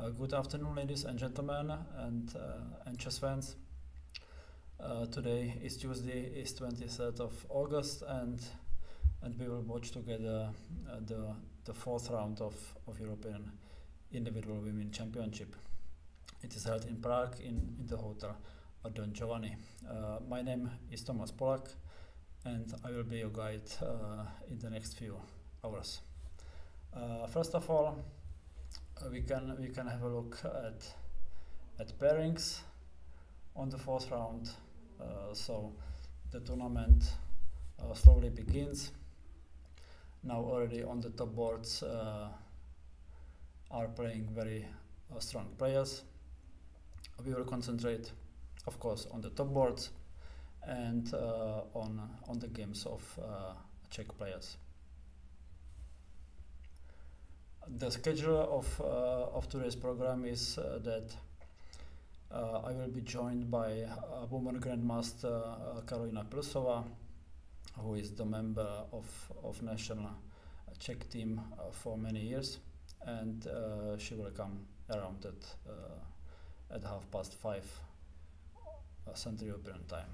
Good afternoon, ladies and gentlemen, and chess fans. Today is Tuesday, is 23rd of August, and we will watch together the fourth round of European Individual Women Championship. It is held in Prague in the hotel Don Giovanni. My name is Tomáš Polák, and I will be your guide in the next few hours. First of all, we can have a look at pairings on the fourth round. So the tournament slowly begins. Now already on the top boards are playing very strong players. We will concentrate, of course, on the top boards and on the games of Czech players. The schedule of today's program is that I will be joined by woman grandmaster Karolina Pilsová, who is the member of national Czech team for many years, and she will come around at 5:30 Central European time.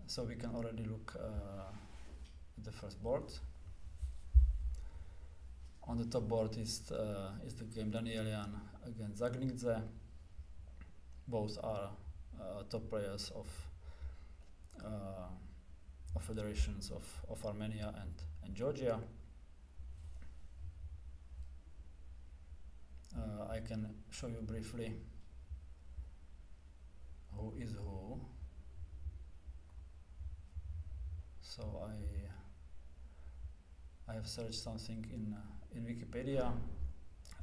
So we can already look at the first board. On the top board is the game Danielian against Zagnidze. Both are top players of federations of Armenia and Georgia. I can show you briefly who is who. So I have searched something in Wikipedia.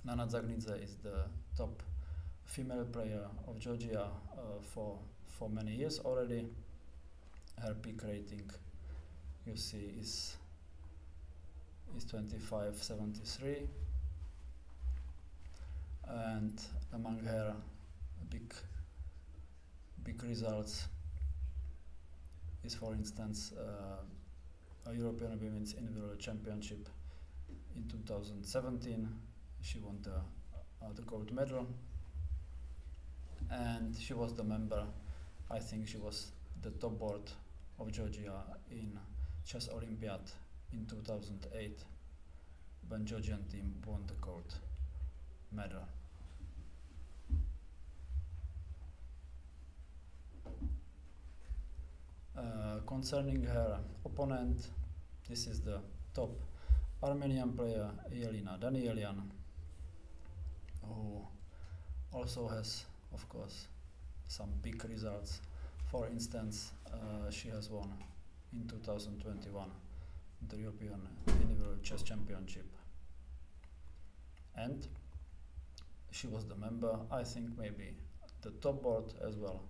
Nana Zagnidze is the top female player of Georgia for many years already. Her peak rating, you see, is 25.73, and among her big results is, for instance, a European Women's Individual Championship in 2017. She won the gold medal, and she was the member. I think she was the top board of Georgia in Chess Olympiad in 2008, when Georgian team won the gold medal. Concerning her opponent, this is the top Armenian player Jelena Danielian, who also has, of course, some big results. For instance, she has won in 2021 the European Individual Chess Championship, and she was the member, I think maybe the top board as well,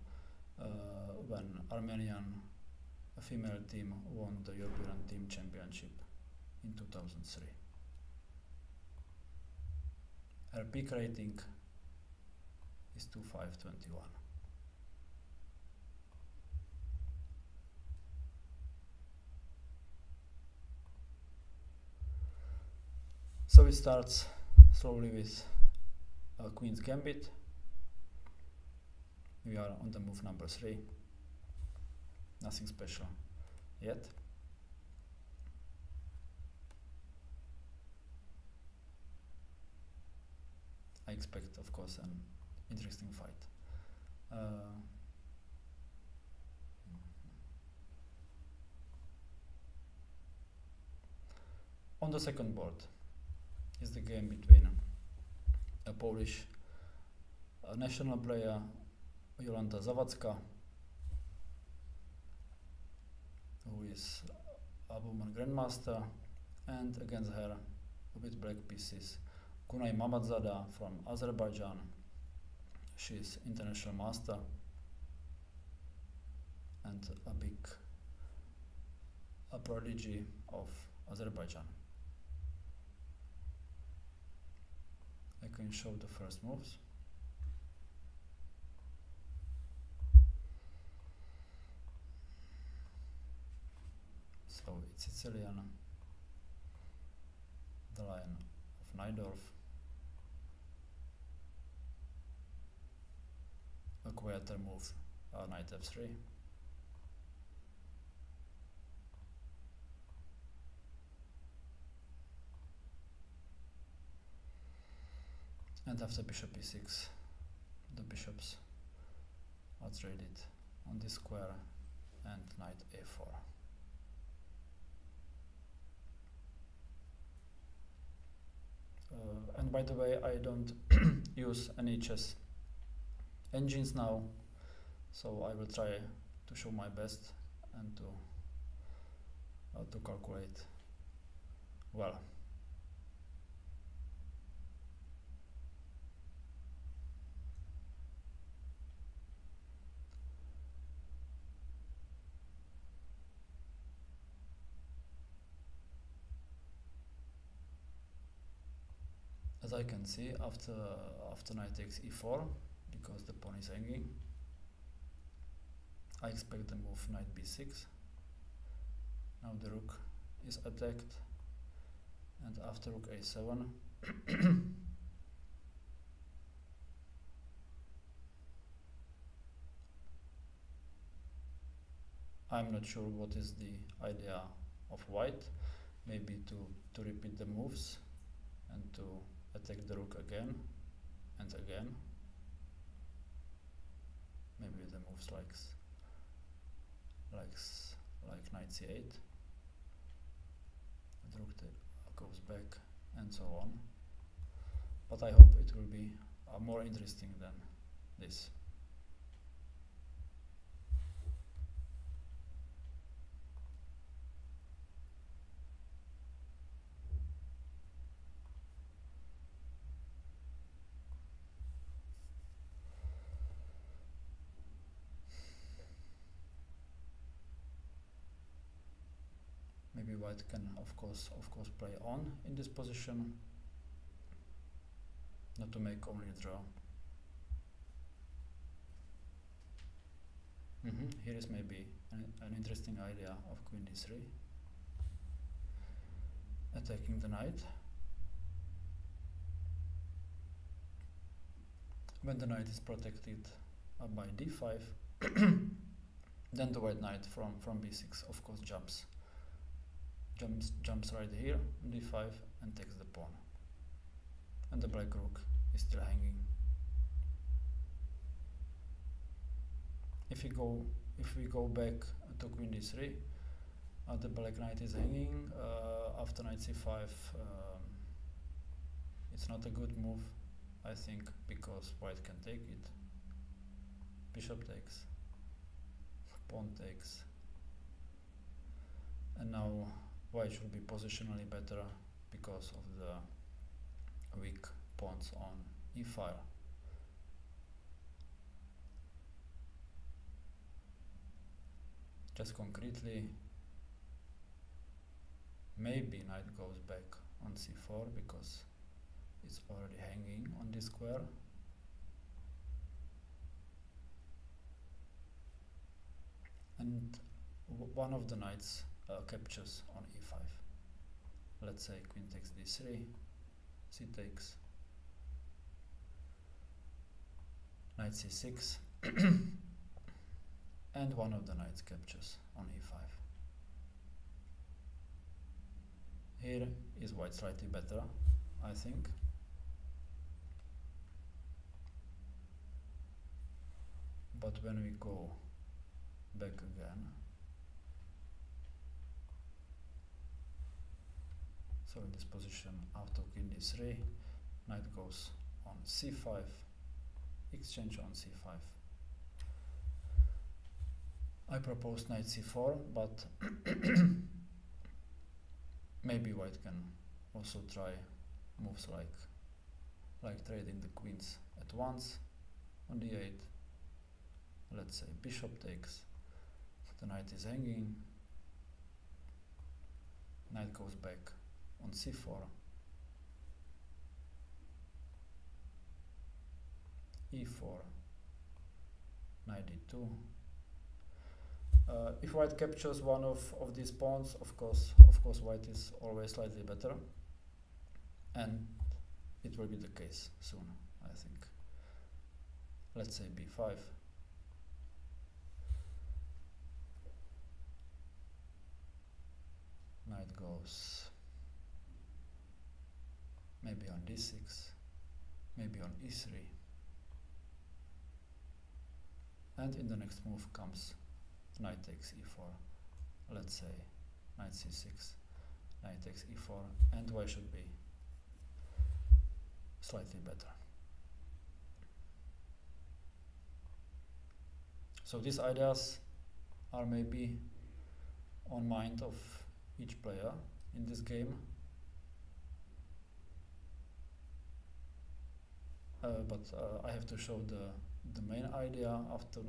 when Armenian female team won the European Team Championship in 2003. Her peak rating is 2521. So it starts slowly with Queen's Gambit. We are on the move number 3. Nothing special yet. I expect, of course, an interesting fight. On the second board is the game between a Polish national player, Jolanta Zawadzka, who is a woman grandmaster, and against her, with black pieces, Kunay Mamadzada from Azerbaijan. She is international master and a prodigy of Azerbaijan. I can show the first moves. So it's Sicilian, the line of Najdorf, a quieter move, knight f3, and after bishop e6, the bishops are traded on this square and knight a4. And by the way, I don't use any chess engines now, so I will try to show my best and to calculate well. As I can see, after knight takes e4, because the pawn is hanging, I expect the move knight b6. Now the rook is attacked, and after rook a7, I'm not sure what is the idea of white. Maybe to repeat the moves and to attack the rook again and again. Maybe the moves like knight c8, the rook goes back, and so on. But I hope it will be more interesting than this. Maybe white can of course play on in this position, not to make only a draw. Here is maybe an interesting idea of queen d3, attacking the knight. When the knight is protected by d5, then the white knight from b6 of course jumps right here, d5, and takes the pawn. And the black rook is still hanging. If we go back to queen d3, the black knight is hanging. After knight c5, it's not a good move, I think, because white can take it. Bishop takes, pawn takes, and now white should be positionally better because of the weak pawns on e-file. Just concretely, maybe knight goes back on c4 because it's already hanging on this square. And one of the knights captures on e5. Let's say queen takes d3, c takes, knight c6, and one of the knights captures on e5. Here is white slightly better, I think. But when we go back again, so in this position after queen d3, knight goes on c5, exchange on c5. I propose knight c4, but maybe white can also try moves like trading the queens at once on d8. Let's say bishop takes, the knight is hanging, knight goes back on c4, e4, knight d2, If white captures one of these pawns, of course white is always slightly better, and it will be the case soon, I think. Let's say b5. Knight goes maybe on d6, maybe on e3, and in the next move comes knight takes e4. Let's say knight c6, knight takes e4, and white should be slightly better. So these ideas are maybe on mind of each player in this game, but I have to show the main idea.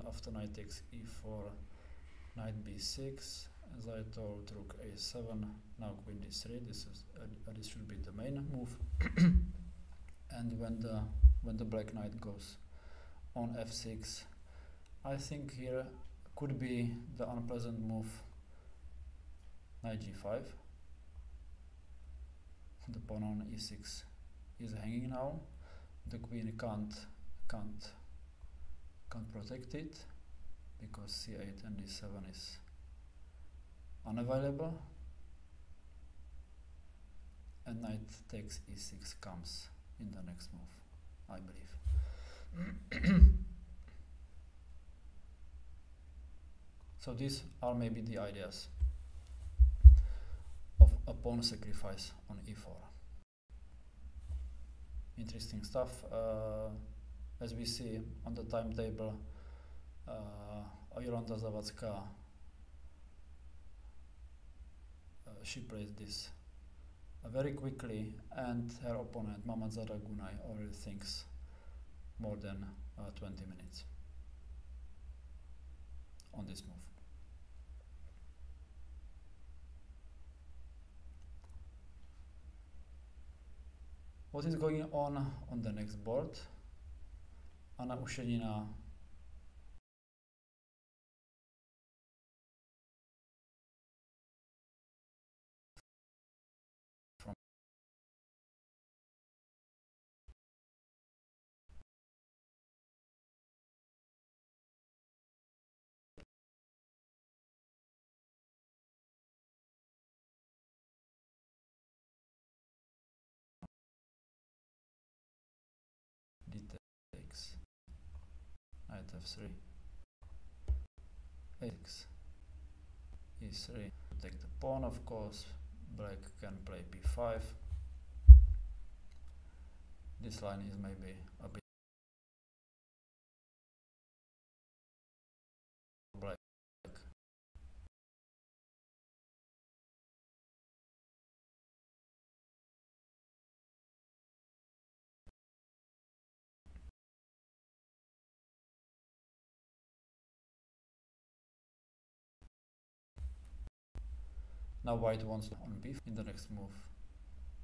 After knight takes e4, knight b6, as I told, rook a7, now queen d3. This should be the main move. And when the black knight goes on f6, I think here could be the unpleasant move knight g5. The pawn on e6 is hanging now. The queen can't protect it because c8 and d7 is unavailable, and knight takes e6 comes in the next move, I believe. So these are maybe the ideas of a pawn sacrifice on e4. Interesting stuff. As we see on the timetable, Jolanta Zawadzka, she plays this very quickly, and her opponent Mamadzara Gunay already thinks more than 20 minutes on this move. What is going on the next board? Anna Ušenina from d takes knight f3, a6, e3. Take the pawn, of course. Black can play b5. This line is maybe a bit black. Now white wants on b5 in the next move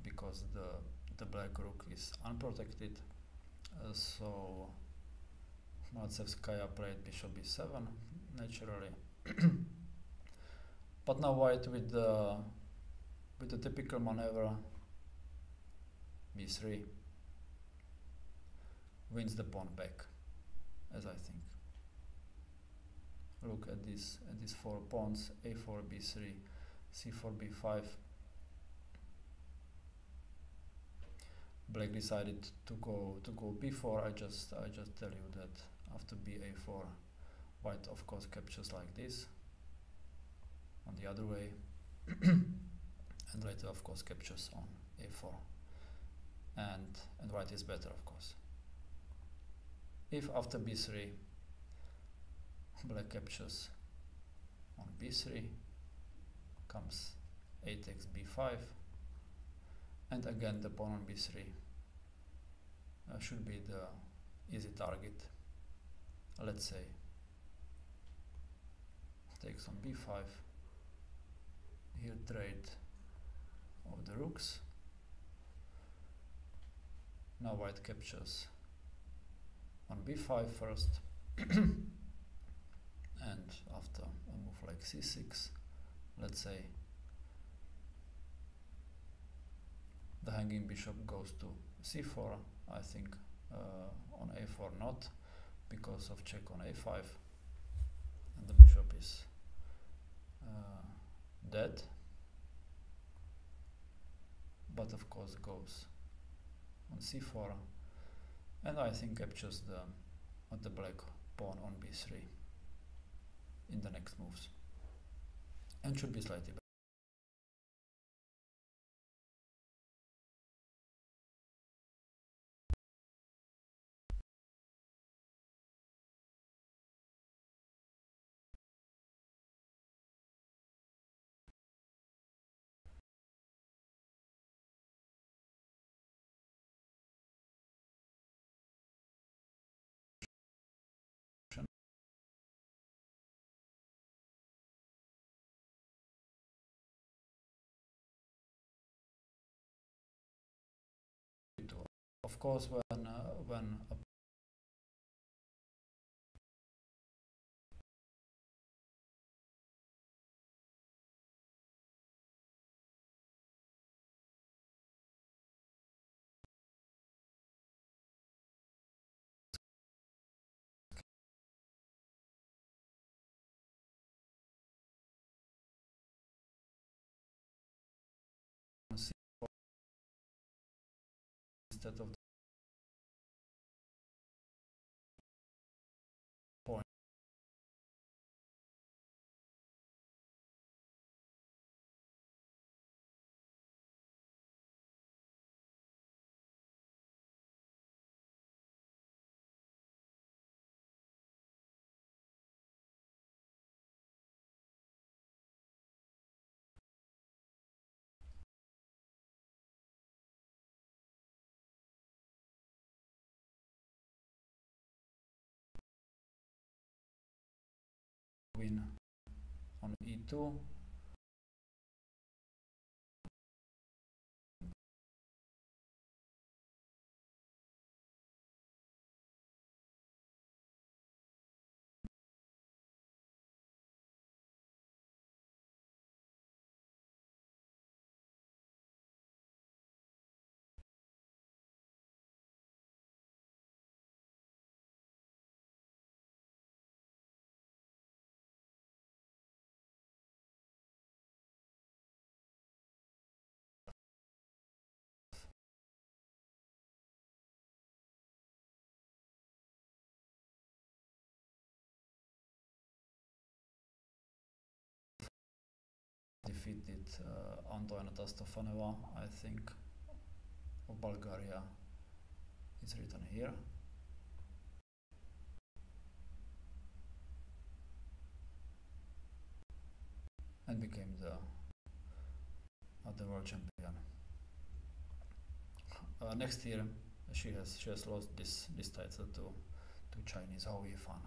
because the black rook is unprotected. So Maltsevskaya played bishop b7 naturally. But now white with the typical maneuver b3 wins the pawn back, as I think. Look at these four pawns: a4, b3, c4, b5. Black decided to go b4. I just tell you that after ba4, white of course captures like this, on the other way, and later of course captures on a4, and white is better, of course. If after b3 black captures on b3, comes a takes b5, and again the pawn on b3 should be the easy target. Let's say takes on b5, here trade of the rooks. Now white captures on b5 first, and after a move like c6, let's say. The hanging bishop goes to c4, I think on a4 not, because of check on a5, and the bishop is dead, but of course goes on c4, and I think captures the black pawn on b3 in the next moves, and should be slightly better. Of course, when a instead of the point, win on e2, defeated Antoaneta Stefanova, I think, of Bulgaria. It's written here. And became the world champion. Next year, she has lost this title to Chinese Hou Yifan.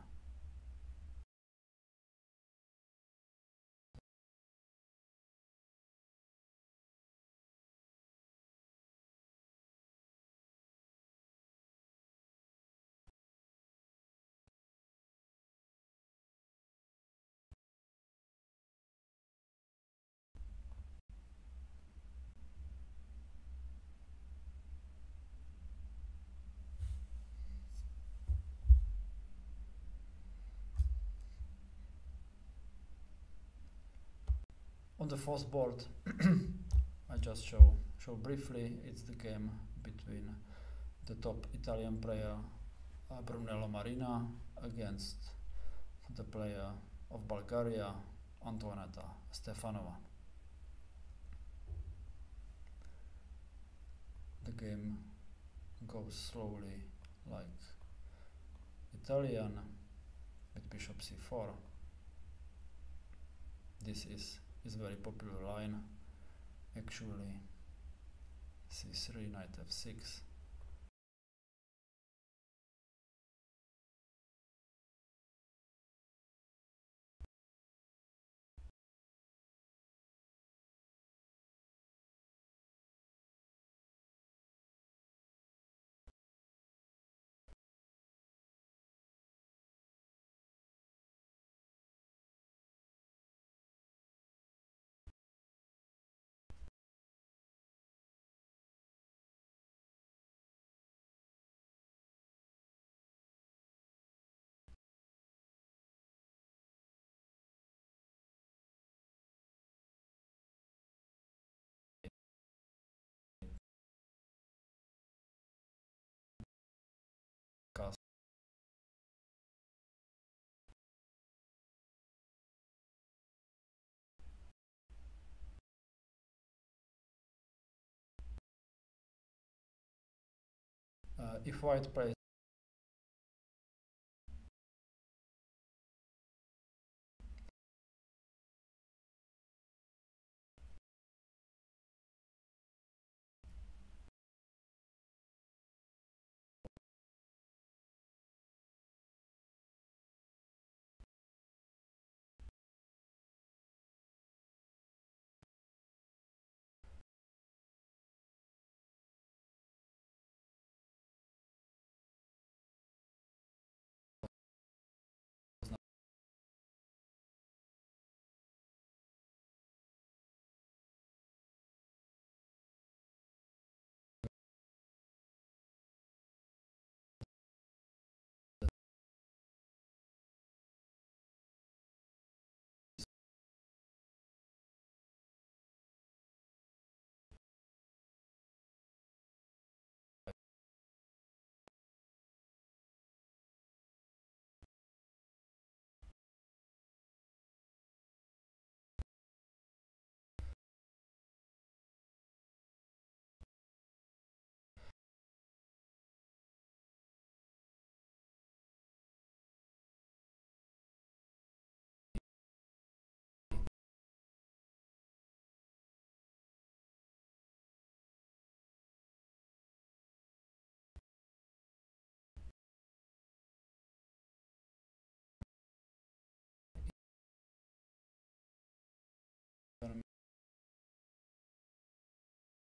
On the fourth board, I just show briefly. It's the game between the top Italian player Brunello Marina against the player of Bulgaria Antoaneta Stefanova. The game goes slowly like Italian with bishop c4. This is very popular line, actually. c3, knight f6, if white plays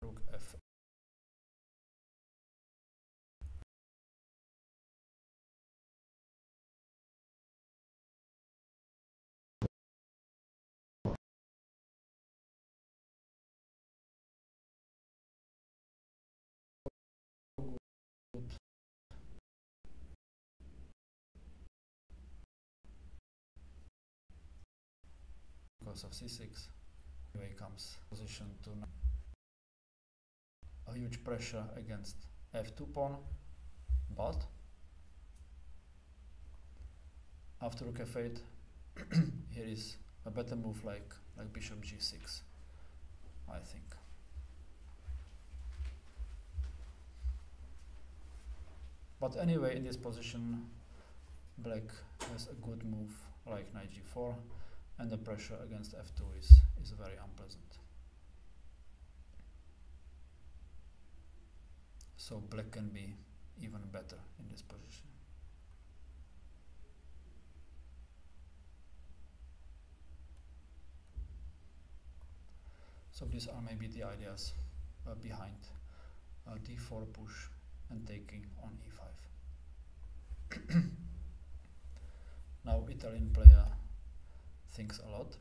rook f. Because of c6, anyway comes position to a huge pressure against f2 pawn, but after rook f8 here is a better move like bishop g6, I think. But anyway, in this position black has a good move like knight g4, and the pressure against f2 is very unpleasant. So black can be even better in this position. So these are maybe the ideas behind d4 push and taking on e5. Now Italian player thinks a lot,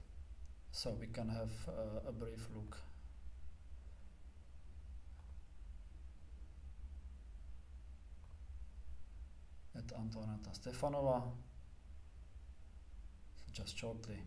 so we can have a brief look at Antoneta Stefanova just shortly.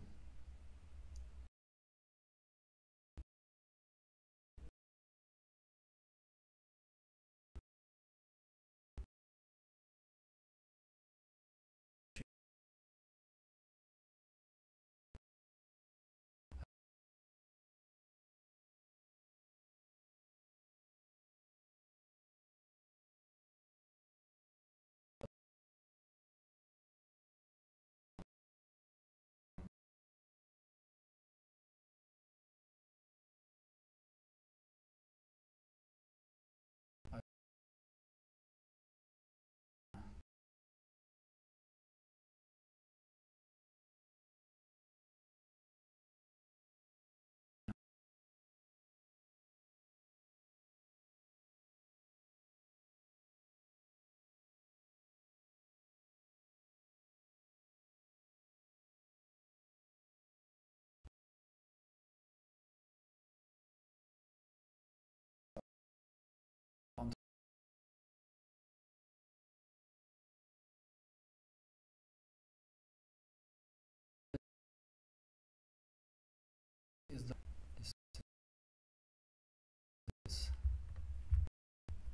Is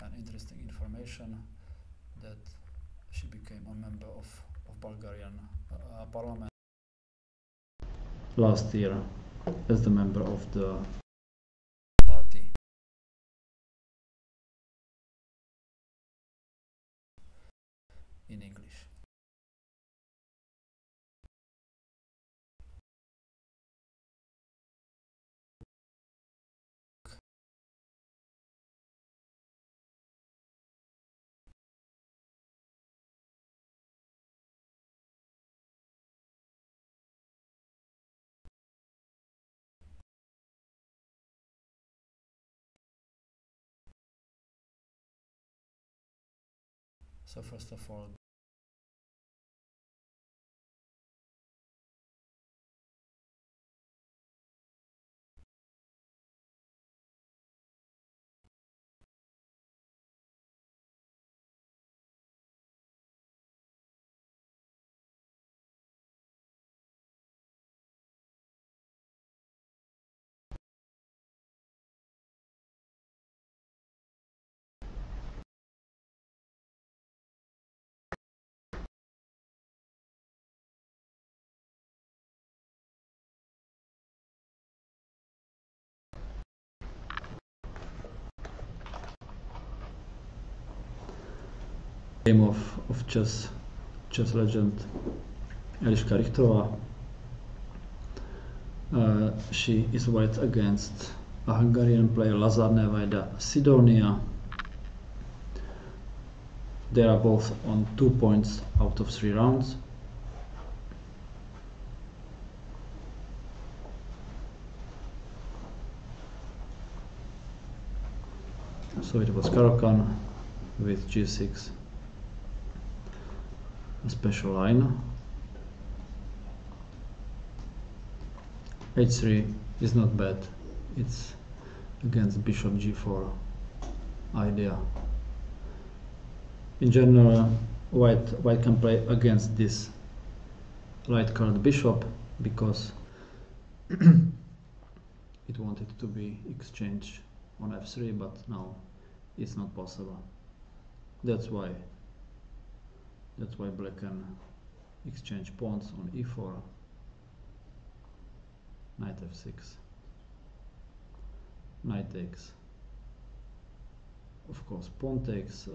an interesting information that she became a member of Bulgarian parliament last year as the member of the So first of all, game of chess legend Eliška Richterová. She is white against a Hungarian player Lazar Nevada Sidonia. They are both on 2 points out of 3 rounds. So it was Caro-Kann with g6, a special line. h3 is not bad, it's against bishop g4 idea. In general, white can play against this light colored bishop because it wanted to be exchanged on f3, but now it's not possible. That's why black can exchange pawns on e4, knight f6, knight takes, of course pawn takes.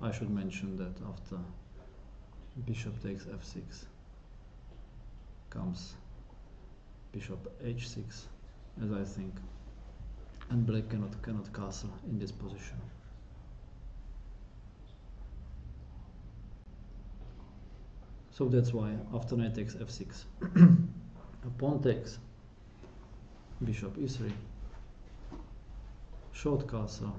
I should mention that after bishop takes f6 comes bishop h6, as I think, and black cannot castle in this position. So that's why after knight takes f6 a pawn takes, bishop e3, short castle,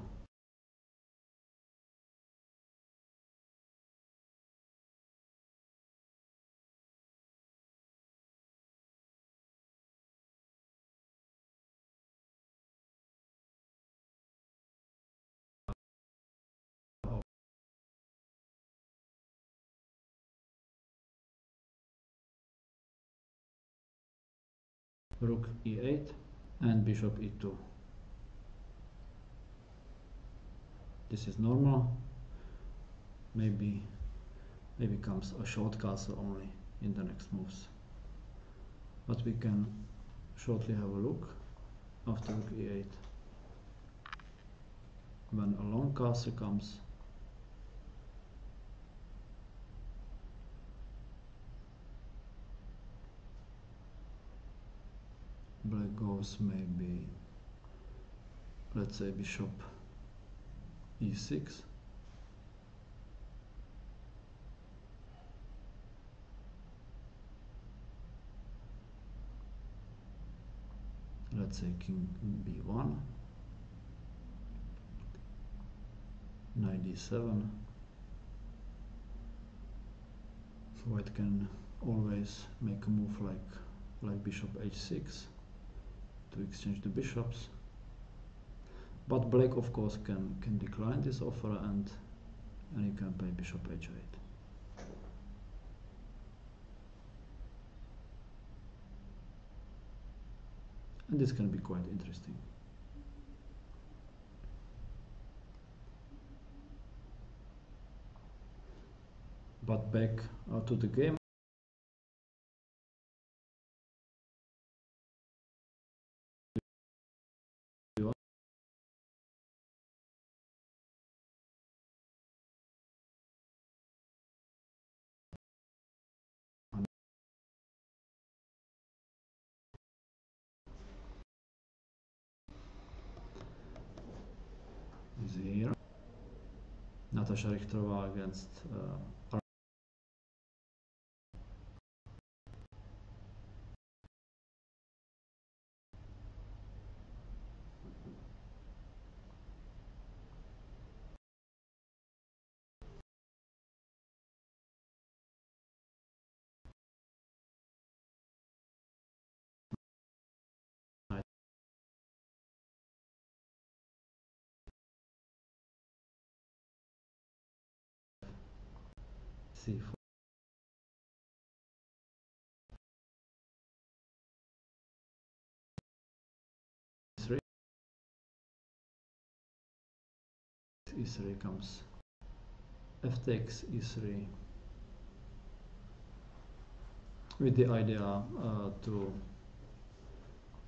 rook e8 and bishop e2. This is normal. Maybe comes a short castle only in the next moves, but we can shortly have a look after rook e8 when a long castle comes. Black goes maybe, let's say, bishop e6, let's say king b1, knight d7. White can always make a move like bishop h6 to exchange the bishops, but black of course can decline this offer and you can play bishop h8. And this can be quite interesting. But back to the game. Is here. Natasha Richterová against C4, E3, E3 comes, F takes E3, with the idea to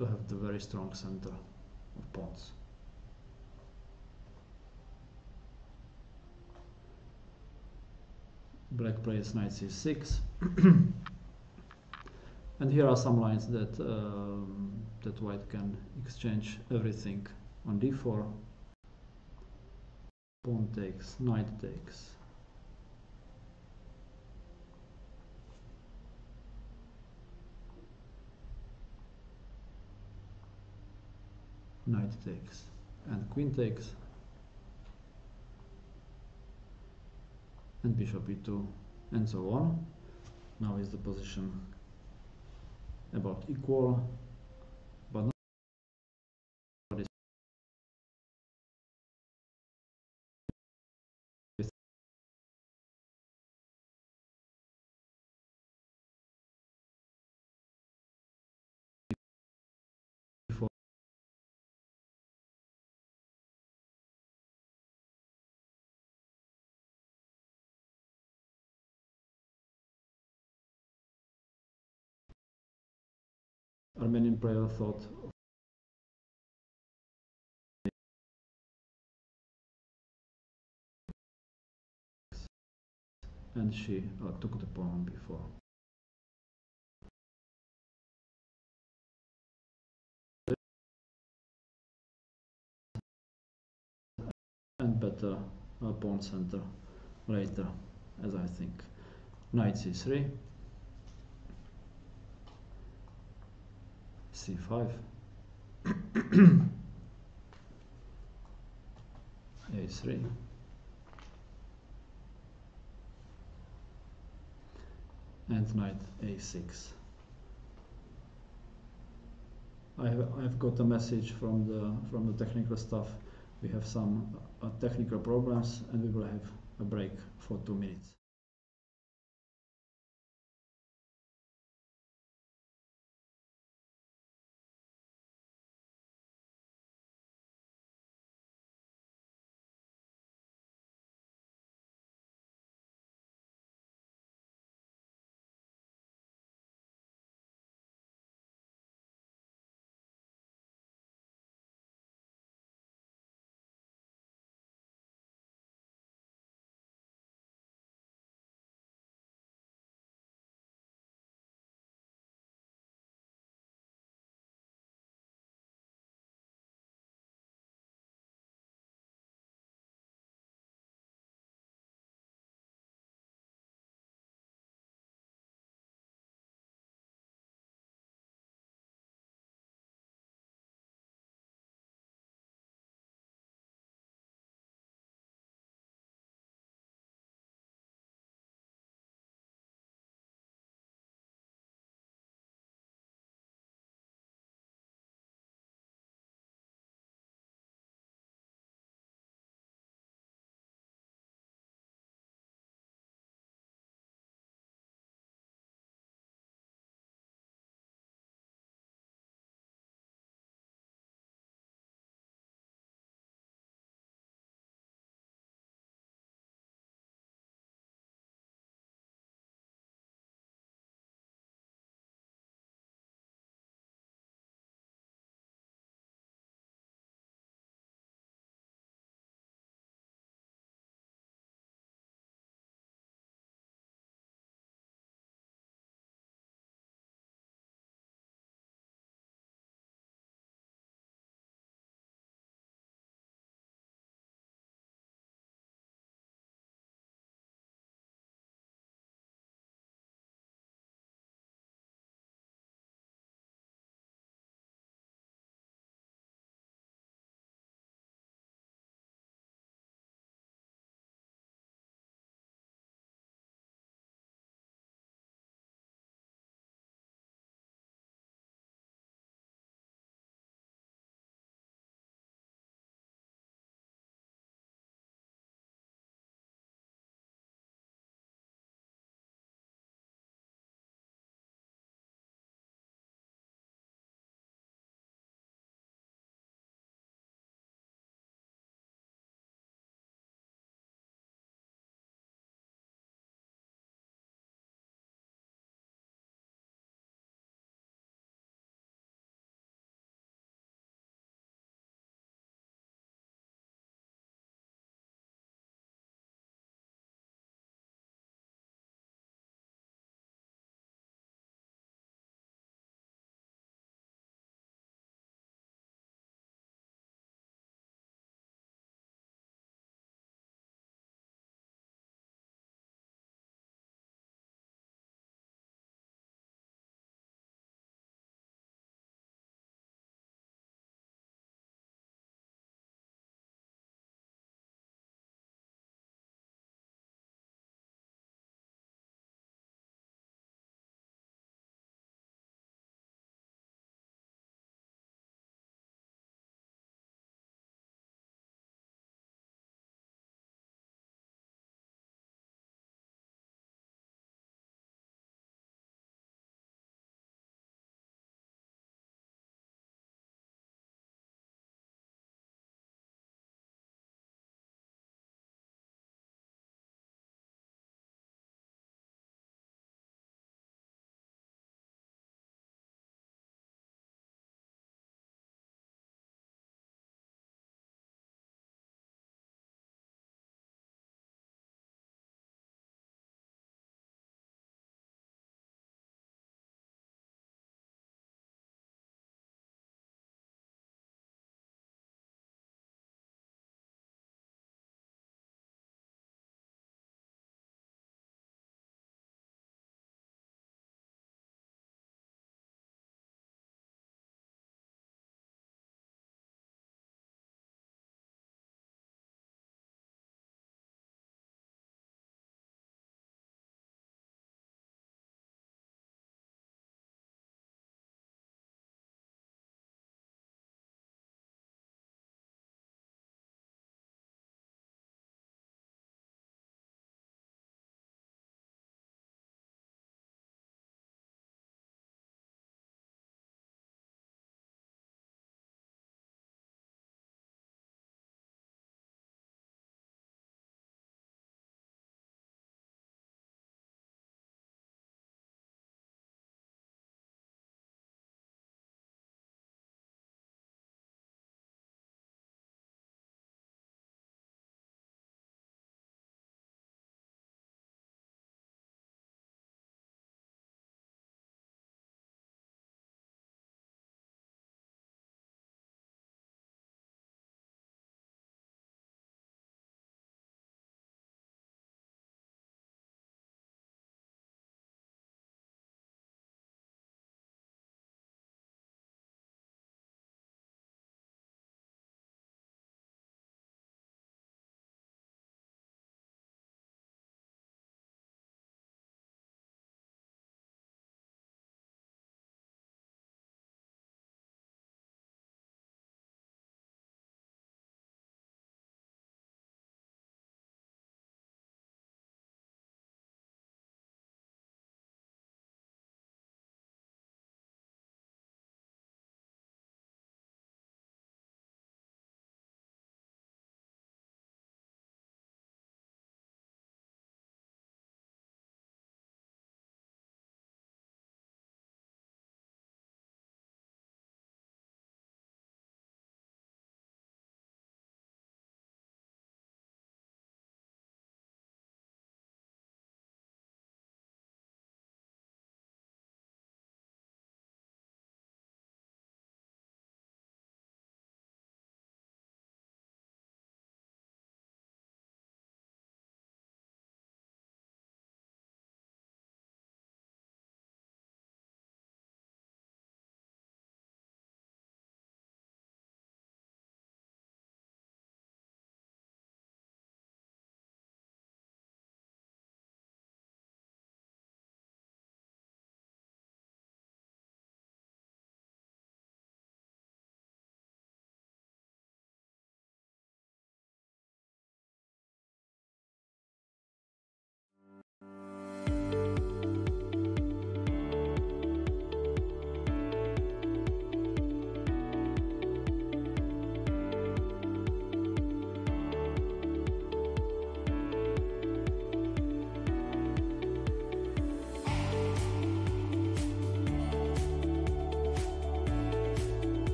have the very strong center of pawns. Black plays knight c6, and here are some lines that that white can exchange everything on d4. Pawn takes, knight takes, knight takes, and queen takes, and bishop e2, and so on. Now is the position about equal, but not before. Armenian player thought, and she took the pawn on b4. And better pawn center later, as I think. Knight c3, c5, a3, and knight a6. I've got a message from the technical staff. We have some technical problems, and we will have a break for 2 minutes.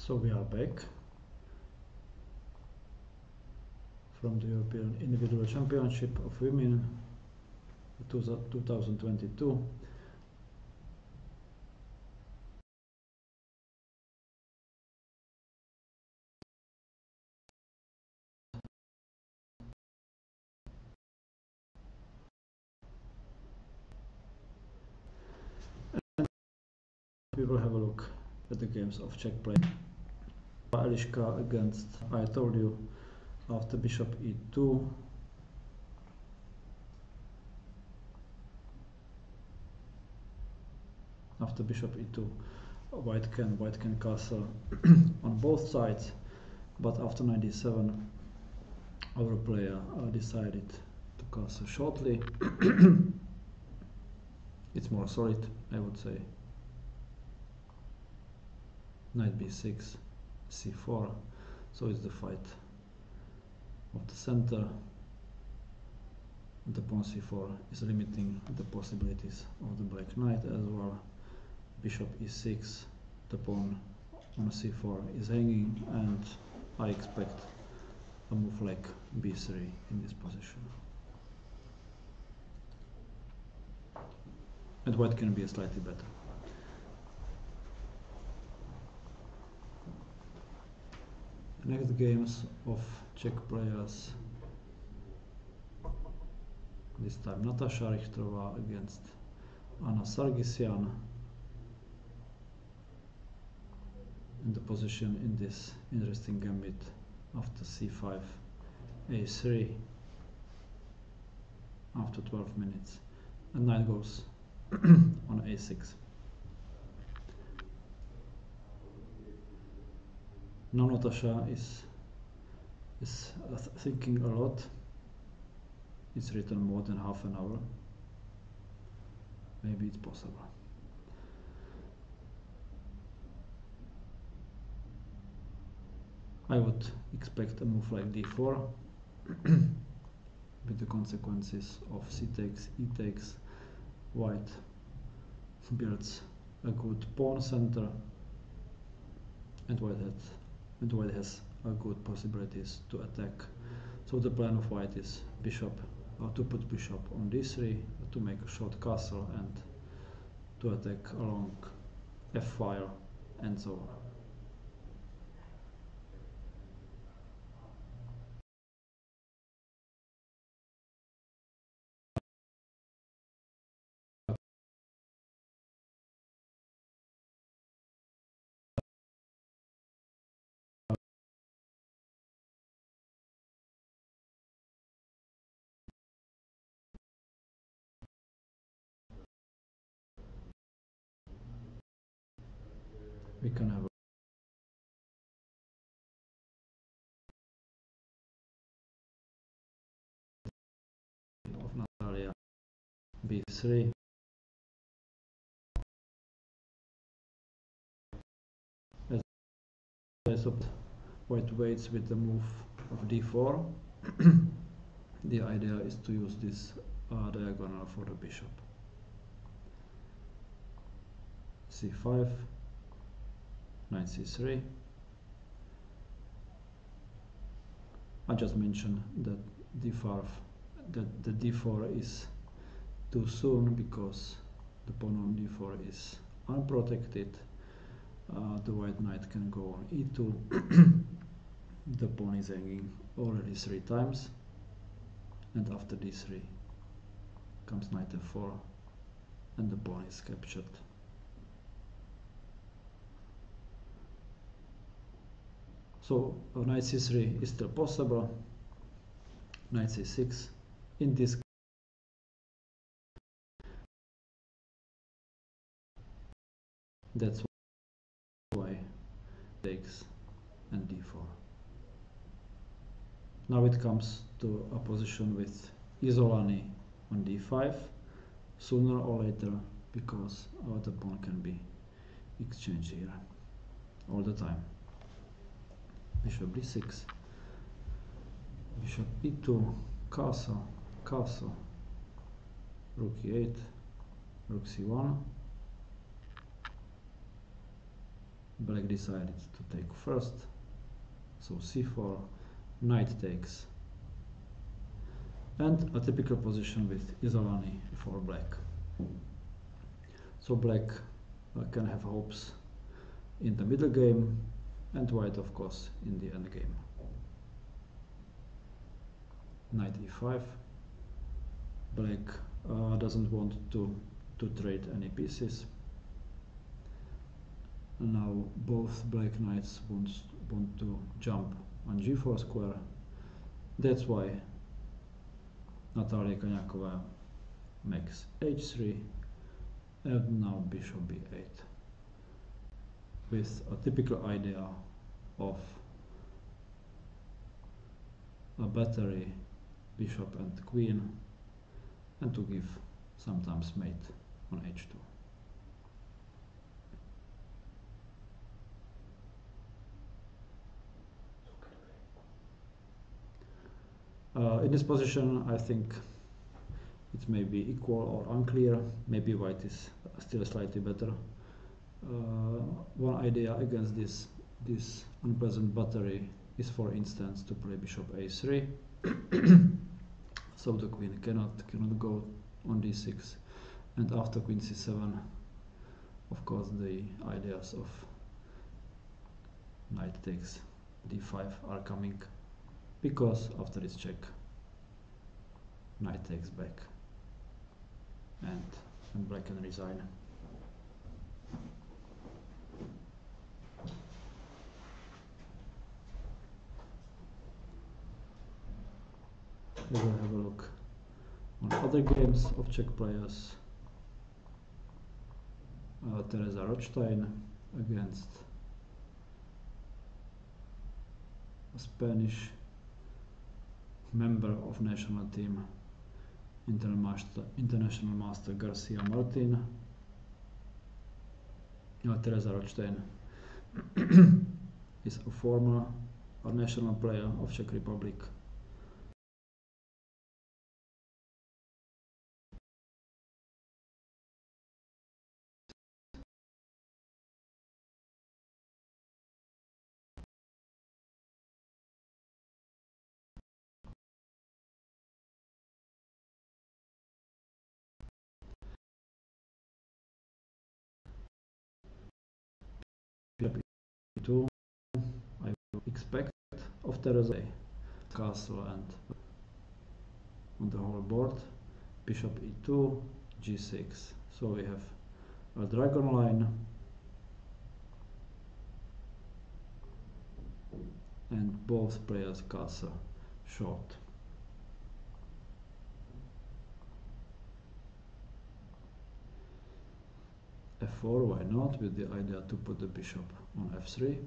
So we are back from the European Individual Championship of Women 2022. We will have a look at the games of Czech play. Eliška against, I told you, after bishop e2. After bishop e2, white can castle on both sides, but after knight d7, our player decided to castle shortly. It's more solid, I would say. Knight b6, c4, so it's the fight of the center. The pawn c4 is limiting the possibilities of the black knight as well. Bishop e6, the pawn on c4 is hanging, and I expect a move like b3 in this position. And white can be slightly better. The next games of Czech players, this time Natasha Richterová against Anna Sargsyan. In the position in this interesting gambit after c5, a3 after 12 minutes, and knight goes on a6. Now Natasha is thinking a lot. It's written more than half an hour. Maybe it's possible. I would expect a move like d4 with the consequences of c takes, e takes. White builds a good pawn center, and white has a good possibilities to attack. So the plan of white is to put bishop on d3 to make a short castle and to attack along f file and so on. We can have of Natalia b3. As white waits with the move of d4. The idea is to use this diagonal for the bishop. c5, knight c3. I just mentioned that the d4 is too soon because the pawn on d4 is unprotected. The white knight can go on e2. The pawn is hanging already 3 times, and after d3 comes knight f4, and the pawn is captured. So knight c3 is still possible. Knight c6. In this that's why takes and d4. Now it comes to a position with Isolani on d5, sooner or later, because the pawn can be exchanged here all the time. Bishop d6, bishop e2, castle, rook e8, rook c1, black decided to take first, so c4, knight takes, and a typical position with isolani for black. So black can have hopes in the middle game, and white of course in the end game. Knight e5. Black doesn't want to trade any pieces. Now both black knights want to jump on g4 square. That's why Natalia Konyakova makes h3, and now bishop b8, with a typical idea of a battery bishop and queen, and to give sometimes mate on h2. In this position, I think it may be equal or unclear. Maybe white is still slightly better. One idea against this unpleasant battery is, for instance, to play bishop a3. So the queen cannot go on d6, and after queen c7, of course, the ideas of knight takes d5 are coming, because after this check, knight takes back, and black can resign. We will have a look on other games of Czech players. Teresa Rothstein against a Spanish member of national team, international master Garcia Martin. Teresa Rothstein is a former national player of Czech Republic. E2, I expect of Teresa, castle and on the whole board. Bishop e2, g6. So we have a dragon line, and both players castle short. f4, why not, with the idea to put the bishop on f3.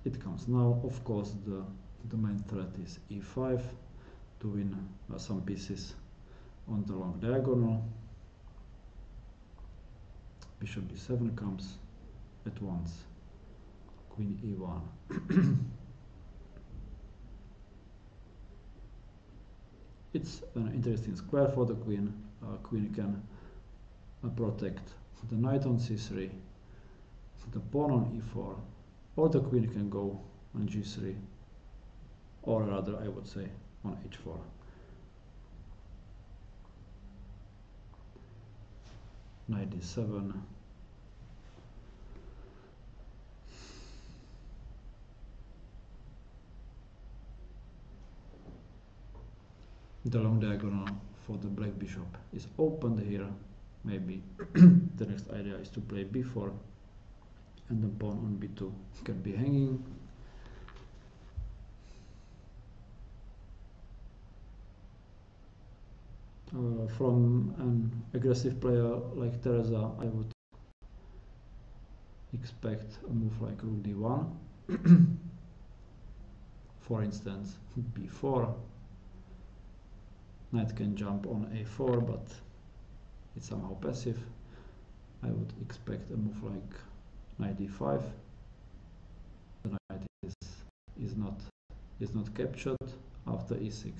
It comes now. Of course, the main threat is e5 to win some pieces on the long diagonal. Bishop d7 comes at once. Queen e1. It's an interesting square for the queen. Queen can protect the knight on c3, the pawn on e4, or the queen can go on g3, or rather I would say on h4. Knight d7. The long diagonal for the black bishop is opened here. Maybe the next idea is to play b4, and the pawn on b2 can be hanging. From an aggressive player like Teresa, I would expect a move like rook d1. For instance, b4. Knight can jump on a4, but it's somehow passive. I would expect a move like knight d5. The knight is not captured after e6,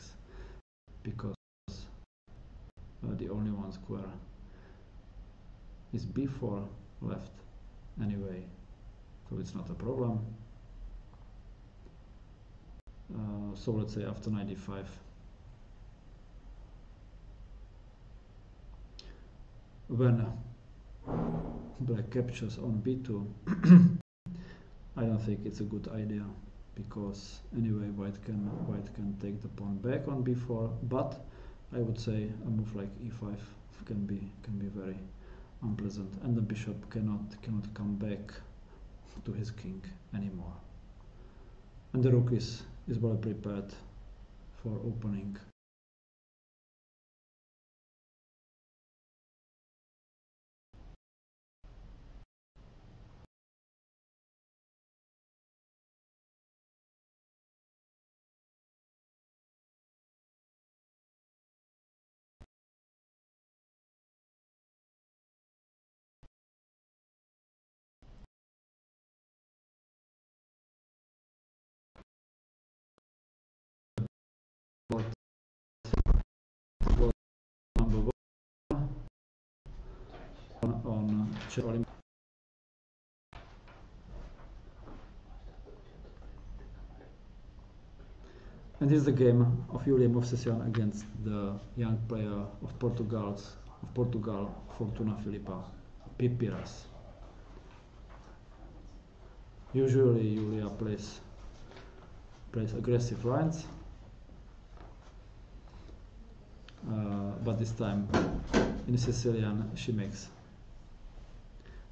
because the only one square is b4 left anyway, so it's not a problem. So let's say after knight d5, when black captures on b2, I don't think it's a good idea, because anyway white can take the pawn back on b4, but I would say a move like e5 can be very unpleasant, and the bishop cannot come back to his king anymore, and the rook is well prepared for opening. Number one on Olympic. And this is the game of Julia Movsesian against the young player of Portugal, Fortuna Filipa, Pipiras. Usually Julia plays aggressive lines, but this time in Sicilian she makes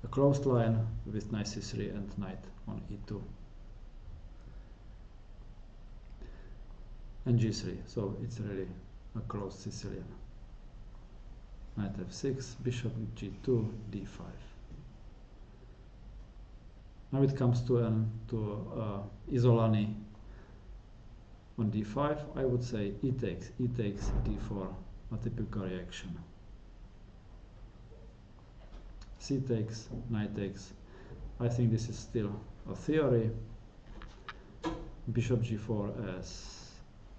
a closed line with knight c3 and knight on e2 and g3, so it's really a closed Sicilian. Knight f6, bishop g2, d5. Now it comes to Isolani on d5. I would say e takes d4, a typical reaction. C takes, knight takes. I think this is still a theory. Bishop g4 as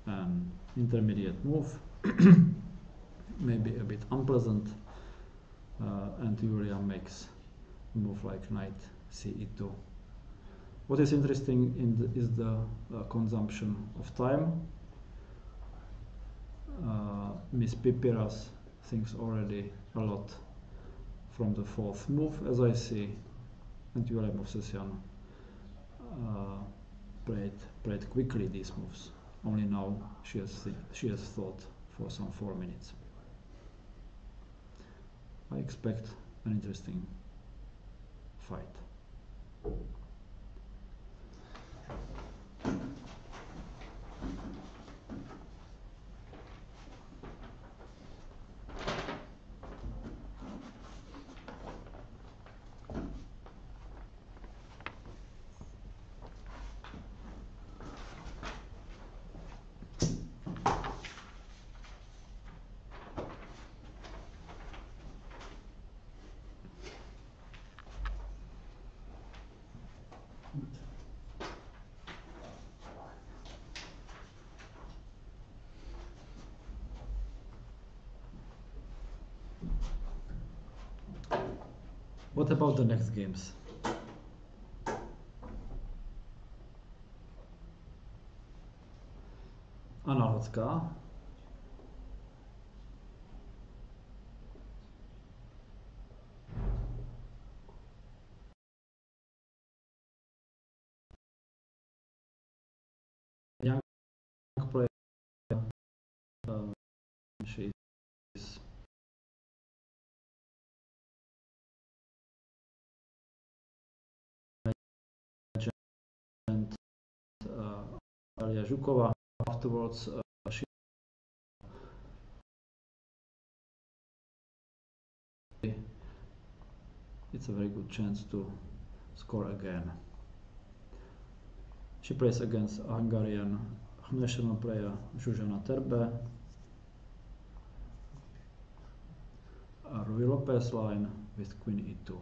an intermediate move, maybe a bit unpleasant, and Julia makes a move like knight ce2. What is interesting is the consumption of time. Miss Pipiras thinks already a lot from the fourth move, as I see, and Julia Movsesian played quickly these moves. Only now she has thought for some 4 minutes. I expect an interesting fight. What about the next games? Anna Hocká. Young player. She is and Alia Zhukova. Afterwards, it's a very good chance to score again. She plays against a Hungarian national player Zsuzsana Terbe. A Ruy Lopez line with queen e2.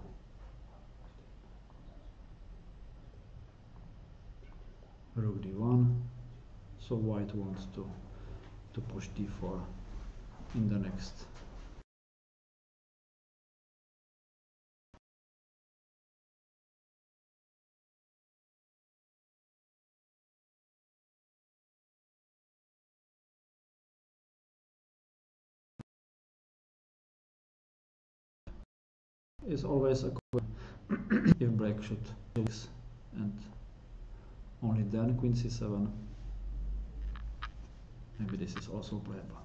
Rook d1. So white wants to push d4 in the next is always a if black should lose, and only then queen c7. Maybe this is also playable.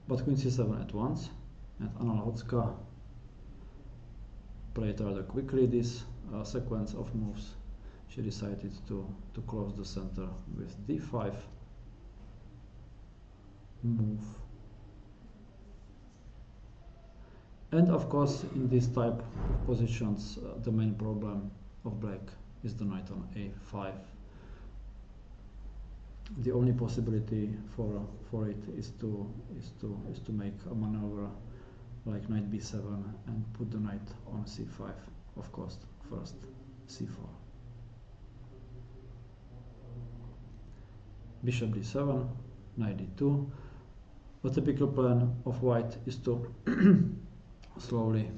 But queen c7 at once, and Anna Lehocka played rather quickly this sequence of moves. She decided to close the center with d5 move. And of course, in this type of positions, the main problem of black is the knight on a5. The only possibility for it is to make a maneuver like knight b7 and put the knight on c5. Of course, first c4. Bishop d7, knight d2. The typical plan of white is to slowly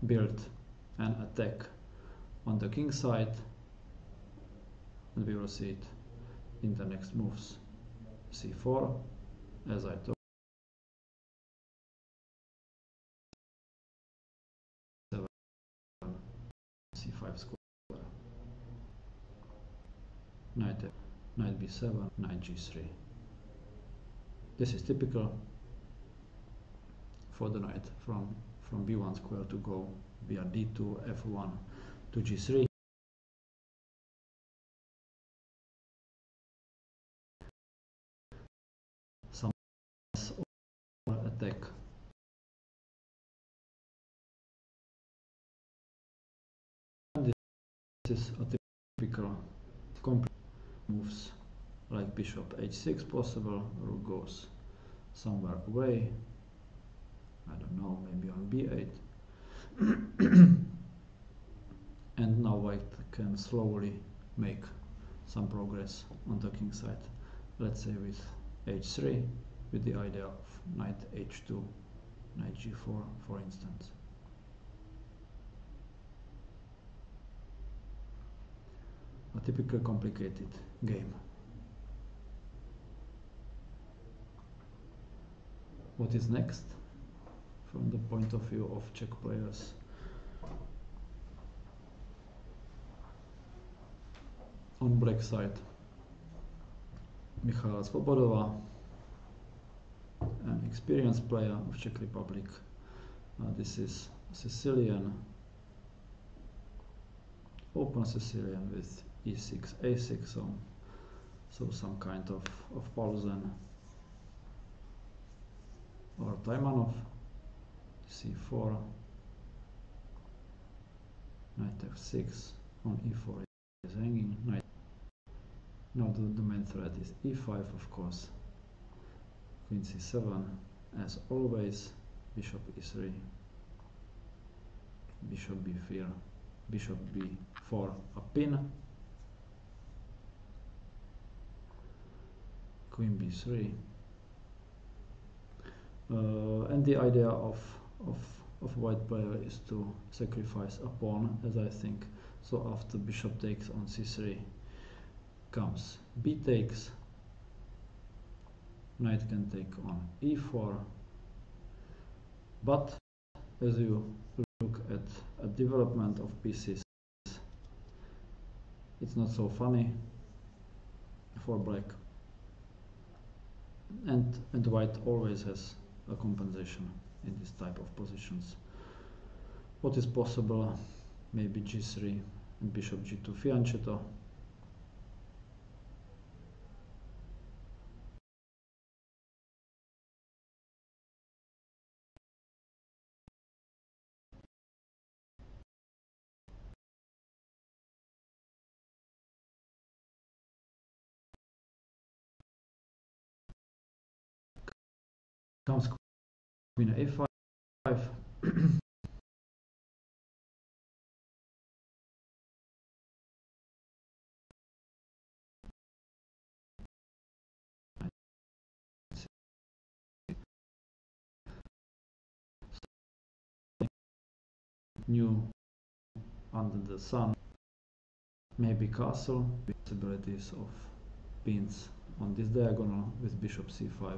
build an attack on the king side, and we will see it in the next moves. c4, as I told, c5 square, knight b7, knight g3. This is typical for the knight from b1 square to go via d2, f1 to g3. Some attack. This is a typical complete moves like bishop h6 possible, rook goes somewhere away, I don't know, maybe on b8. And now white can slowly make some progress on the king side, let's say with h3, with the idea of knight h2, knight g4 for instance. A typical complicated game. What is next from the point of view of Czech players? On black side, Michaela Svobodová, an experienced player of Czech Republic. This is Sicilian, open Sicilian with e6, a6, so some kind of Paulsen or Taimanov. c4, knight f6, on e4 is hanging, knight. Now the main threat is e5, of course, queen c7, as always, bishop e3, bishop b4, bishop b4, a pin, queen b3, and the idea of white player is to sacrifice a pawn, as I think. So after bishop takes on c3 comes b takes, knight can take on e4, but as you look at a development of pieces, it's not so funny for black, and white always has a compensation in this type of positions. What is possible? Maybe g3 and bishop g2 fianchetto. Comes queen a5. New under the sun, maybe castle, possibilities of pins on this diagonal with bishop c5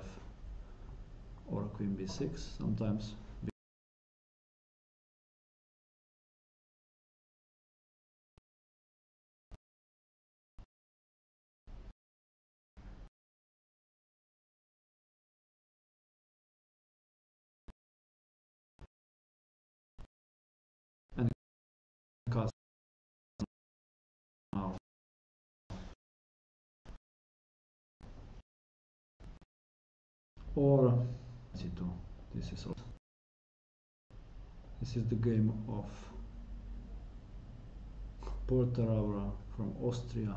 or queen b6, sometimes or c2. This is the game of Poltava from Austria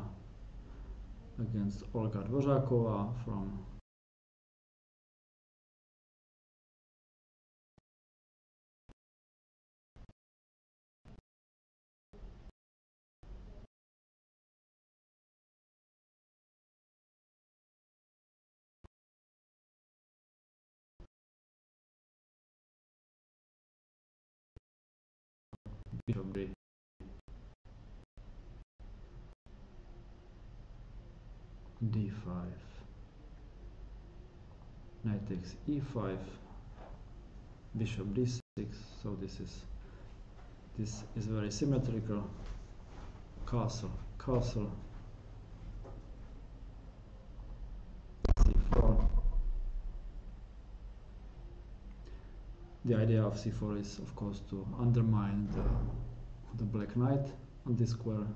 against Olga Dvořáková from bishop d5, knight takes e5, bishop d6. So this is very symmetrical. Castle, c4. The idea of c4 is, of course, to undermine the black knight on this square.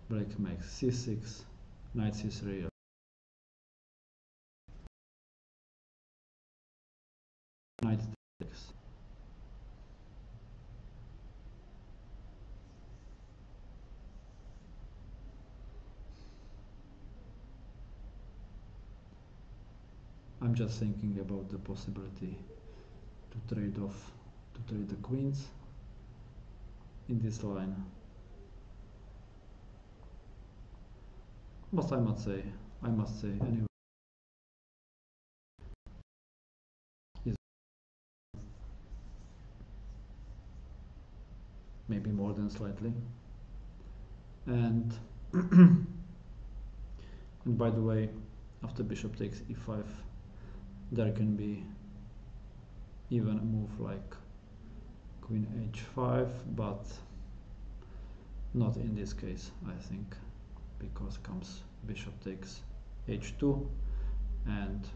Black makes c6, knight c3. Knight takes. I'm just thinking about the possibility to trade the queens in this line. But I must say anyway, is maybe more than slightly. And and by the way, after bishop takes e5, there can be even a move like queen h5, but not in this case, I think, because comes bishop takes h2 and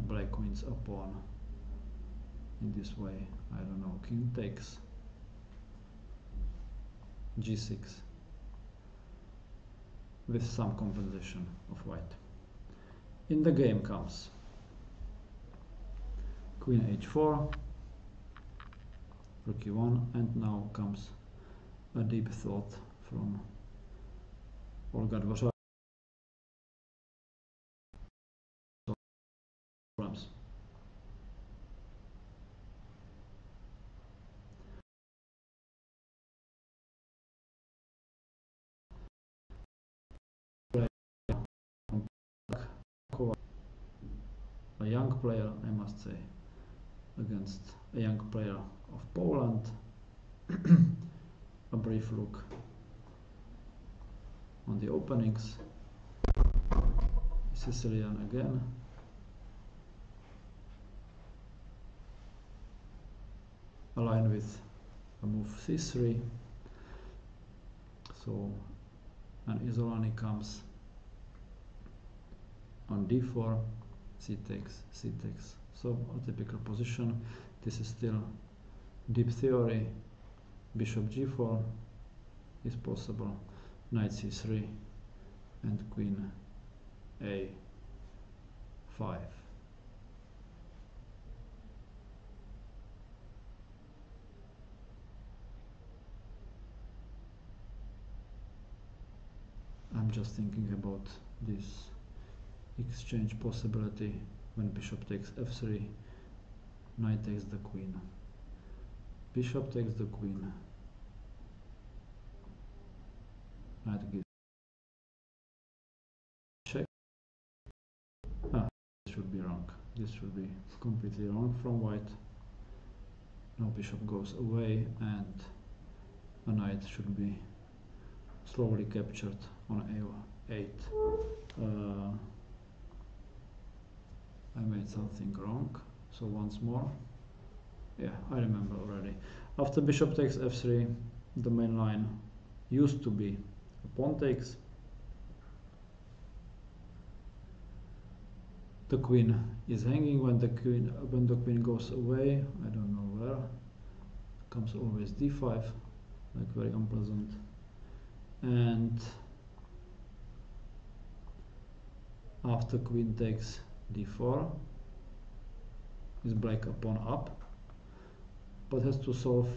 black queens a pawn in this way. I don't know, king takes g6 with some compensation of white. In the game comes queen h4, rook e1, and now comes a deep thought from Olga Dvořáková. A young player, I must say, against a young player of Poland. A brief look on the openings. Sicilian again. A line with a move c3. So an Isolani comes on d4, c takes. So a typical position. This is still deep theory. Bishop g4 is possible, knight c3, and queen a5. I'm just thinking about this exchange possibility when bishop takes f3, knight takes the queen, bishop takes the queen, knight gives check. This should be wrong. This should be completely wrong from white. Now bishop goes away and a knight should be slowly captured on a8. I made something wrong, so once more. Yeah, I remember already. After bishop takes f3, the main line used to be a pawn takes. The queen is hanging when the queen goes away. I don't know where. Comes always d5, like very unpleasant. And after queen takes d4, is black a pawn up, but has to solve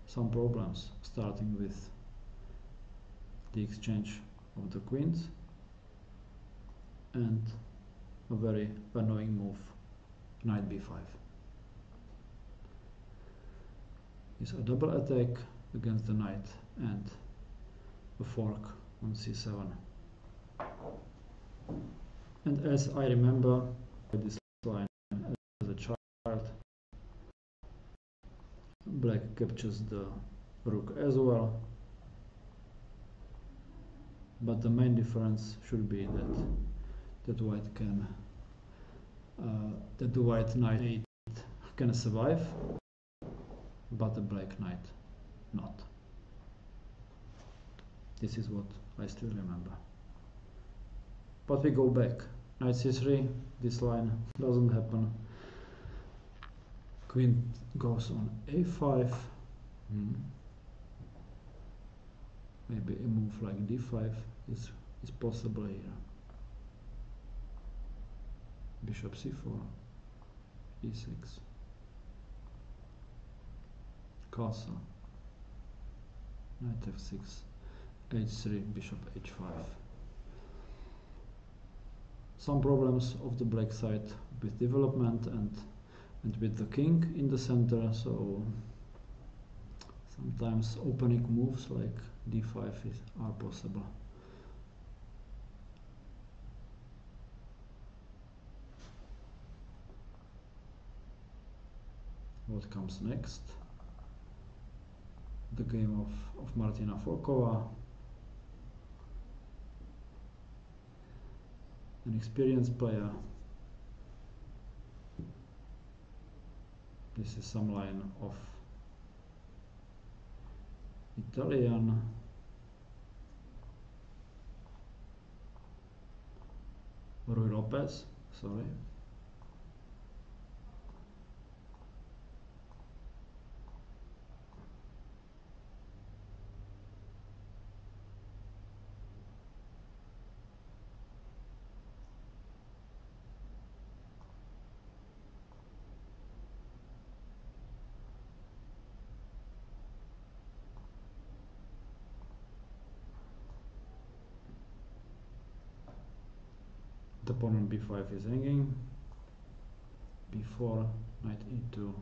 some problems, starting with the exchange of the queens and a very annoying move, knight b5. Is a double attack against the knight and a fork on c7. And as I remember this line as a child, black captures the rook as well, but the main difference should be that white can that the white knight can survive, but the black knight not. This is what I still remember. But we go back. Knight c3, this line doesn't happen. Queen goes on a5. Maybe a move like d5 is possible here. Bishop c4, e6, castle, knight f6, h3, bishop h5. Some problems of the black side with development and with the king in the center, so sometimes opening moves like d5 are possible. What comes next? The game of Martina Folkova, an experienced player. This is some line of Italian. Rui Lopez, sorry. The pawn on b5 is hanging. b4, knight e2,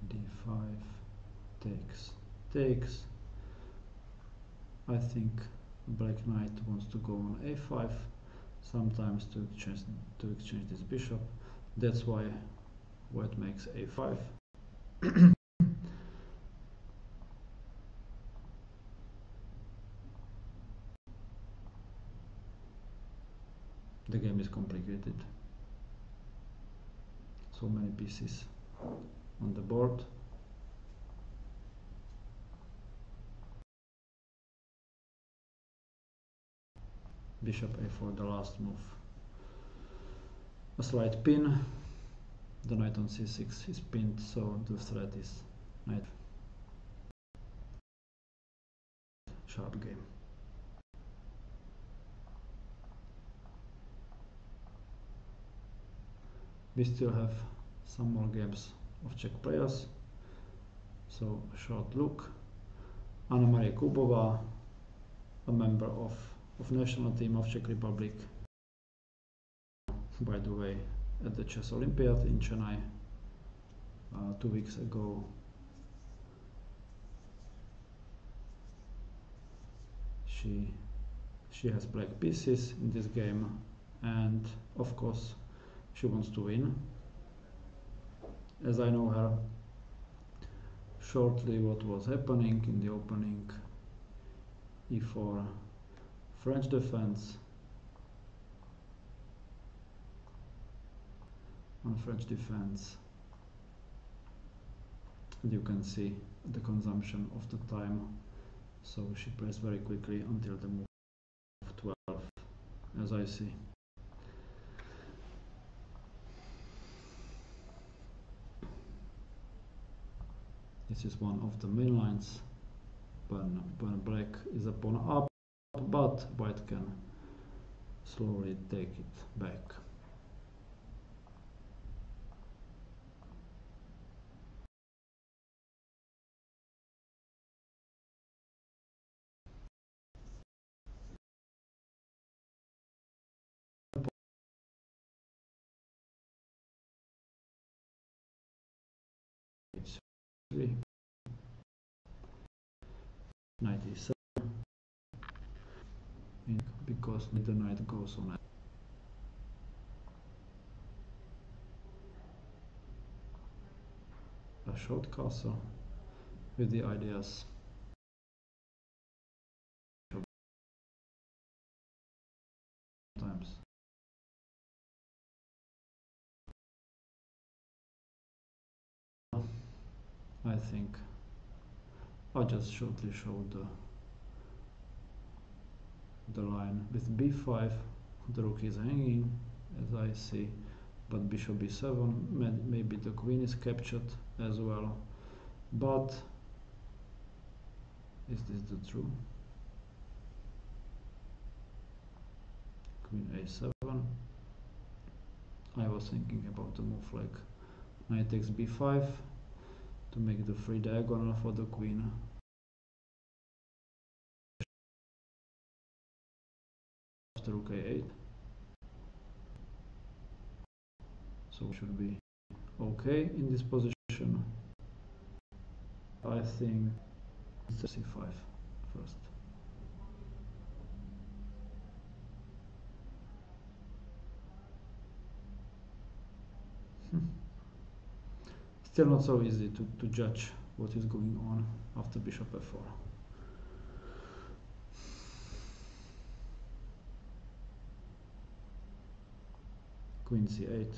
d5, takes. I think black knight wants to go on a5, sometimes to exchange this bishop. That's why white makes a5. The game is complicated. So many pieces on the board. Bishop a4, the last move. A slight pin. The knight on c6 is pinned, so the threat is knight. Sharp game. We still have some more games of Czech players. So a short look. Anna Maria Kubová, a member of national team of Czech Republic, by the way, at the Chess Olympiad in Chennai 2 weeks ago. She has black pieces in this game, and of course she wants to win. As I know her, shortly what was happening in the opening, e4, French defense. On French defense, and you can see the consumption of the time, so she plays very quickly until the move 12, as I see. This is one of the main lines when black is a pawn up, but white can slowly take it back. 3, knight e7, because the knight goes on a short castle with the ideas times. I think I'll just shortly show the line with b5. The rook is hanging, as I see, but bishop b7, maybe the queen is captured as well. But is this the true? Queen a7. I was thinking about the move like knight takes b5 to make the free diagonal for the queen. After rook a8. So should be okay in this position. I think c5 first. Still not so easy to judge what is going on after bishop f4. Queen c8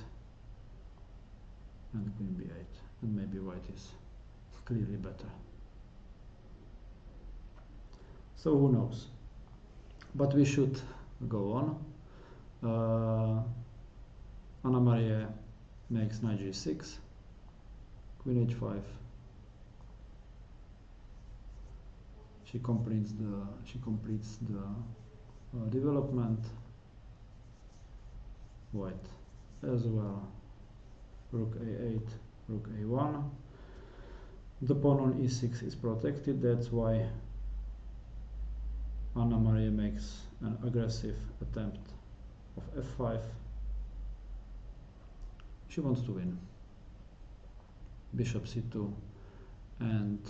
and queen b8, and maybe white is clearly better. So who knows? But we should go on. Anna Maria makes knight g6, queen h5. She completes the development. White as well. Rook a8, rook a1. The pawn on e6 is protected. That's why Anna Maria makes an aggressive attempt of f5. She wants to win. Bishop c2 and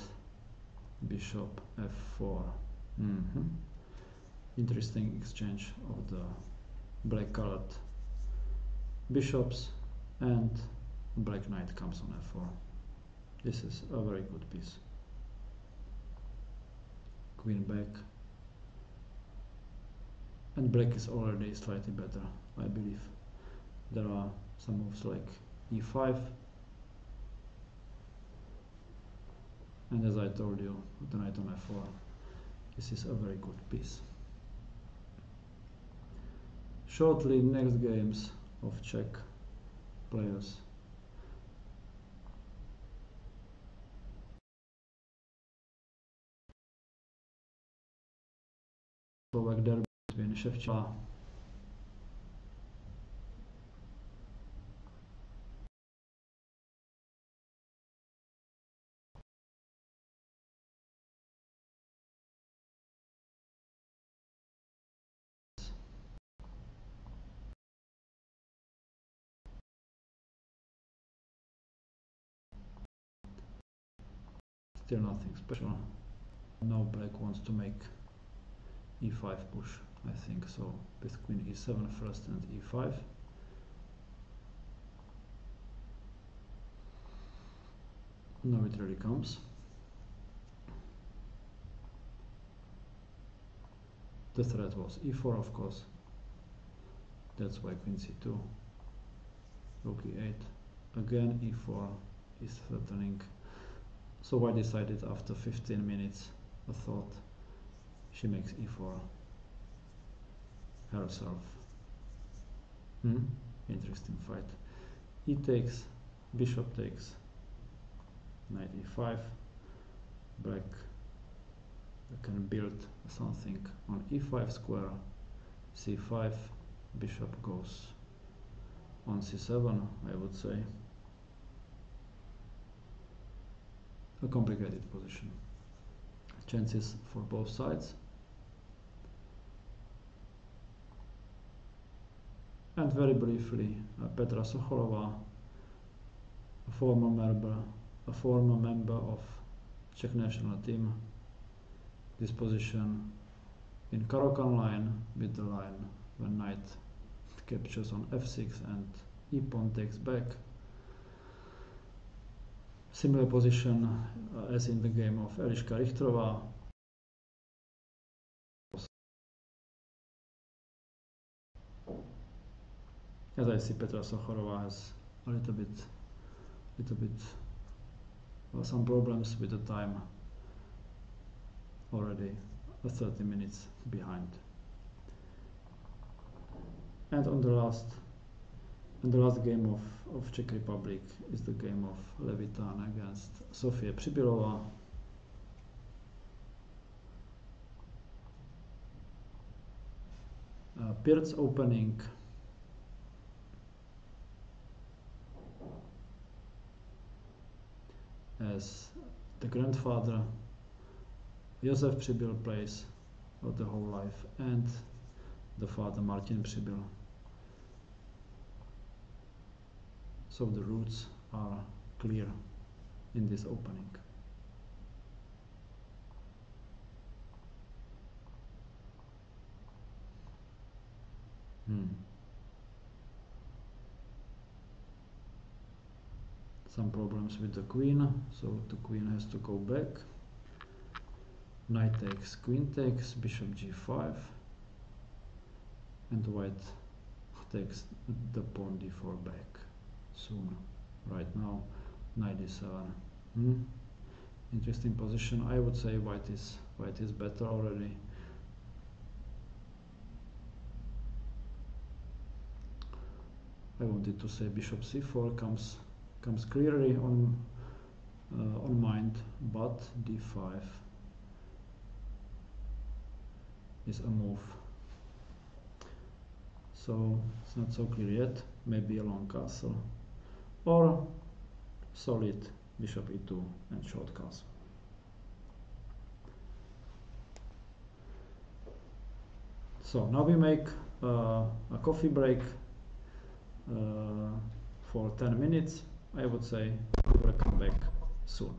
bishop f4. Interesting exchange of the black colored bishops, and black knight comes on f4. This is a very good piece. Queen back, and black is already slightly better, I believe. There are some moves like e5, and as I told you, the knight on f4. This is a very good piece. Shortly, next games of Czech players. Polák derby between Shevchenko . Still nothing special. Now black wants to make e5 push, I think so, with queen e7 first and e5. Now it really comes. The threat was e4, of course. That's why queen c2, rook e8, again e4 is threatening. So I decided after 15 minutes, I thought she makes e4 herself. Interesting fight. E takes, bishop takes, knight e5. Black can build something on e5 square, c5, bishop goes on c7, I would say. A complicated position. Chances for both sides. And very briefly, Petra Sokolova, a former member a former member of Czech national team. This position in Caro-Kann line with the line when knight captures on f6 and e-pawn takes back. Similar position as in the game of Eliška Richterová. As I see, Petra Sacharová has a little bit some problems with the time, already 30 minutes behind. And on the last game of Czech Republic is the game of Levitan against Sofie Přibylová. Pirc's opening as the grandfather Josef Přibyl plays the whole life, and the father Martin Přibyl. So the roots are clear in this opening. Some problems with the queen, so the queen has to go back. Knight takes, queen takes, bishop g5, and white takes the pawn d4 back soon. Right now, knight d7. Interesting position. I would say white is better already. I wanted to say bishop c4 comes clearly on mind, but d5 is a move. So it's not so clear yet. Maybe a long castle or solid bishop e2 and short castle. So now we make a coffee break for 10 minutes. I would say we will come back soon.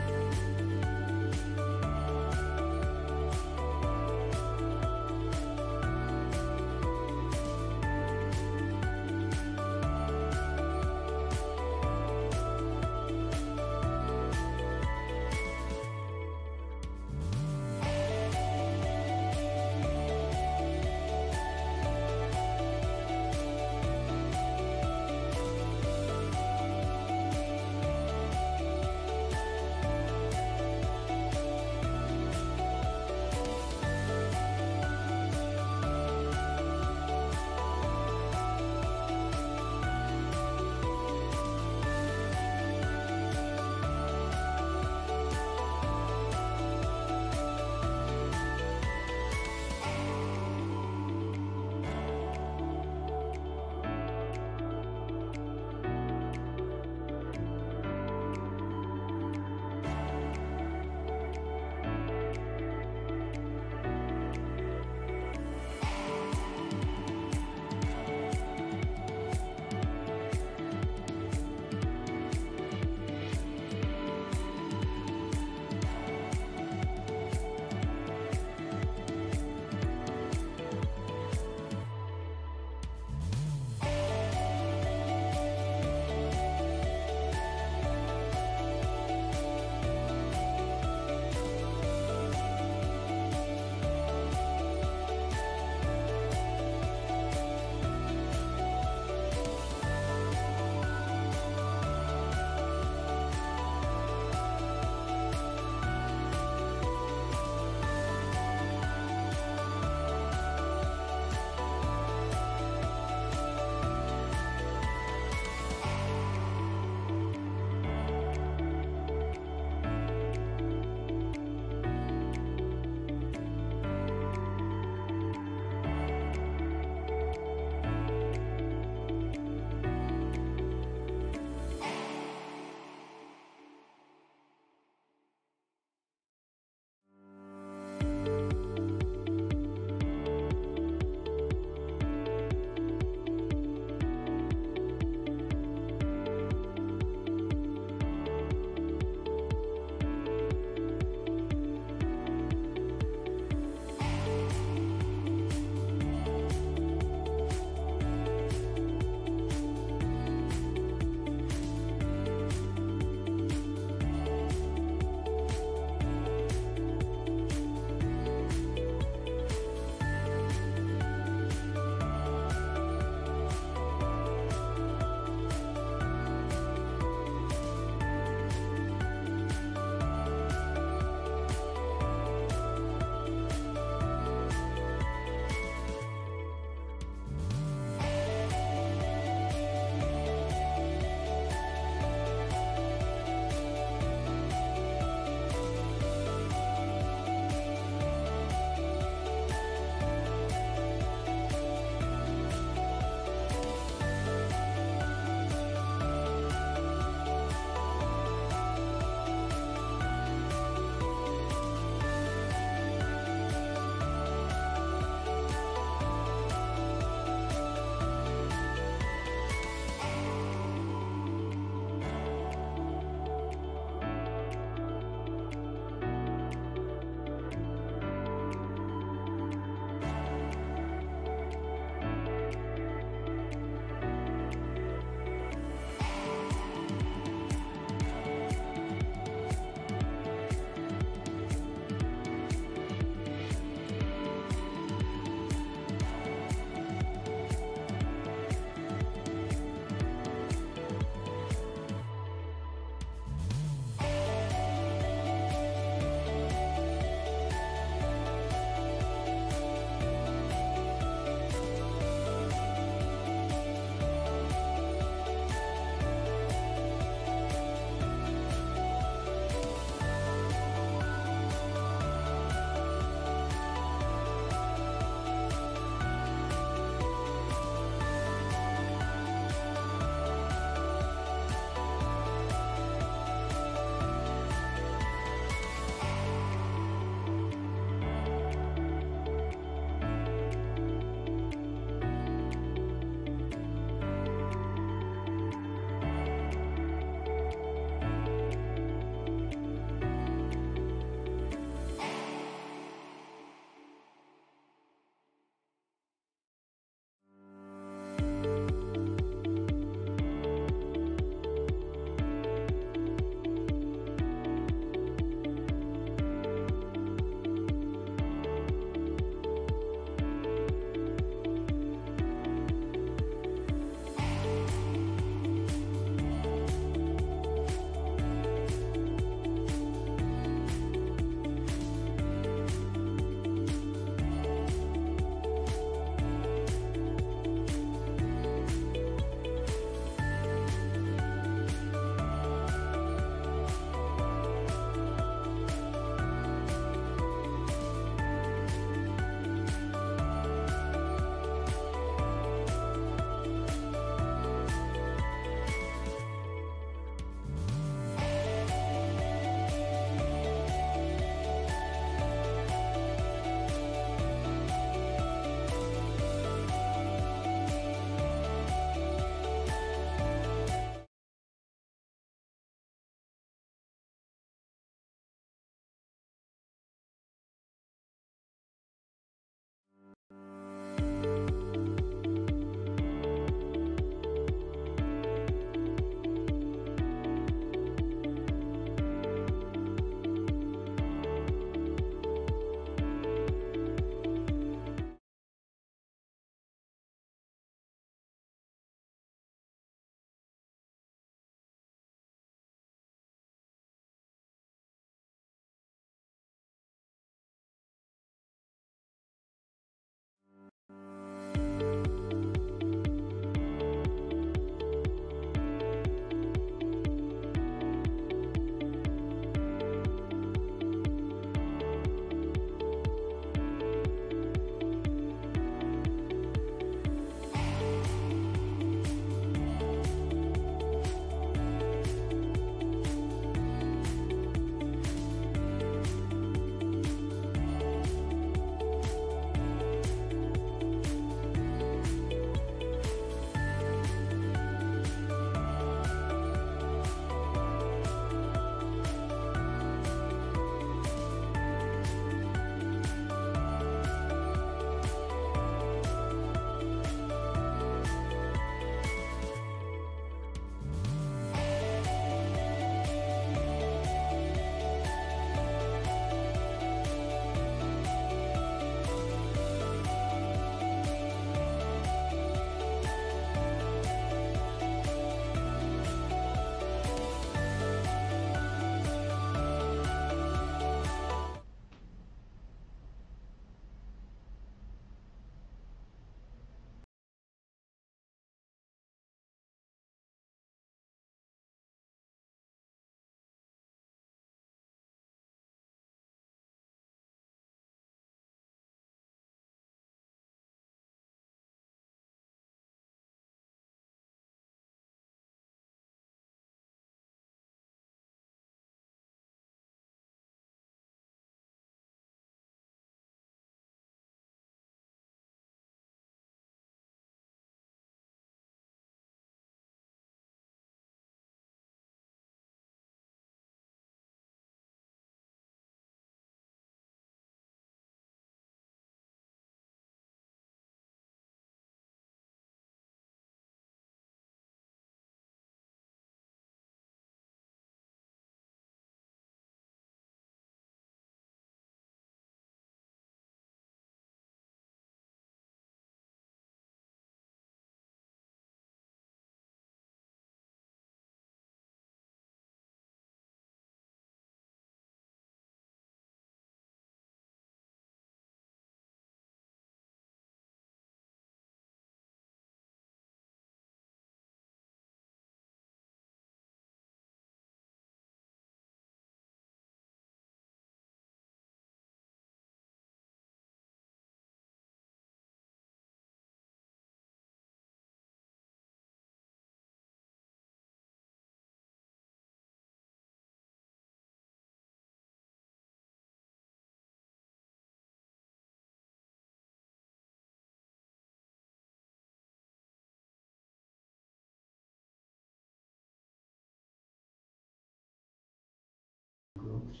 3-2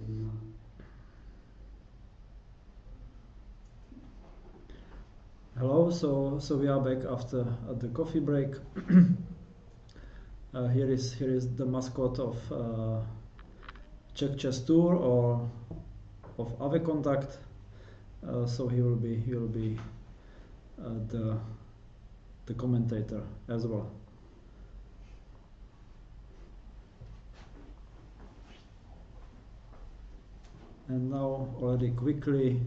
in Hello, so we are back after the coffee break. Here is the mascot of Czech Chess Tour or of Ave Contact. So he will be the commentator as well. And now already quickly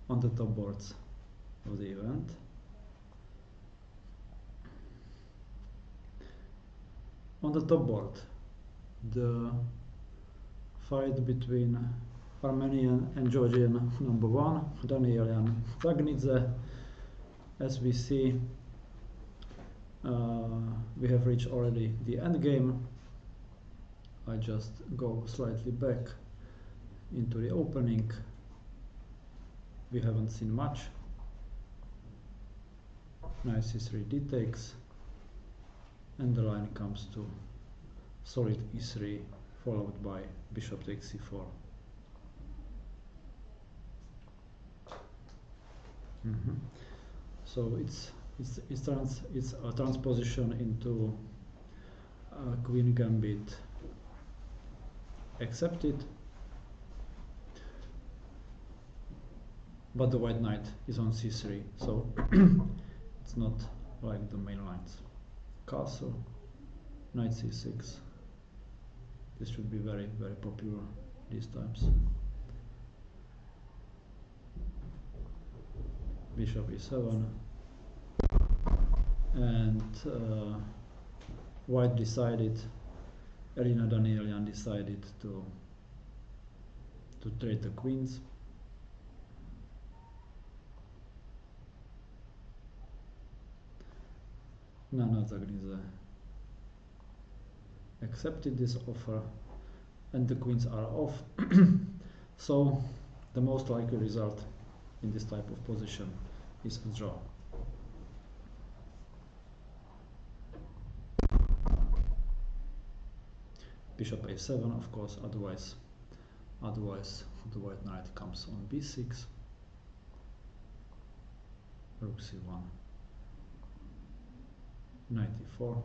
on the top boards of the event. On the top board, the fight between Armenian and Georgian number 1, Danielian Zagnidze. As we see, we have reached already the end game. I just go slightly back into the opening. We haven't seen much. Knight c3 d takes, and the line comes to solid e3 followed by bishop takes c4. So it's a transposition into queen gambit accepted, but the white knight is on c3, so it's not like the main lines. Castle, knight c6. This should be very, very popular these times. Bishop e7, and white decided, Elina Danielian decided to trade the queens. Nana Zagnidze accepted this offer, and the queens are off. So the most likely result in this type of position is a draw. Bishop a7, of course, otherwise the white knight comes on b6. Rook c1. Knight e4.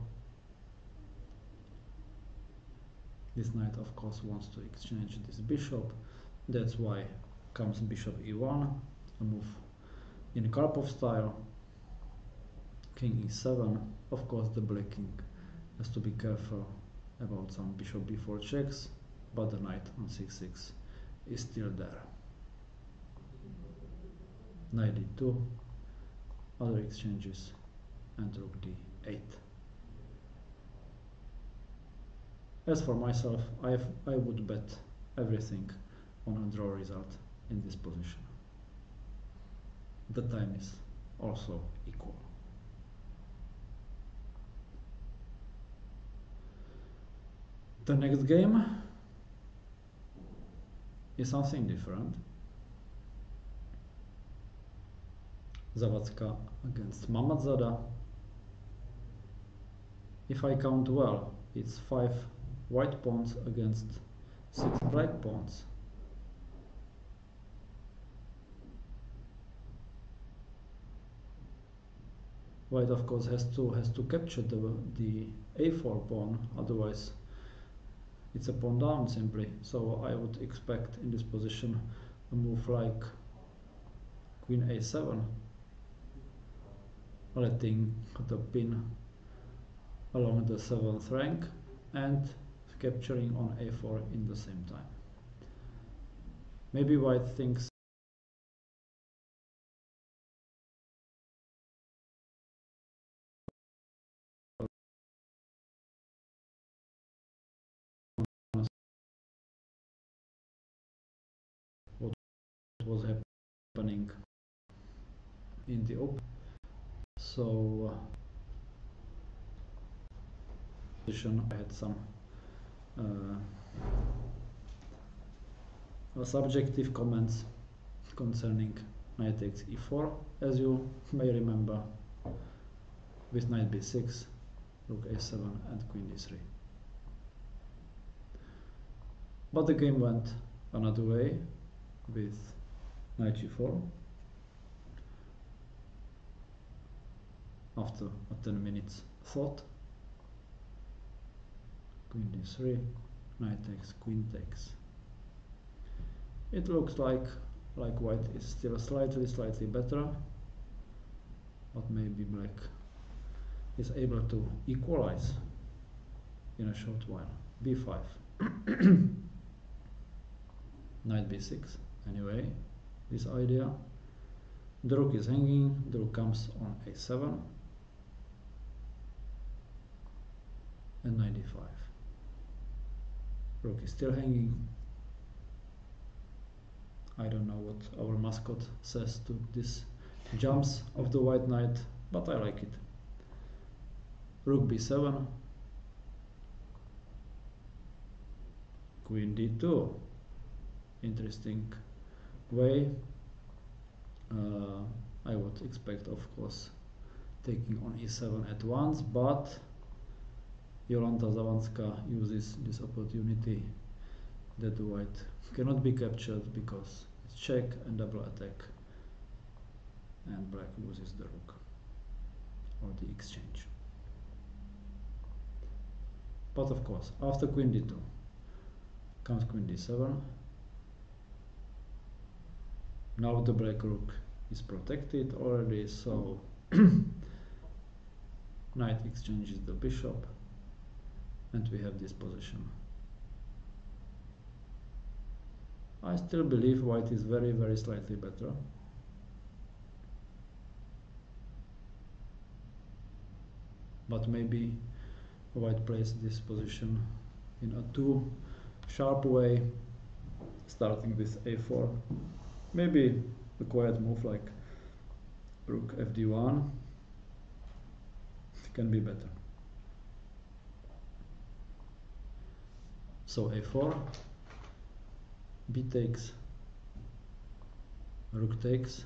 This knight, of course, wants to exchange this bishop. That's why comes bishop e1, a move in Karpov style. King e7. Of course, the black king has to be careful about some bishop b4 checks, but the knight on c6 is still there. Knight d2, other exchanges, and rook d8. As for myself, I would bet everything on a draw result in this position. The time is also equal. The next game is something different. Zawadzka against Mamadzada. If I count well, it's 5 white pawns against 6 black pawns. White, of course, has to capture the a4 pawn, otherwise it's a pawn down simply. So I would expect in this position a move like queen a7, letting the pin along the 7th rank and capturing on a4 in the same time. Maybe white thinks what was happening in the open. So I had some subjective comments concerning knight takes e4, as you may remember, with knight b6, rook a7 and queen d3. But the game went another way with knight g4. After a 10 minutes thought, queen d3, knight takes, queen takes. It looks like white is still slightly better, but maybe black is able to equalize in a short while. b5, knight b6. Anyway, this idea, the rook is hanging, the rook comes on a7, and knight d5. Rook is still hanging. I don't know what our mascot says to these jumps of the white knight, but I like it. Rook b7, queen d2. Interesting way. I would expect, of course, taking on e7 at once, but Jolanta Zawanska uses this opportunity that the white cannot be captured because it's check and double attack, and black loses the rook or the exchange. But of course, after queen d2 comes queen d7. Now the black rook is protected already, so knight exchanges the bishop, and we have this position. I still believe white is very slightly better. But maybe white plays this position in a too sharp way, starting with a4. Maybe a quiet move like rook fd1 can be better. So a4, b takes, rook takes.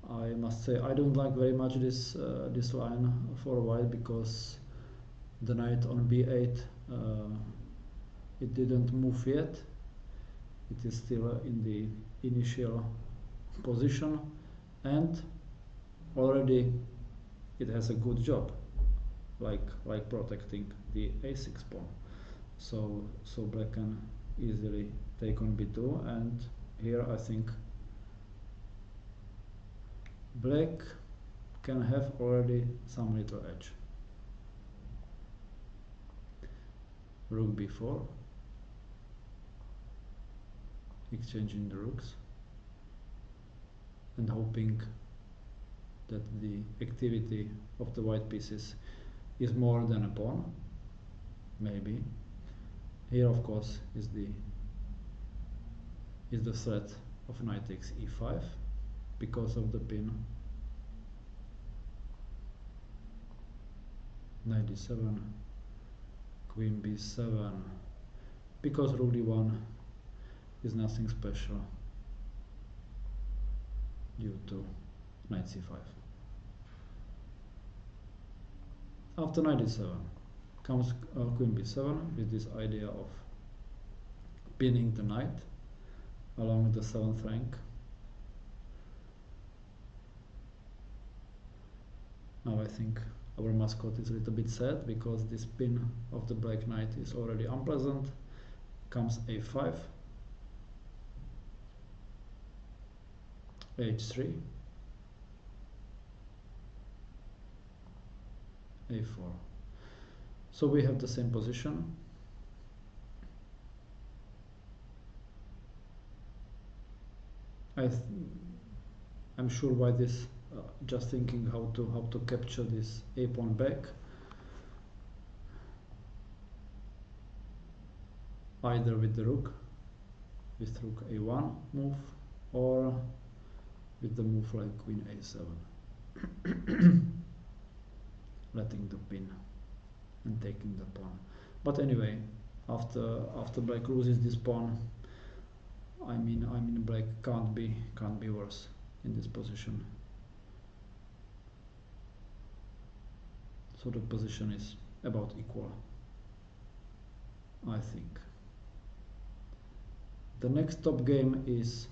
I must say I don't like very much this this line for white, because the knight on b8 it didn't move yet. It is still in the initial position, and already it has a good job, like protecting the a6 pawn. So black can easily take on b2, and here I think black can have already some little edge. Rook b4, exchanging the rooks and hoping that the activity of the white pieces is more than a pawn. Maybe here, of course, is the threat of knight takes e5 because of the pin. Knight d7, queen b7, because rook d1 is nothing special due to knight c5. After knight d7 comes queen b7 with this idea of pinning the knight along the 7th rank. Now I think our mascot is a little bit sad because this pin of the black knight is already unpleasant. Comes a5, h3, a4. So we have the same position. I'm sure white is just thinking how to capture this a pawn back, either with the rook, with rook a1 move, or with the move like queen a7, letting the pin and taking the pawn. But anyway, after black loses this pawn, I mean black can't be worse in this position. So the position is about equal. I think. The next top game is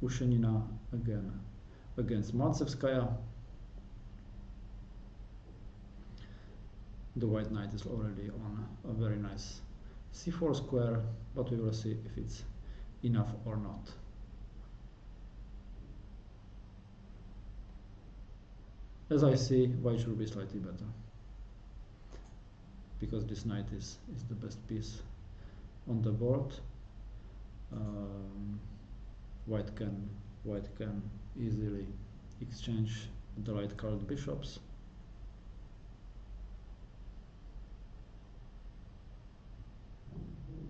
Ushenina again against Maltsevskaya. The white knight is already on a very nice c4 square, but we will see if it's enough or not. As I see, white should be slightly better, because this knight is the best piece on the board. White can easily exchange the light colored bishops.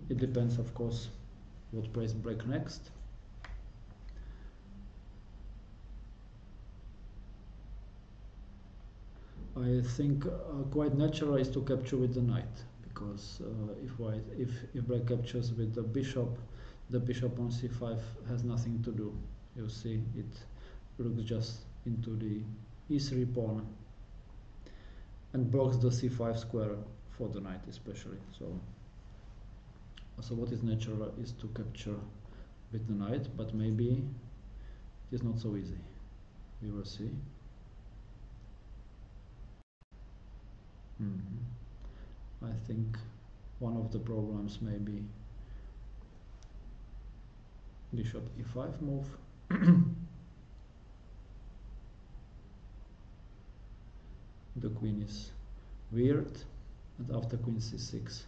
It depends, of course, what plays black next. I think quite natural is to capture with the knight, because if black captures with the bishop on c5 has nothing to do. You see, it looks just into the e3 pawn and blocks the c5 square for the knight especially. So what is natural is to capture with the knight, but maybe it is not so easy. We will see. I think one of the problems may be bishop e5 move. The queen is weird, and after queen c6,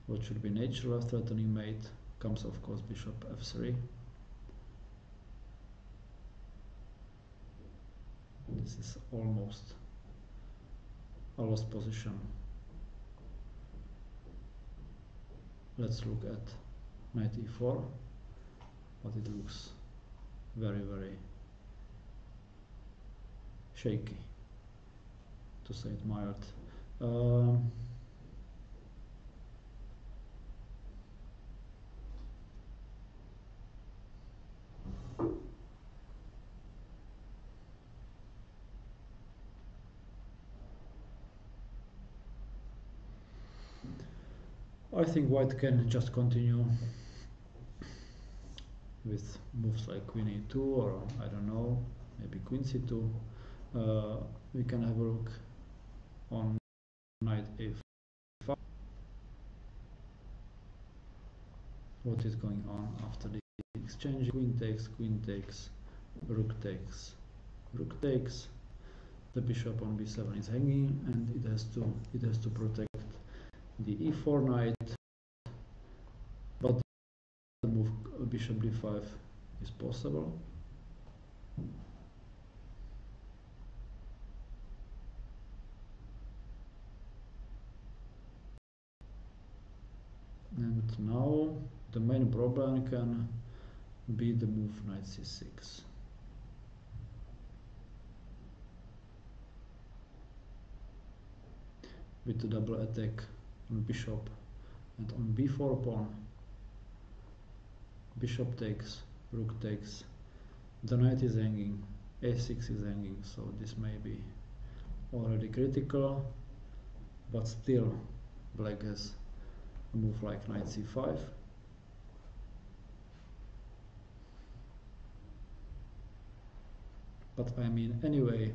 what should be natural threatening mate comes, of course, bishop f3. This is almost a lost position. Let's look at knight e4, but it looks very, very shaky, to say it mild. I think white can just continue with moves like queen e2, or I don't know, maybe queen c2. We can have a look on knight a5. What is going on after the exchange? Queen takes, rook takes, rook takes. The bishop on b7 is hanging, and it has to protect the e4 knight, but the move bishop d5 is possible. And now the main problem can be the move knight c6. With the double attack on bishop and on b4 pawn. Bishop takes, rook takes, the knight is hanging, a6 is hanging, so this may be already critical, but still black has a move like knight c5. But I mean, anyway,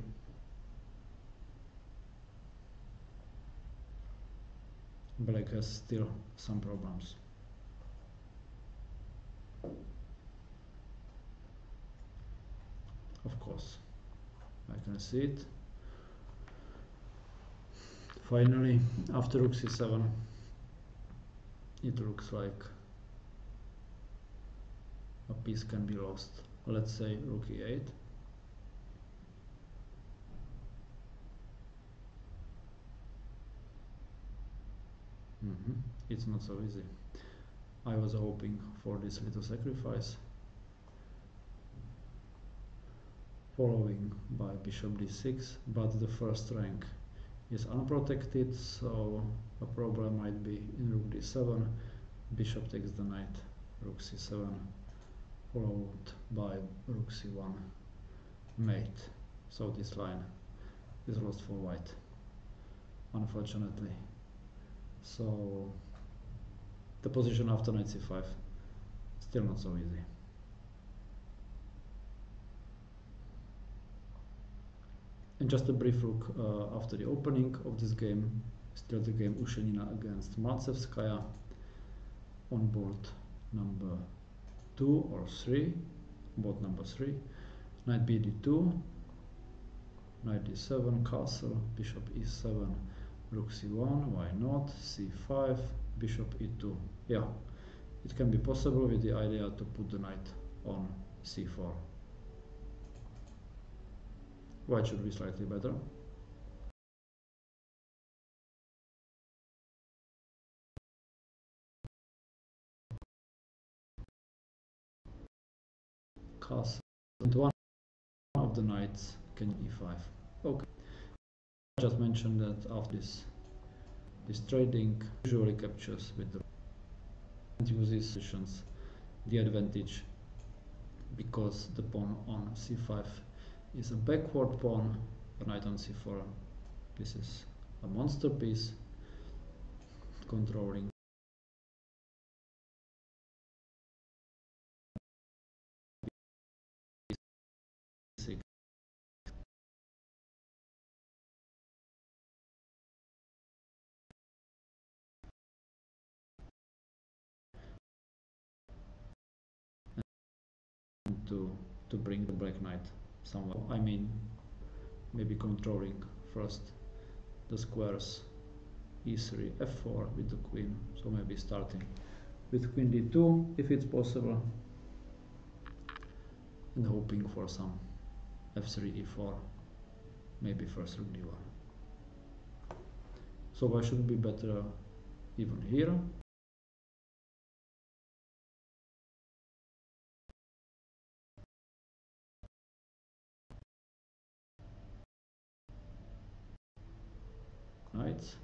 black has still some problems. Of course, I can see it. Finally, after rook c7, it looks like a piece can be lost. Let's say rook e8. It's not so easy. I was hoping for this little sacrifice, following by bishop d6, but the first rank is unprotected, so a problem might be in rook d7, bishop takes the knight, rook c7, followed by rook c1 mate. So this line is lost for white, unfortunately. So the position after knight c5 still not so easy. And just a brief look after the opening of this game. Still the game Ushenina against Maltsevskaya on board number 2 or 3, board number 3, knight bd2, knight d7, castle, bishop e7, rook c1, why not, c5, bishop e2. Yeah, it can be possible with the idea to put the knight on c4. White should be slightly better. Castle, and one of the knights can e5. Okay. I just mentioned that after this trading usually captures with the and uses positions the advantage because the pawn on c5 is a backward pawn, knight on c4. This is a monster piece controlling c6. To bring the black knight somewhere. I mean, maybe controlling first the squares e3, f4 with the queen. So maybe starting with queen d2 if it's possible, and hoping for some f3, e4, maybe first rook d1. So I should be better even here. Knights,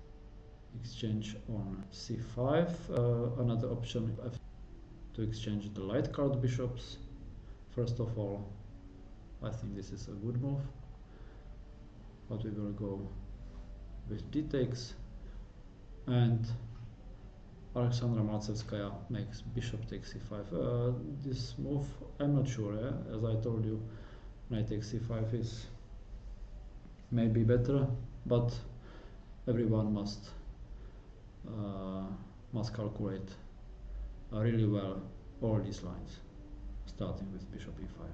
exchange on c5, another option to exchange the light card bishops. First of all, I think this is a good move, but we will go with d takes, and Alexandra Maltsevskaya makes bishop takes c5. This move, I'm not sure, as I told you, knight takes c5 is maybe better, but everyone must calculate really well all these lines, starting with bishop e5.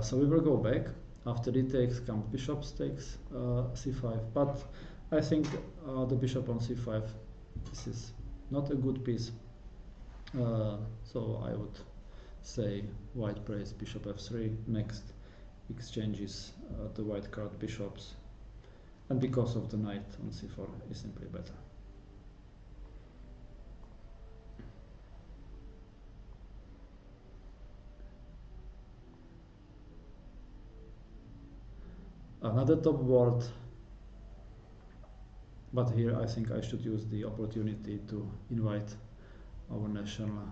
So we will go back. After d takes comes bishop takes c5, but I think the bishop on c5, this is not a good piece. So I would say white plays bishop f3, next exchanges the white card bishops, and because of the knight on c4 is simply better. Another top board, but here I think I should use the opportunity to invite our national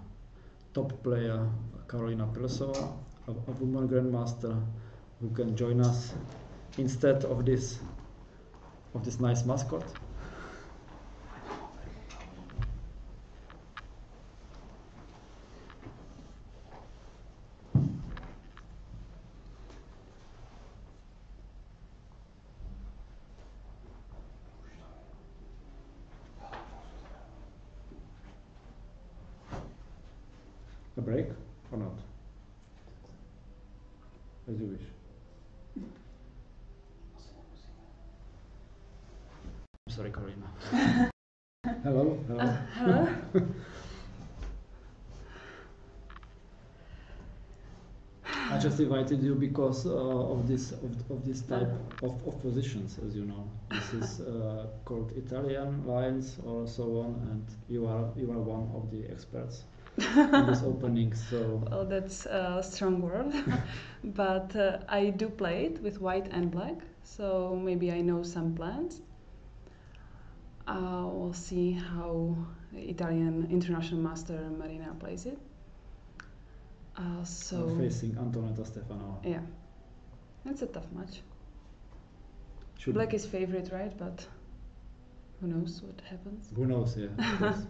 top player Karolina Pilsova, a woman grandmaster, who can join us instead of this nice mascot. A break or not? As you wish. I'm sorry, Karolina. Hello. Hello. I just invited you because of this type of positions, as you know. This is called Italian lines or so on, and you are one of the experts in this opening. So Well, that's a strong word, but I do play it with white and black, so maybe I know some plans. We'll see how the Italian international master Marina plays it. So facing Antonetta Stefano. yeah, it's a tough match. Should Black is favorite, right? But who knows what happens? Who knows? Yeah. Of course.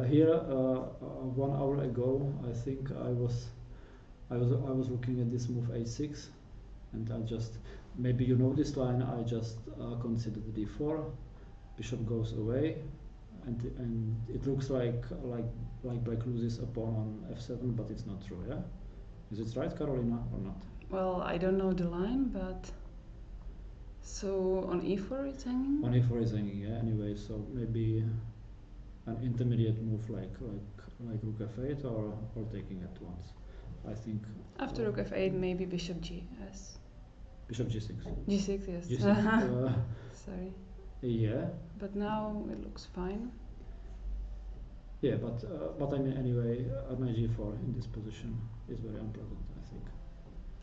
Here, 1 hour ago, I think I was looking at this move a6, and I just, maybe you know this line. I just considered d4, bishop goes away, and it looks like black loses a pawn on f7, but it's not true. Yeah, is it right, Carolina, or not? Well, I don't know the line, but so on e4 it's hanging. On e4 is hanging. Yeah. Anyway, so maybe an intermediate move like rook f8 or taking at once. I think After rook f8, maybe bishop gs. bishop g6. G6, yes. G6. Sorry. Yeah. But now it looks fine. Yeah, but I mean anyway, knight g4 in this position is very unpleasant, I think.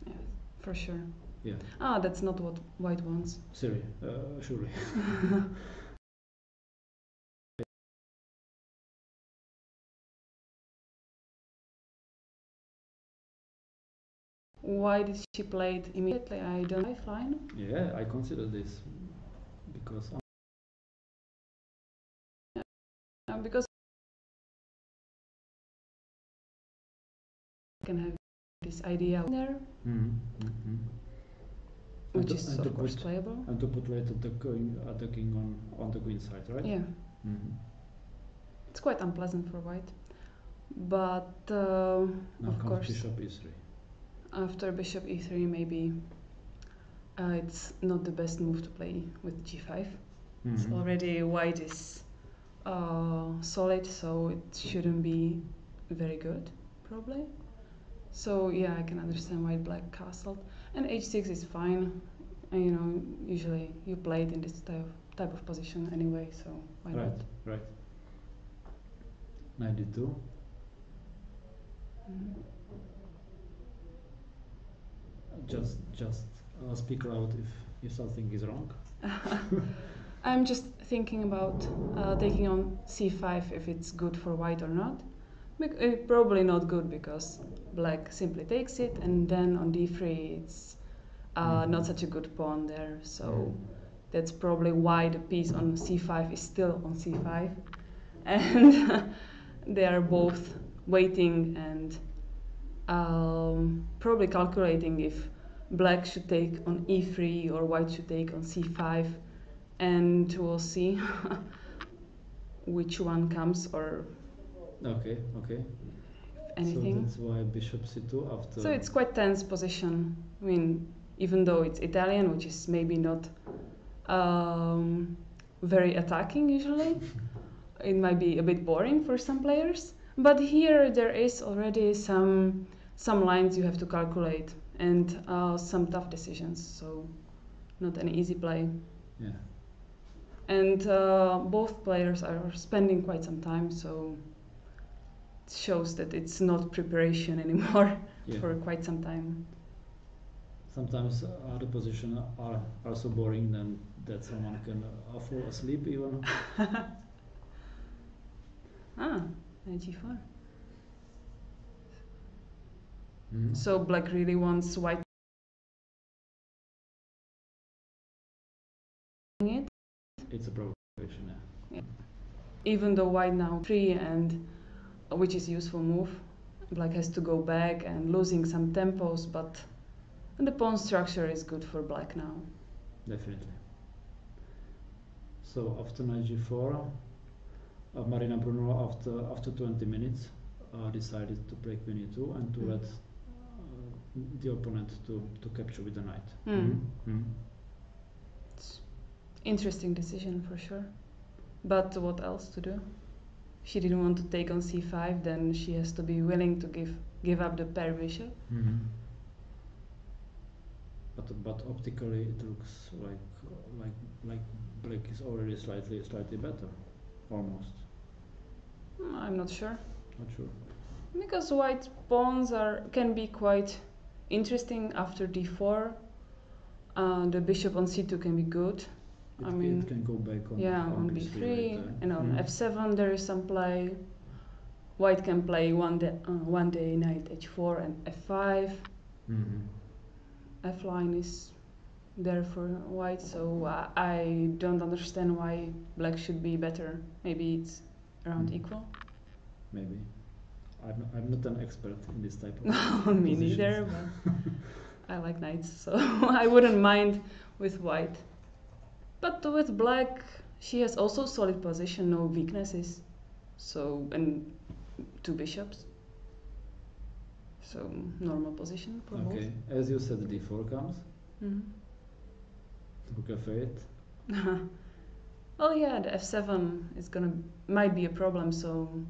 Yeah, for sure. Yeah. Ah, that's not what white wants. Surely. Why did she play it immediately? I don't know. Line. Yeah, I consider this because Because I can have this idea there, which is of course playable. And to put later the king on the queen side, right? Yeah. It's quite unpleasant for white, but Now of comes course bishop e3. after bishop e3 maybe it's not the best move to play with g5. It's already white is solid, so it shouldn't be very good probably. So yeah, I can understand why black castled, and h6 is fine. And, you know, usually you play it in this type of position anyway, so why not? Right. Knight d2. Just speak loud if something is wrong. I'm just thinking about taking on c5 if it's good for white or not. Probably not good because black simply takes it, and then on d3 it's not such a good pawn there. So that's probably why the piece on c5 is still on c5, and they are both waiting and probably calculating if black should take on e3 or white should take on c5, and we'll see which one comes, or Okay. anything. So that's why bishop c2 after. So it's quite tense position. I mean, even though it's Italian, which is maybe not very attacking usually, it might be a bit boring for some players. But here there is already some lines you have to calculate and some tough decisions. So not an easy play. Yeah. And both players are spending quite some time, so it shows that it's not preparation anymore for quite some time. Sometimes other positions are so boring then that someone can fall asleep even. Knight g4. So black really wants white. It's a provocation, yeah. Even though white now 3, and which is useful move, black has to go back and losing some tempos, but the pawn structure is good for black now. Definitely. So after knight g4, Marina Bruno after 20 minutes decided to play queen e2 and to let the opponent to capture with the knight. Interesting decision for sure. But what else to do? She didn't want to take on c5, then she has to be willing to give up the pair bishop. But optically it looks like black is already slightly better, almost. I'm not sure. Not sure. Because white pawns can be quite interesting after d4. The bishop on c2 can be good. It can go back on b3, and on f7 there is some play. white can play one day knight h4 and f5. F line is there for white, so I don't understand why black should be better. Maybe it's around equal. Maybe. I'm not an expert in this type of No, me positions. neither, but I like knights, so I wouldn't mind with white. But with black, she has also solid position, no weaknesses. So, and 2 bishops. So, normal position for both. Okay, as you said, d4 comes. Rook f8. Well, yeah, the f7 is might be a problem, so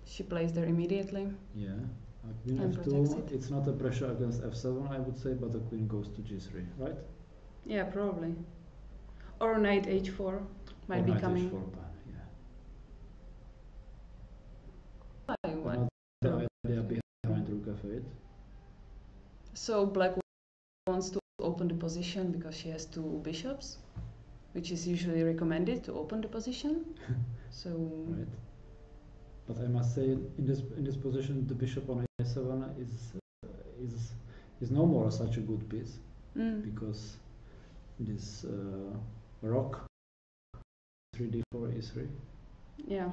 she plays there immediately. Yeah. Queen And f2, protects it. it's not a pressure against f7, I would say, but the queen goes to g3, right? Yeah, probably. Or knight h4 might or be knight coming. h4 pan, yeah. What? The idea behind rook f8. So black wants to open the position because she has 2 bishops, which is usually recommended to open the position. So. Right. But I must say, in this position, the bishop on a7 is no more such a good piece because this rock 3d4 e3. Yeah.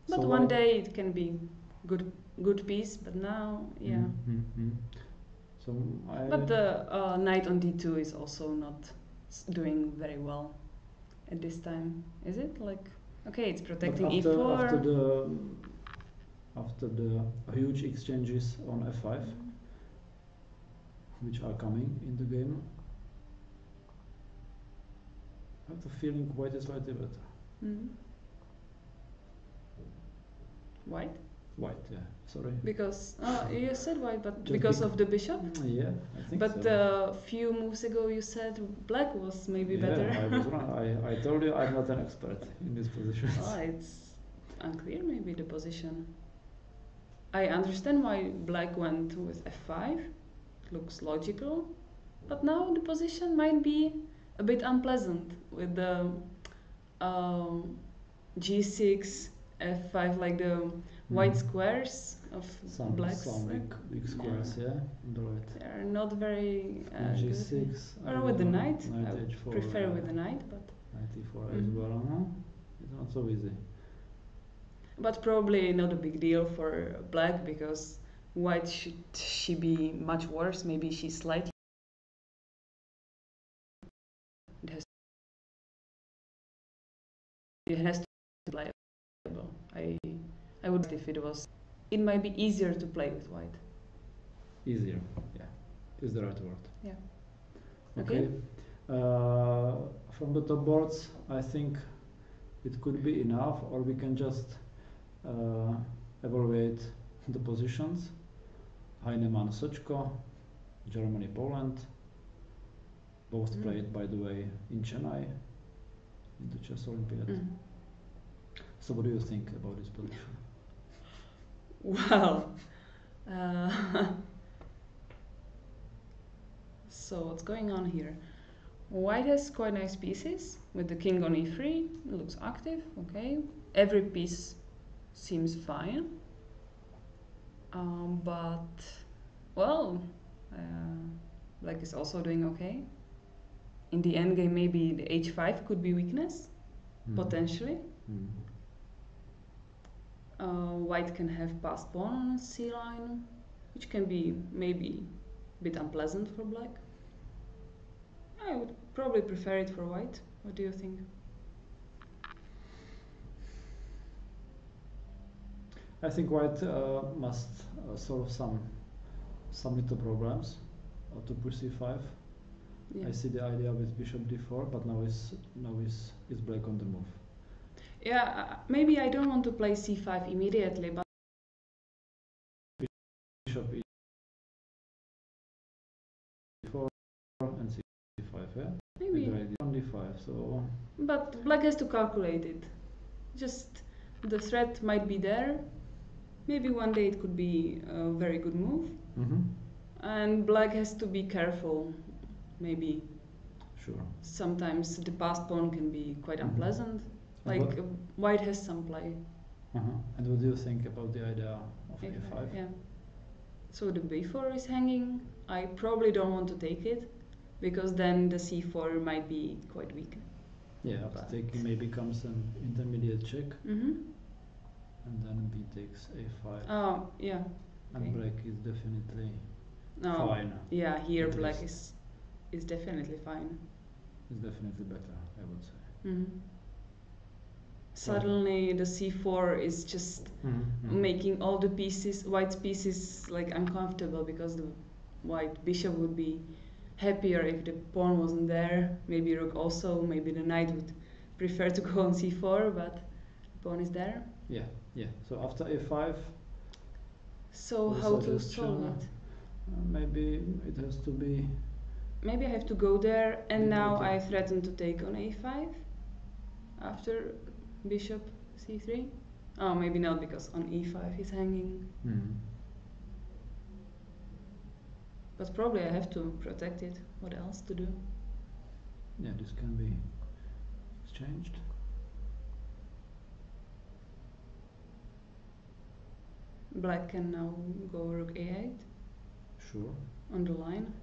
But So one day it can be good piece, but now, yeah. So But the knight on d2 is also not doing very well at this time, is it? Like, okay, it's protecting e4. After the huge exchanges on f5, which are coming in the game, I have the feeling white is slightly better. White? White, yeah. Sorry. Because you said white, but Just because of the bishop. Yeah, I think but so. A few moves ago you said black was maybe Yeah, better. I was wrong. I told you I'm not an expert in this position. Oh, it's unclear maybe the position. I understand why black went with f5. Looks logical. But now the position might be a bit unpleasant with the g6, f5, like the white squares of blacks. Some big squares, yeah, on the right. They are not very g6. good. Or with the knight. Knight I would h4, prefer with the knight, but. Knight e4 as well. No? It's not so easy. But probably not a big deal for black because white should she be much worse. Maybe she's slightly. It has to be playable. I would if it was. It might be easier to play with white. Easier, yeah, is the right word. Yeah. Okay. From the top boards, I think it could be enough, or we can just evaluate the positions. Heinemann, Sochko, Germany, Poland. Both played, by the way, in Chennai, in the Chess Olympiad. So what do you think about this position? Well, so what's going on here? White has quite nice pieces with the king on e3. It looks active, okay. Every piece seems fine. But, well, black is also doing okay. In the endgame, maybe the h5 could be weakness, potentially. White can have passed pawn on c line, which can be maybe a bit unpleasant for black. I would probably prefer it for white. What do you think? I think white must solve some little problems to push c5. Yeah. I see the idea with bishop d4, but now is black on the move. Yeah, maybe I don't want to play c5 immediately, but Bishop e4 and c5, yeah? maybe. On d5, so. But black has to calculate it. Just the threat might be there. Maybe one day it could be a very good move. And black has to be careful. Maybe. Sure. Sometimes the passed pawn can be quite unpleasant. Like white has some play. And what do you think about the idea of a5? Yeah. So the b4 is hanging. I probably don't want to take it, because then the c4 might be quite weak. Yeah, after taking maybe comes an intermediate check, And then b takes a5. Oh, yeah. And Okay. black is definitely No. fine. Yeah, here At black least. is definitely fine. It's definitely better, I would say. Suddenly the c4 is just making all the pieces, white pieces, like uncomfortable, because the white bishop would be happier if the pawn wasn't there. Maybe rook also, maybe the knight would prefer to go on c4, but the pawn is there. Yeah. So after a5, So What how to suggestion? solve it? maybe it has to be. Maybe I have to go there, and You now go to- I threaten to take on a5 after bishop c3. Oh, maybe not, because on e5 he's hanging. But probably I have to protect it. What else to do? Yeah, this can be exchanged. Black can now go rook a8 Sure. on the line.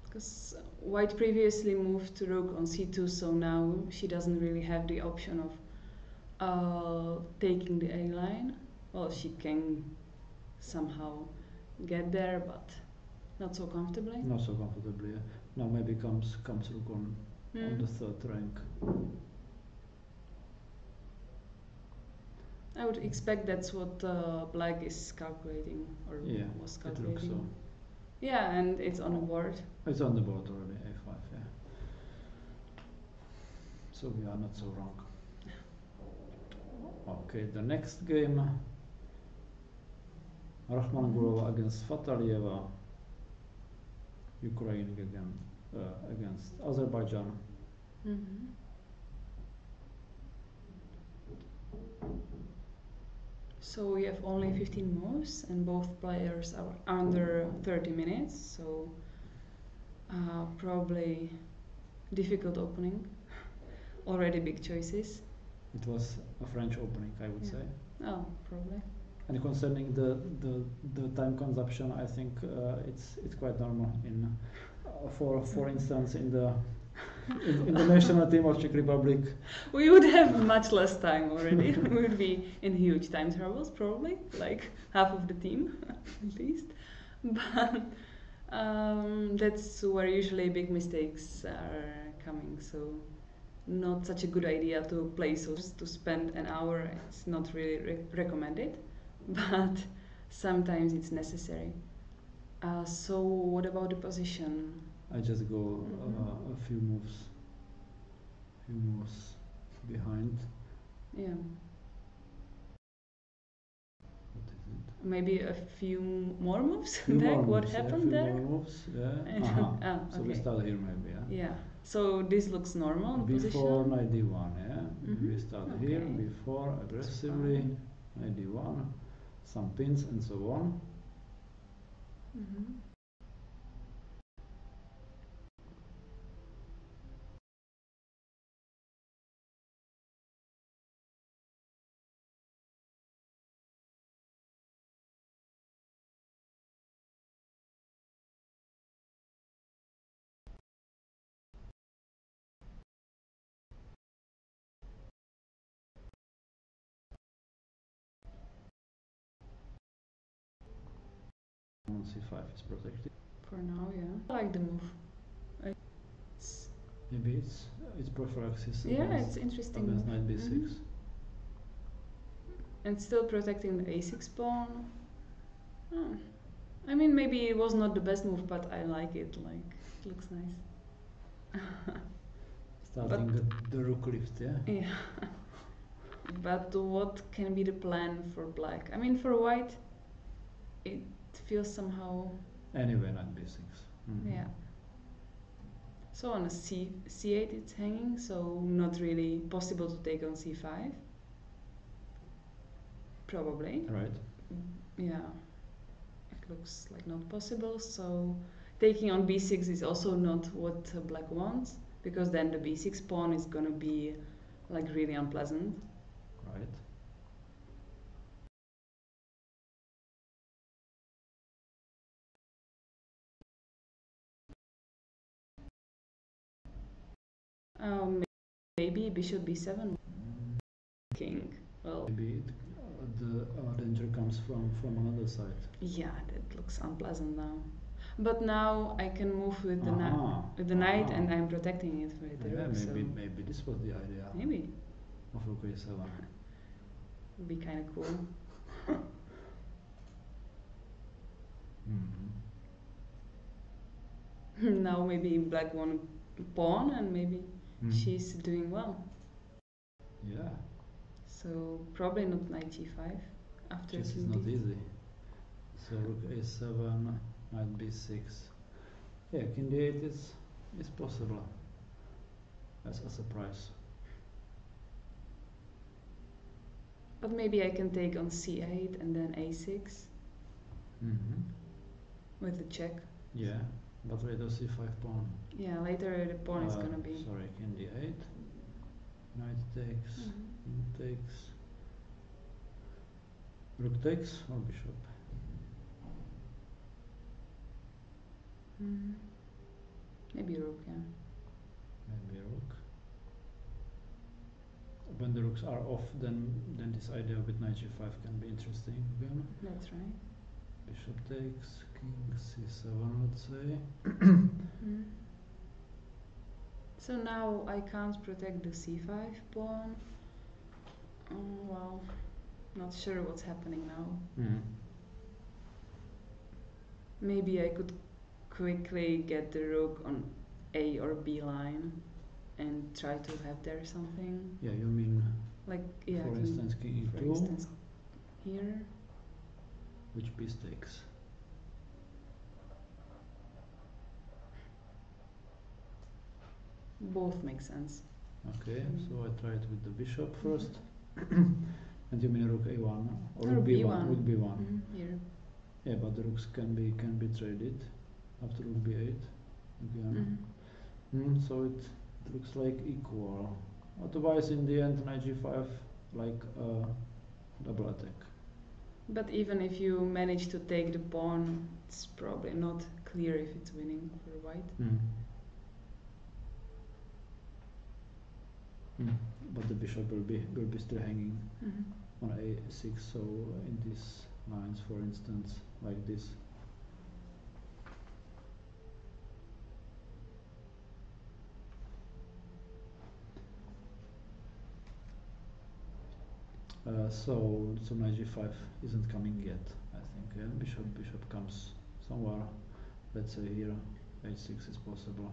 Because white previously moved to rook on c2, so now she doesn't really have the option of taking the a line. Well, she can somehow get there, but not so comfortably. Not so comfortably. Yeah. Now maybe comes rook on the third rank. I would expect that's what black is calculating, or Yeah, was it looks calculating. so. Yeah, and it's on the board. It's on the board already, a5, yeah. So we are not so wrong. Okay, the next game, Rahmangulova against Fatalieva, Ukraine against Azerbaijan. So we have only 15 moves, and both players are under 30 minutes, so probably difficult opening. Already big choices. It was a French opening, I would say. Oh, probably. And concerning the time consumption, I think it's quite normal in for instance in the national team of Czech Republic. We would have much less time already. We would be in huge time troubles, probably, like half of the team at least. But that's where usually big mistakes are coming. So not such a good idea to play to spend an hour. It's not really recommended, but sometimes it's necessary. So what about the position? I just go a few moves behind. Yeah. What is it? Maybe a few more moves Few back. more What moves, happened yeah, there? Few more moves, yeah. I don't- So we okay. start here maybe, yeah. Yeah. So this looks normal. Before Position. knight d1, yeah. We start here Okay. before aggressively knight d1, some pins and so on. On c5 is protected. For now, yeah. I like the move. Maybe it's prophylaxis. Yeah, against, it's interesting. against Move. knight b6. And still protecting the a6 pawn. Oh. I mean, maybe it was not the best move, but I like it. Like, it looks nice. Starting the rook lift, yeah. Yeah. But what can be the plan for black? I mean, for white, it feels somehow. Anyway, knight b6. Yeah. So on a c8 it's hanging, so not really possible to take on c5. Probably. Right. Yeah. It looks like not possible, so taking on b6 is also not what black wants, because then the b6 pawn is gonna be like really unpleasant. Right. Maybe bishop b7. King. Well, maybe the danger comes from another side. yeah, that looks unpleasant now. But now I can move with the, knight, and I'm protecting it with the rook. Maybe this was the idea. Maybe. Of rook a7. Would be kind of cool. Now maybe black won pawn, and maybe she's doing well. Yeah. So probably not knight g5 after This is not easy. So rook a7, knight b6. Yeah, king d8 is possible as a surprise. But maybe I can take on c8 and then a6 with the check. Yeah, but later c5 pawn. Yeah, later the pawn is gonna be. Sorry, king d8. Knight takes, king takes. Rook takes or bishop? Maybe rook, yeah. Maybe rook. When the rooks are off, then this idea with knight g5 can be interesting again. That's right. Bishop takes, king c7, let's say. So now I can't protect the c5 pawn. Well, not sure what's happening now. Maybe I could quickly get the rook on A or B line and try to have there something. Yeah, you mean like, yeah, for instance king e2? For instance, here. Which piece takes? Both make sense. Okay, so I try it with the bishop first. And you mean rook a1 or rook b1? Rook b1. Here. Yeah, but the rooks can be traded after rook b8 again. So it looks like equal. Otherwise, in the end, knight g5 like double attack. But even if you manage to take the pawn, it's probably not clear if it's winning for white. But the bishop will be still hanging on a6. So in these lines, for instance, like this. So knight g5 isn't coming yet, I think. Bishop comes somewhere. Let's say here, h6 is possible.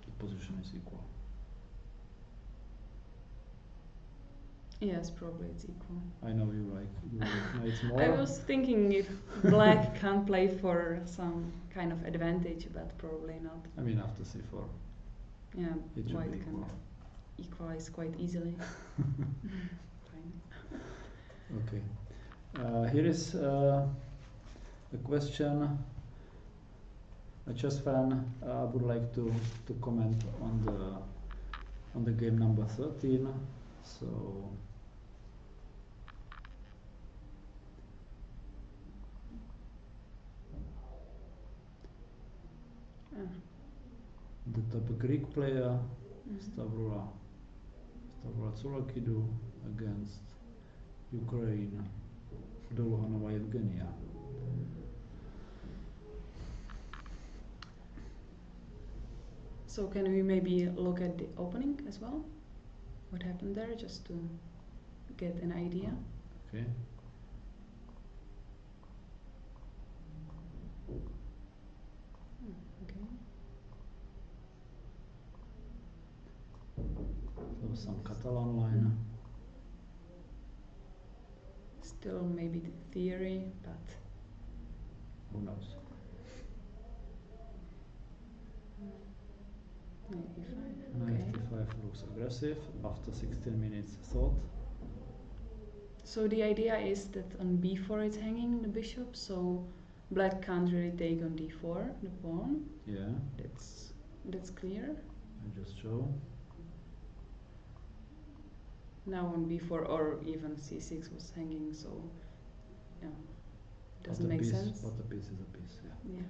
The position is equal. Yes, probably it's equal. I know you like knights more. I was thinking if black can play for some kind of advantage, but probably not. I mean, after c4. Yeah, it white can can equalize quite easily. Okay. Here is a question. A chess fan would like to comment on the game number 13. So the top Greek player Stavroula Tsolakidou against Ukraine Dolhanova Evgenia. So can we maybe look at the opening as well? What happened there, just to get an idea? Okay. Okay. So some Catalan line. Still maybe the theory, but who knows? 95 looks aggressive after 16 minutes thought. So the idea is that on b4 it's hanging the bishop, so black can't really take on d4 the pawn. Yeah. That's clear. I just show. Now on b4 or even c6 was hanging, so yeah, doesn't make sense. But a piece is a piece. Yeah. Yeah.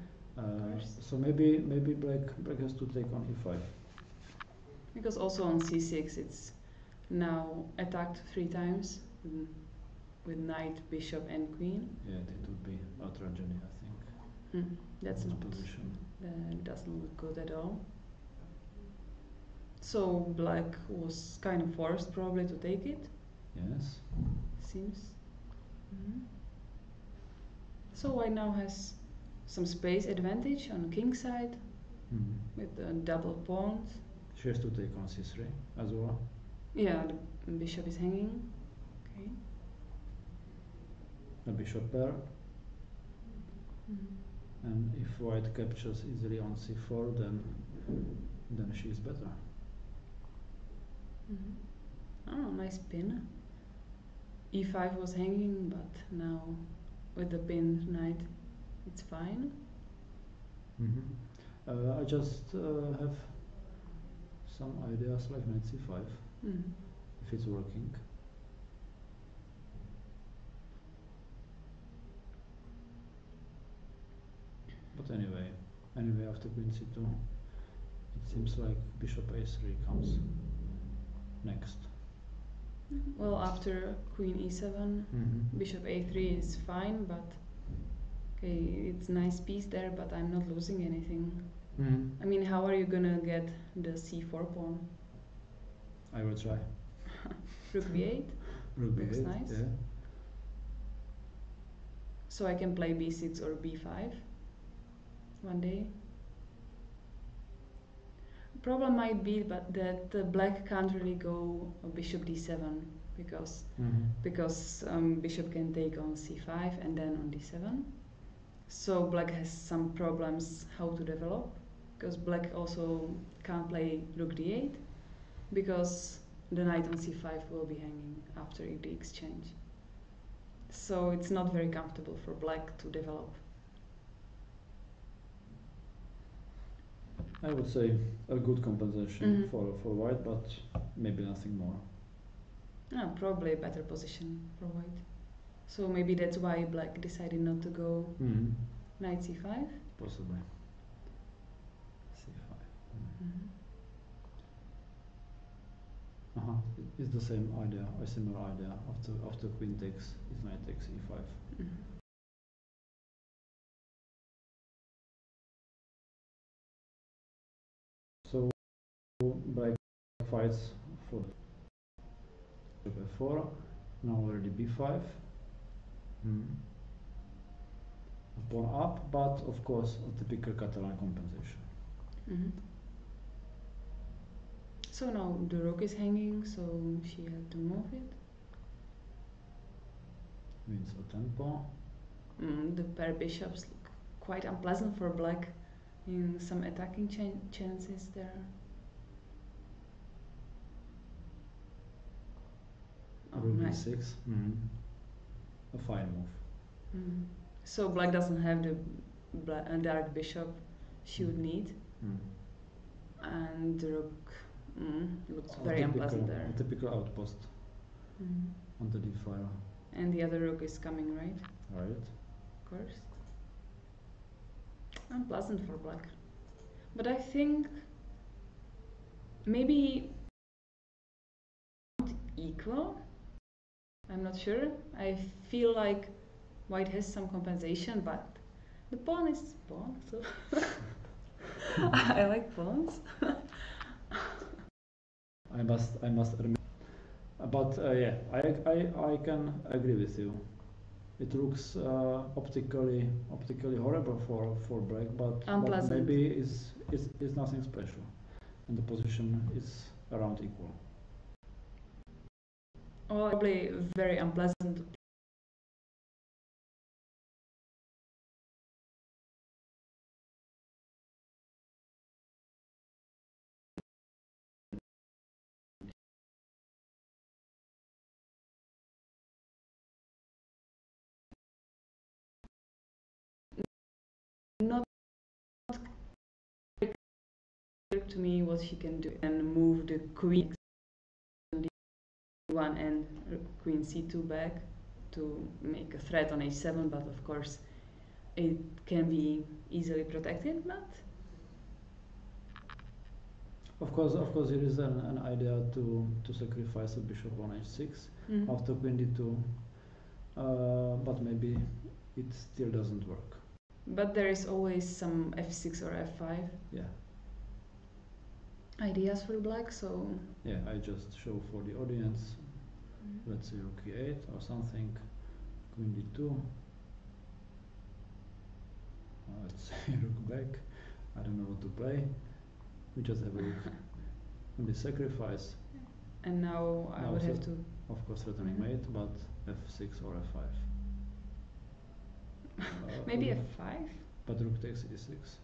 So maybe black has to take on e5. Because also on c6 it's now attacked 3 times with knight, bishop and queen. Yeah, that would be a tragedy, I think. That's This not position. doesn't look good at all. So black was kind of forced probably to take it. Yes. Seems. So white now has some space advantage on king side with the double pawns. She has to take on c3 as well. Yeah, the bishop is hanging. Okay. A bishop pair. And if white captures easily on c4, then she is better. Oh, nice pin. e5 was hanging, but now with the pinned knight, it's fine. I just have some ideas like knight c5, if it's working. But anyway after queen c2, it seems like bishop a3 comes next. Well, after queen e7, bishop a3 is fine, but okay, it's nice piece there, but I'm not losing anything. I mean, how are you gonna get the c4 pawn? I will try. Rook b8? Rook Looks b8, nice. yeah. So I can play b6 or b5 one day. Problem might be but that black can't really go bishop d7 because bishop can take on c5 and then on d7. So black has some problems how to develop, because black also can't play rook d8 because the knight on c5 will be hanging after the exchange. So it's not very comfortable for black to develop. I would say a good compensation for white, but maybe nothing more. No, probably a better position for white. So maybe that's why black decided not to go knight c5? Possibly. c5. It's the same idea, a similar idea. After queen takes, his knight takes e5. So black fights for f4, now already b5. Pawn up, but of course a typical Catalan compensation. So now the rook is hanging, so she had to move it. Means a tempo. The pair bishops look quite unpleasant for black in some attacking chances there. Rook b6. A fine move. So black doesn't have the dark bishop she would need. And the rook looks very unpleasant there. A typical outpost on the d file. And the other rook is coming, right? Right. Of course. Unpleasant for black. But I think maybe equal. I'm not sure. I feel like white has some compensation, but the pawn is pawn, so I like pawns. I must admit, but yeah, I can agree with you. It looks optically horrible for black, but maybe it's nothing special, and the position is around equal. Well, probably very unpleasant. Not clear to me what she can do and move the queen d1 and queen c2 back to make a threat on h7, but of course it can be easily protected, but Of course, here is an idea to sacrifice a bishop on h6 after queen d2, but maybe it still doesn't work. But there is always some f6 or f5. Yeah. Ideas for black, so. Yeah, I just show for the audience. Let's say rook e8 or something. Queen d2. Let's say rook back. I don't know what to play. We just have a rook on the sacrifice. And now I would have to. Of course, threatening mate, but f6 or f5. Maybe f5? But rook takes e6.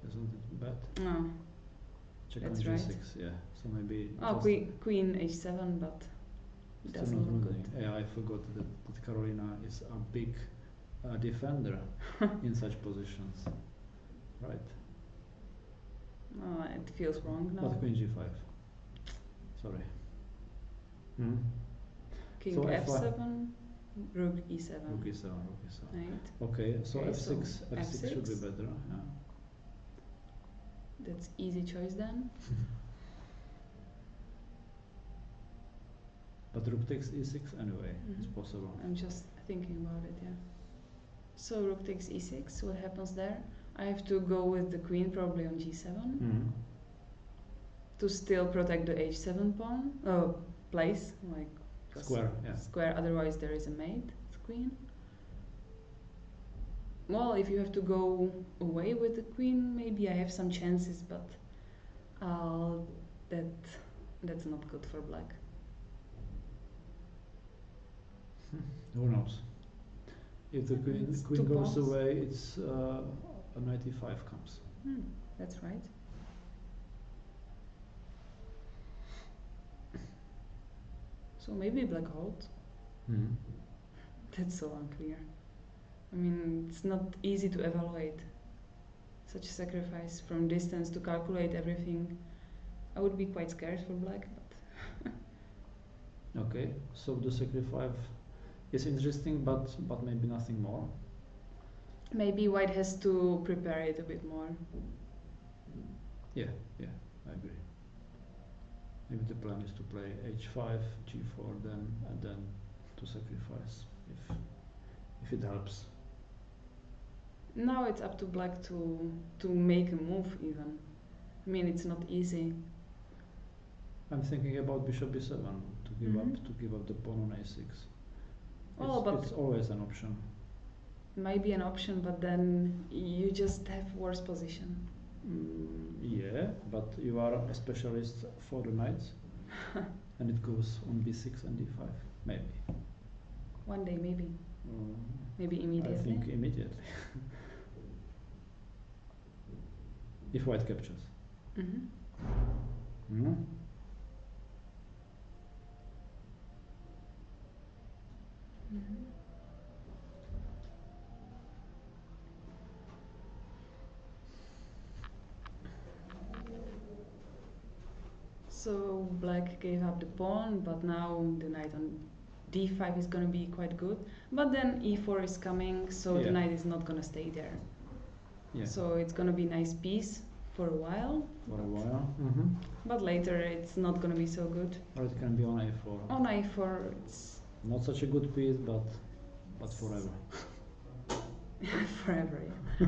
Isn't it bad? No. Check That's on g6, right. yeah. So maybe. Oh, queen h7, but it doesn't look good. Yeah, I forgot that Carolina is a big defender in such positions, right? Oh, it feels wrong now. But queen g5. Sorry. King so f7, rook e7. Rook e7, rook e7. Right. Okay, so Okay, f6, so f6 should be f6. better. Yeah. That's easy choice then. But rook takes e6 anyway. It's possible. I'm just thinking about it, yeah. So rook takes e6. What happens there? I have to go with the queen probably on g7 to still protect the h7 pawn place, like Square, yeah. Square. Otherwise, there is a mate queen. Well, if you have to go away with the queen, maybe I have some chances, but that's not good for black. Who knows? If the queen goes away, it's a knight e5 comes. That's right. So maybe black holds. That's so unclear. I mean, it's not easy to evaluate such a sacrifice from distance to calculate everything. I would be quite scared for black, but. Okay, so the sacrifice is interesting, but maybe nothing more. Maybe white has to prepare it a bit more. Yeah, I agree. Maybe the plan is to play h5, g4, and then to sacrifice if it helps. Now it's up to black to make a move even. I mean, it's not easy. I'm thinking about bishop b7 to give up the pawn on a6. Oh, but it's always an option. Might be an option, but then you just have worse position. Yeah, but you are a specialist for the knights, and it goes on b6 and d5. Maybe. One day, maybe. Maybe immediately. I think immediately. If white captures. So black gave up the pawn, but now the knight on d5 is going to be quite good. But then e4 is coming, so the knight is not going to stay there. Yeah. So it's going to be a nice piece for a while. But later it's not going to be so good. Or it can be on a4. On a4 it's... Not such a good piece, but forever. Forever, yeah.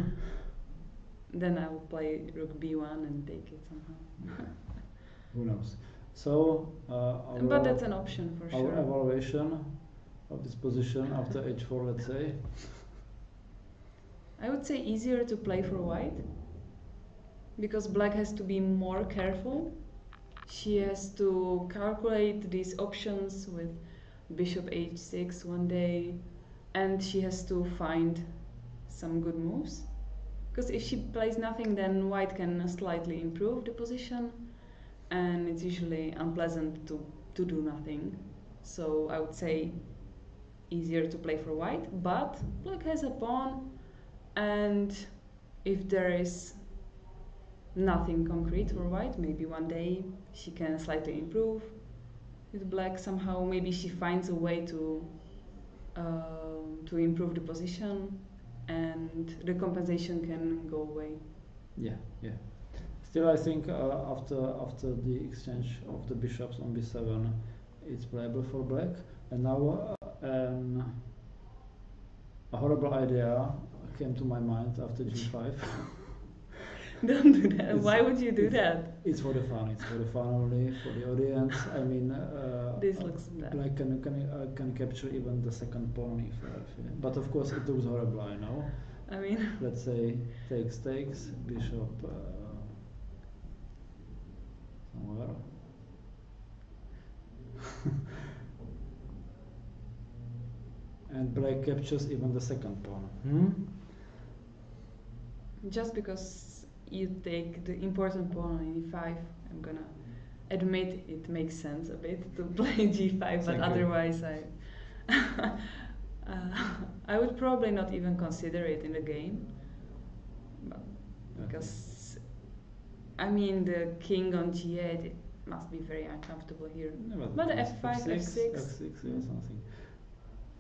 Then I will play rook b1 and take it somehow. Who knows? So, but that's an option for sure. Our evaluation of this position after h4, let's say. I would say easier to play for white, because black has to be more careful. She has to calculate these options with bishop h6 one day, and she has to find some good moves. Because if she plays nothing, then white can slightly improve the position, and it's usually unpleasant to do nothing. So I would say easier to play for white, but black has a pawn, and if there is nothing concrete for white, maybe one day she can slightly improve with black somehow. Maybe she finds a way to improve the position, and the compensation can go away. Yeah. Still, I think after the exchange of the bishops on b7, it's playable for black. And now a horrible idea came to my mind after g5. Don't do that. Why would you do that? It's for the fun. It's for the fun only, for the audience. I mean, this looks bad. Black can capture even the second pawn on e5. But of course, it looks horrible. I know. I mean, let's say takes, bishop somewhere. And black captures even the second pawn. Just because you take the important pawn on e5, I'm gonna admit it makes sense a bit to play g5, but otherwise I would probably not even consider it in the game, because I mean the king on g8, it must be very uncomfortable here. Yeah, but f5, f6, yeah, something.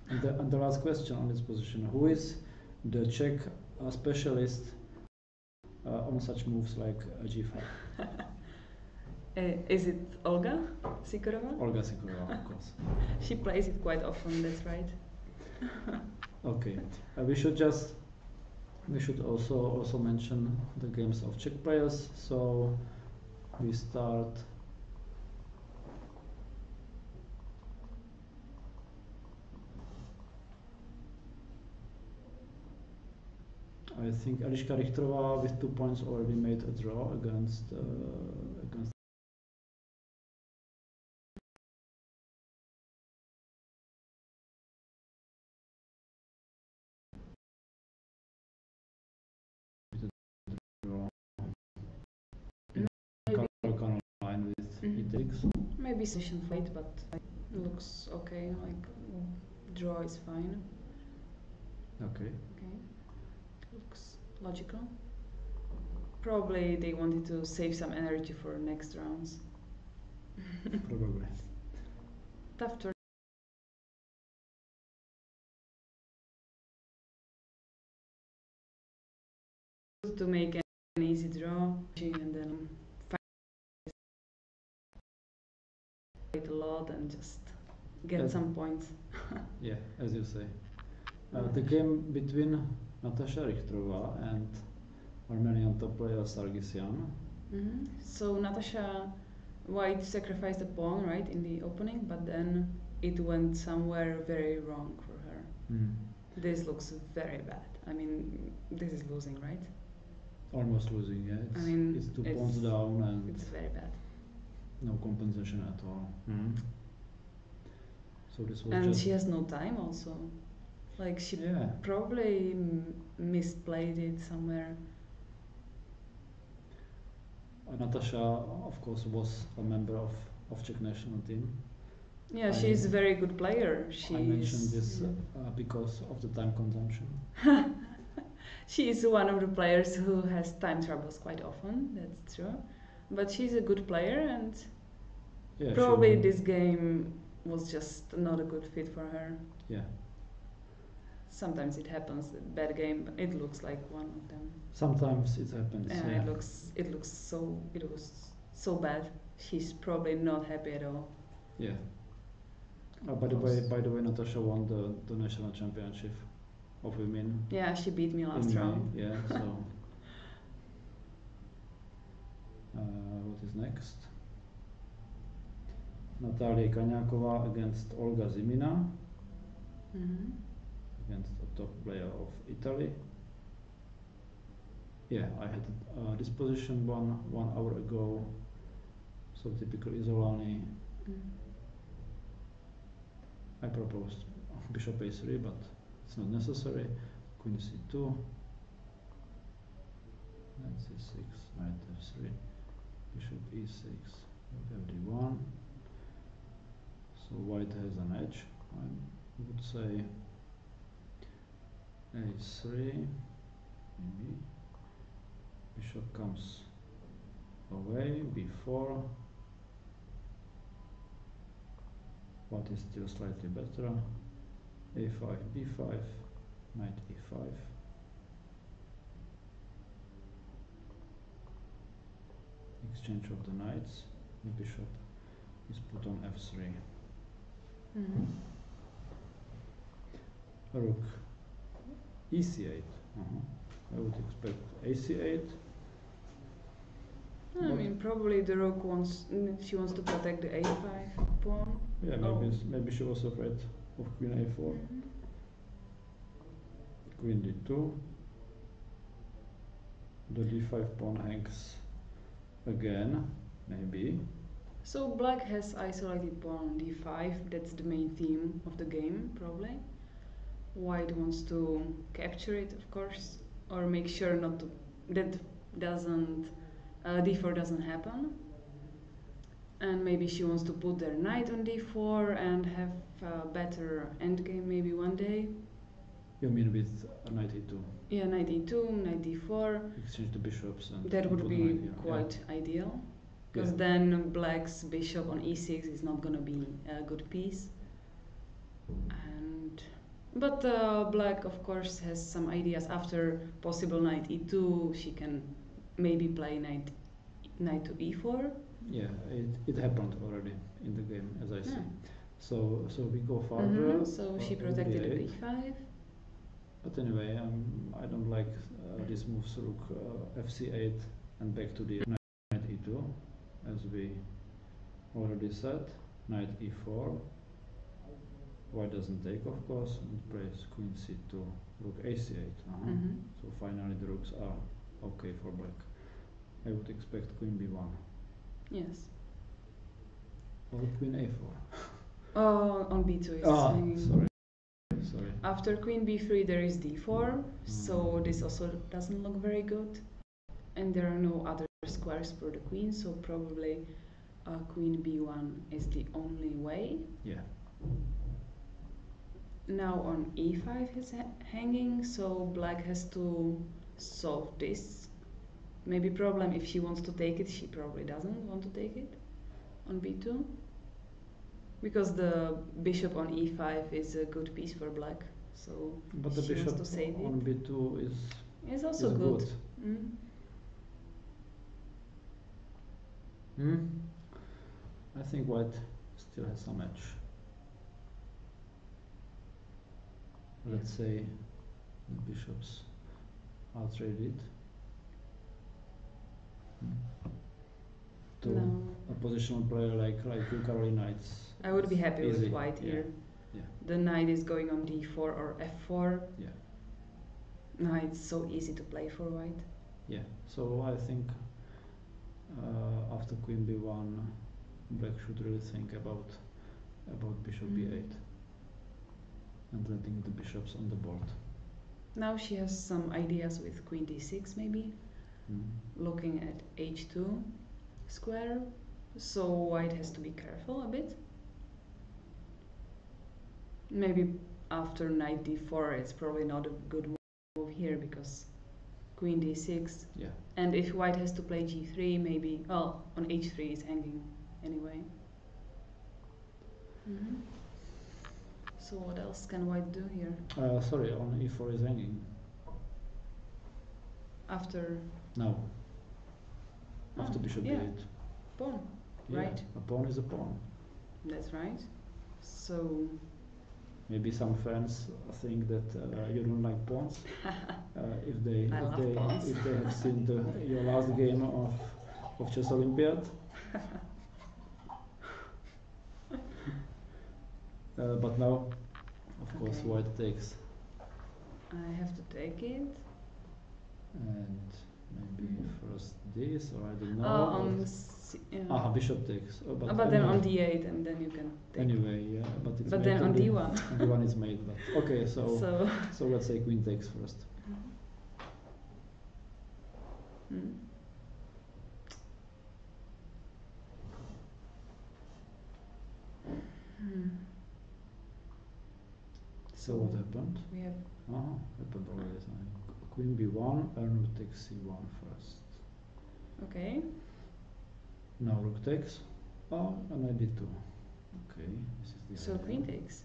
And the last question on this position: who is the Czech specialist on such moves like g5? Is it Olga Sikorova? Olga Sikorova, of course. She plays it quite often. That's right. Okay, we should also mention the games of Czech players. So we start. I think Eliška Richterová with 2 points already made a draw against Maybe session fight, but looks okay. Like draw is fine. Okay. Looks logical. Probably they wanted to save some energy for next rounds. Probably. Tough turn. To make an easy draw and then fight a lot and just get some points. Yeah, as you say. The game between Natasha Richterová and Armenian top player Sargsyan. So Natasha White sacrificed the pawn, right, in the opening, but then it went somewhere very wrong for her. This looks very bad. I mean, this is losing, right? Almost losing, yeah. It's 2 pawns down and it's very bad. No compensation at all. So this was and she has no time also. Like she probably misplayed it somewhere. Natasha, of course, was a member of Czech national team. Yeah, she's a very good player. I mentioned this because of the time consumption. She is one of the players who has time troubles quite often, that's true. But she's a good player, and probably this game was just not a good fit for her. Yeah. Sometimes it happens, bad game, but it looks like one of them. Sometimes it happens. Yeah. It was so bad. She's probably not happy at all. Yeah. By the way, Natasha won the national championship of women. Yeah, she beat me last round. Yeah. So what is next? Natalia Kaňáková against Olga Zimina. Against a top player of Italy. Yeah, I had this position 1 hour ago. So typical Isolani. I proposed bishop a3, but it's not necessary. Queen c2. Knight c6, knight f3, bishop e6, d1. So white has an edge. I would say a3, maybe. Bishop comes away, b4. White is still slightly better. a5, b5, knight e5. exchange of the knights. The bishop is put on f3. Mhm. Rook ec8. I would expect ac8. I But- mean, probably the rook she wants to protect the a5 pawn. Yeah, maybe she was afraid of queen a4. Mhm. Queen d2. The d5 pawn hangs again, maybe. So black has isolated pawn on d5. That's the main theme of the game, probably. White wants to capture it, of course, or make sure not to that doesn't d4 doesn't happen. And maybe she wants to put their knight on d4 and have a better endgame maybe one day. You mean with knight e2? Yeah, knight e2, knight d4. Exchange the bishops and That would put the be knight here. quite ideal. Because Yeah. then black's bishop on e6 is not gonna be a good piece. But black, of course, has some ideas. After possible knight e2, she can maybe play knight to e4. Yeah, it happened already in the game, as I see. Yeah. So we go further. So she rook protected the d8. b5. But anyway, I don't like this moves rook fc8 and back to the knight e2, as we already said. Knight e4. White doesn't take, of course, and plays queen c2, rook ac8. So finally the rooks are okay for black. I would expect queen b1 Yes. or queen a4. On b2 is hanging. Sorry. After queen b3 there is d4, so this also doesn't look very good. And there are no other squares for the queen, so probably queen b1 is the only way. Yeah. Now on e5 is hanging, so black has to solve this. Maybe problem if she wants to take it, she probably doesn't want to take it on b2. Because the bishop on e5 is a good piece for black, so But the she bishop wants to save on it. b2 It's also is good. I think white still has some edge. Let's say the bishops are traded to No. a positional player like you, Carolina. It's I would be happy easy. with white here. Yeah. The knight is going on d4 or f4. Yeah. No, it's so easy to play for white. Yeah. So I think after queen b1, black should really think about bishop b8 and letting the bishops on the board. Now she has some ideas with queen d6 maybe, looking at h2 square, so white has to be careful a bit. Maybe after knight d4 it's probably not a good move here because queen d6. Yeah. And if white has to play g3 maybe, well, on h3 is hanging anyway. So what else can white do here? Sorry, on e4 is hanging. After bishop yeah. b8. Pawn, Yeah, right? a pawn is a pawn. That's right. So Maybe some fans think that you don't like pawns. If they have seen your last game of Chess Olympiad. But now, of course, white takes. I have to take it. And maybe first this, or I don't know. Bishop takes. But anyway, then on d8, and then you can take. Anyway, yeah, but it's. But then on d1. d1 is made. But okay, so let's say queen takes first. So what happened? We have. Happened already. Queen b1 and rook takes c1 first. Okay. Now rook takes. And I did 2. Okay, this is the So idea. queen takes.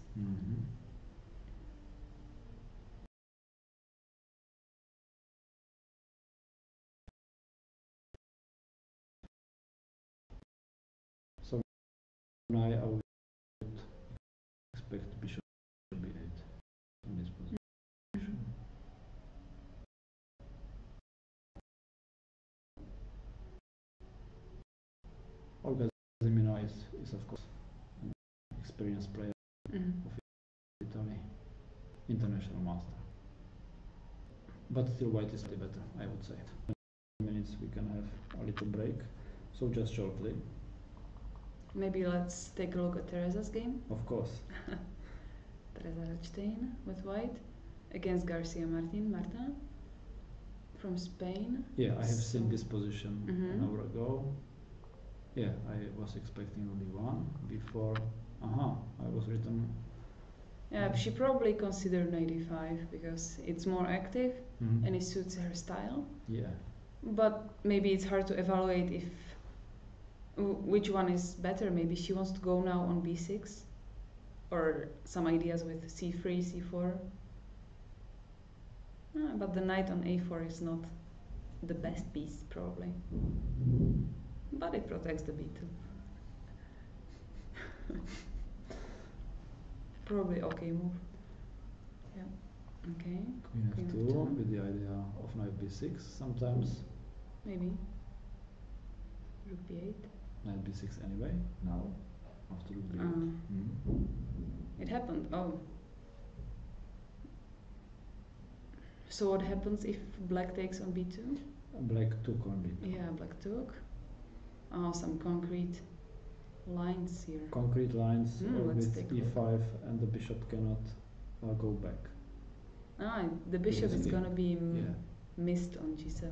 I would expect bishop b8 in this position. Olga Zimina is of course an experienced player of Italy, international master. But still white is slightly better, I would say. 10 minutes we can have a little break. So just shortly. Maybe let's take a look at Teresa's game. Of course. Teresa Rechstein with white against Garcia Marta from Spain. Yeah, I have seen this position an hour ago. Yeah, I was expecting only one before. I was written. Yeah, she probably considered knight e5 because it's more active and it suits her style. Yeah. But maybe it's hard to evaluate if which one is better. Maybe she wants to go now on b6 or some ideas with c3, c4. But the knight on a4 is not the best piece probably. But it protects the b2. Probably okay move. Yeah. Okay. Queen f2 with the idea of knight b6 sometimes. Maybe. Rook b8. Knight b6 anyway, now, after rook b8. It happened, oh. So what happens if black takes on b2? Black took on b2. Yeah, black took. Oh, some concrete lines here. Concrete lines with e5 and the bishop cannot go back. The bishop is gonna be missed on g7.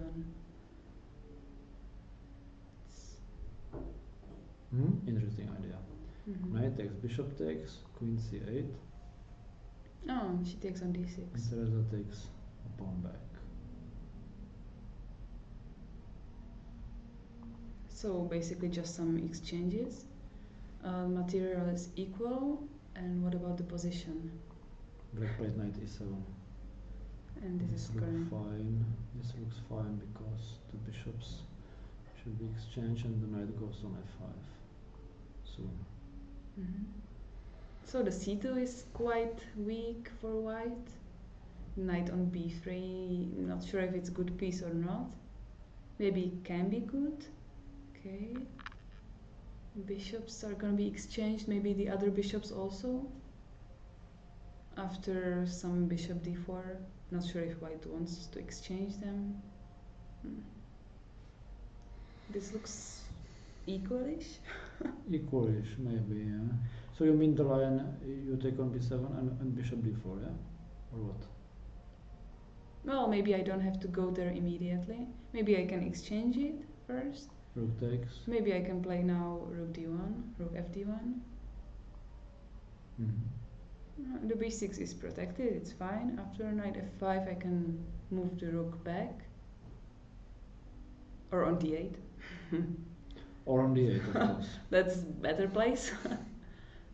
Interesting idea. Knight takes, bishop takes, queen c8. Oh, she takes on d6. And Teresa takes a pawn back. So basically just some exchanges. Material is equal. And what about the position? Black played knight e7. And this is looks fine. This looks fine because the bishops should be exchanged and the knight goes on f5 soon. So the c2 is quite weak for white. Knight on b3, not sure if it's a good piece or not. Maybe it can be good. Okay. Bishops are gonna be exchanged, maybe the other bishops also. After some bishop d4, not sure if white wants to exchange them. This looks equalish. Equalish, maybe, yeah. So you mean the line you take on b7 and bishop d4, yeah? Or what? Well, maybe I don't have to go there immediately. Maybe I can exchange it first. Rook takes. Maybe I can play now rook d1, rook fd1. The b6 is protected, it's fine. After knight f5 I can move the rook back. Or on d8. Or on d8, of course. That's better place.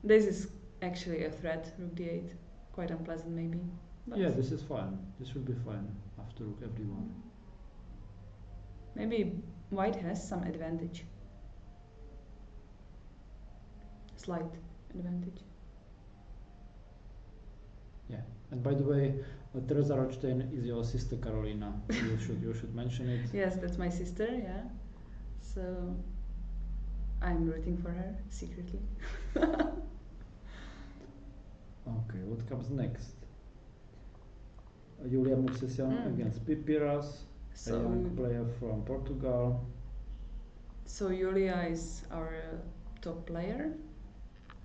This is actually a threat, rook d8. Quite unpleasant maybe. But yeah, this is fine. This should be fine after rook fd1. Maybe white has some advantage. Slight advantage. Yeah, and by the way, Teresa Rothstein is your sister Carolina. you should mention it. Yes, that's my sister. Yeah, so I'm rooting for her secretly. Okay, what comes next? Julia Mursisian against Pipiras, a young player from Portugal. So Julia is our top player,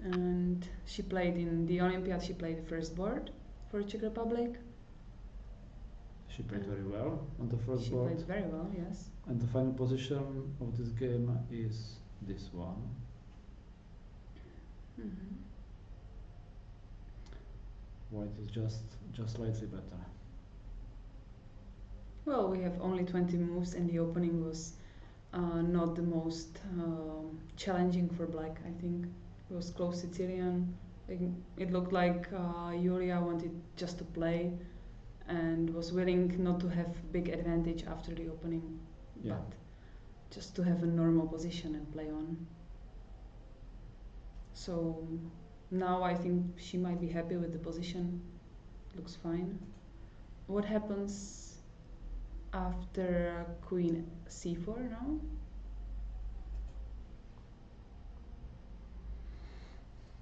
and she played in the Olympiad. She played the first board for Czech Republic. She played very well on the first she board. She played very well, yes. And the final position of this game is this one. White is just slightly better. Well, we have only 20 moves, and the opening was not the most challenging for black. I think it was close Sicilian. It looked like Julia wanted just to play and was willing not to have big advantage after the opening, but just to have a normal position and play on. So now I think she might be happy with the position. Looks fine. What happens after queen c4 now?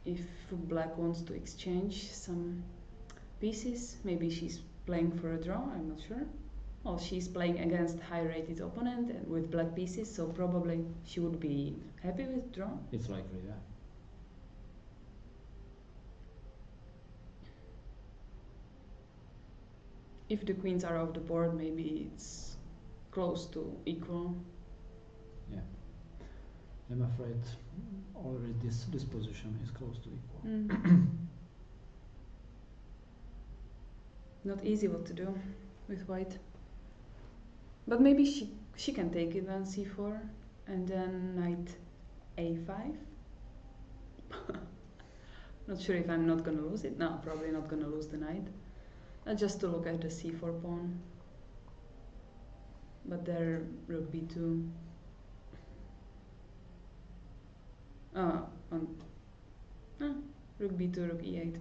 If black wants to exchange some pieces, maybe she's playing for a draw, I'm not sure. Well, she's playing against high-rated opponent and with black pieces, so probably she would be happy with draw. It's likely, yeah. If the queens are off the board, maybe it's close to equal. Yeah. I'm afraid already this position is close to equal. Not easy what to do with white. But maybe she can take it on c4 and then knight a5. Not sure if I'm not gonna lose it. No, probably not gonna lose the knight. Just to look at the c4 pawn. But there rook b2. Rook b2, rook e8.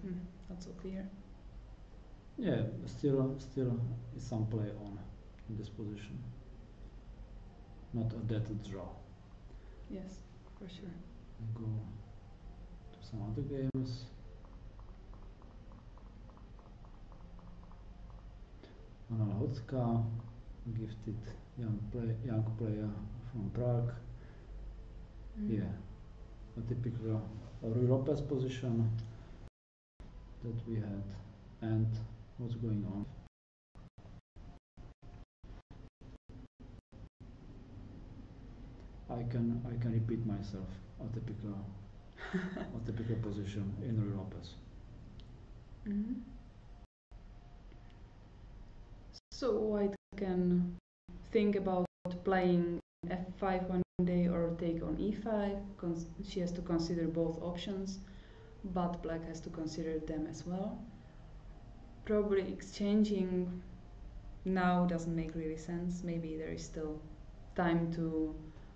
Not so clear. Yeah, still is some play on in this position. Not a dead draw. Yes, for sure. We go to some other games. Anna Hocka, gifted young player from Prague. Yeah, a typical Ruy Lopez position that we had. And what's going on? I can repeat myself. A typical position in Ruy Lopez. So white can think about playing f5 one day or take on e5. She has to consider both options, but black has to consider them as well. Probably exchanging now doesn't make really sense. Maybe there is still time to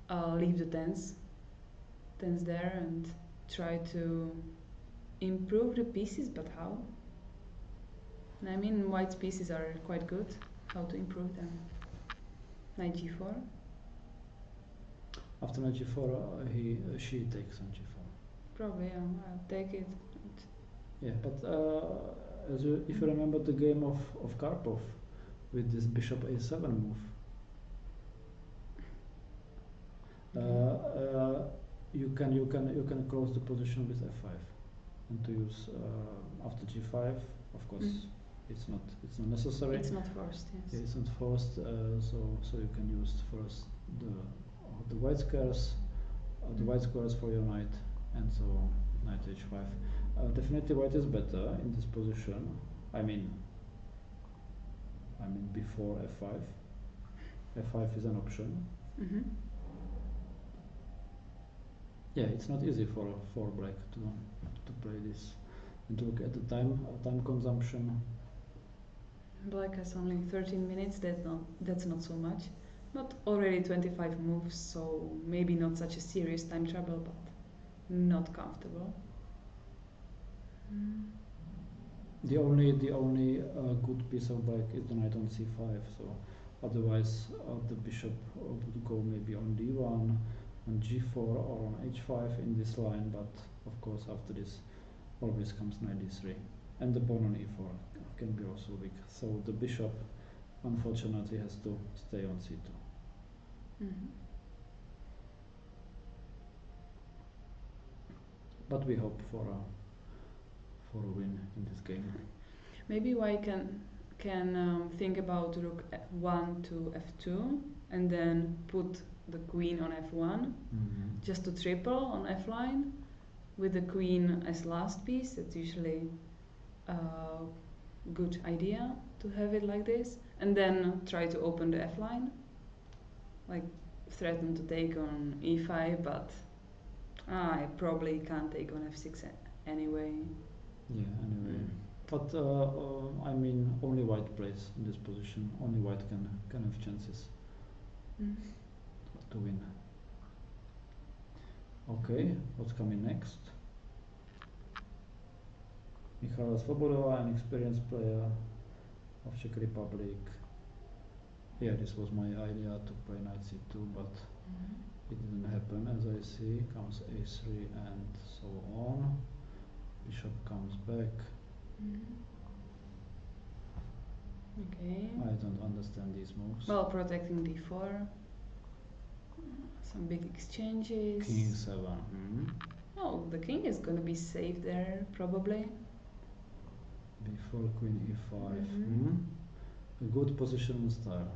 leave the tens there and try to improve the pieces, but how? I mean, white's pieces are quite good. How to improve them? Knight g4. After knight g4, she takes on g4. Probably, yeah, I'll take it. Yeah, but if you remember the game of Karpov with this bishop a7 move, you can close the position with f5 and to use after g5. Of course, it's not necessary. It's not forced. Yes. Yeah, it's not forced. So you can use first the white squares, for your knight, and so knight h5. Definitely white is better in this position. I mean before f5. f5 is an option. Yeah, it's not easy for black to play this. And to look at the time consumption. Black has only 13 minutes. That's not so much. Not already 25 moves, so maybe not such a serious time trouble, but not comfortable. The only good piece of black is the knight on c5. So otherwise, the bishop would go maybe on d1, on g4, or on h5 in this line. But of course, after this, always comes knight d3, and the pawn on e4 can be also weak. So the bishop, unfortunately, has to stay on c2. But we hope for a win in this game. Maybe white can think about rook f1 to f2 and then put the queen on f1 just to triple on f line with the queen as last piece. That's usually a good idea to have it like this, and then try to open the f line, like threaten to take on e5, but I probably can't take on f6 anyway. Yeah, anyway. But I mean, only white plays in this position. Only white can have chances to win. Okay, what's coming next? Michala Svobodová, an experienced player of Czech Republic. Yeah, this was my idea to play knight c2, but it didn't happen as I see. Comes a3 and so on. Bishop comes back. Okay. I don't understand these moves. Well, protecting d4. Some big exchanges. King 7. Oh, the king is gonna be safe there, probably. Before queen e5. A good position style.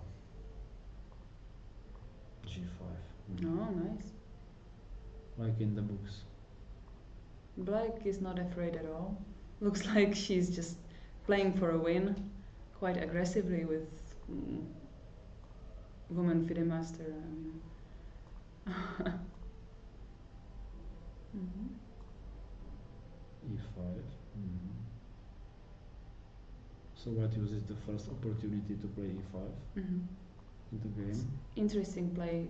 g5. Oh, nice. Like in the books. Black is not afraid at all. Looks like she's just playing for a win, quite aggressively with woman FIDE master. I mean. e5. So what uses the first opportunity to play e5 in the game? Interesting play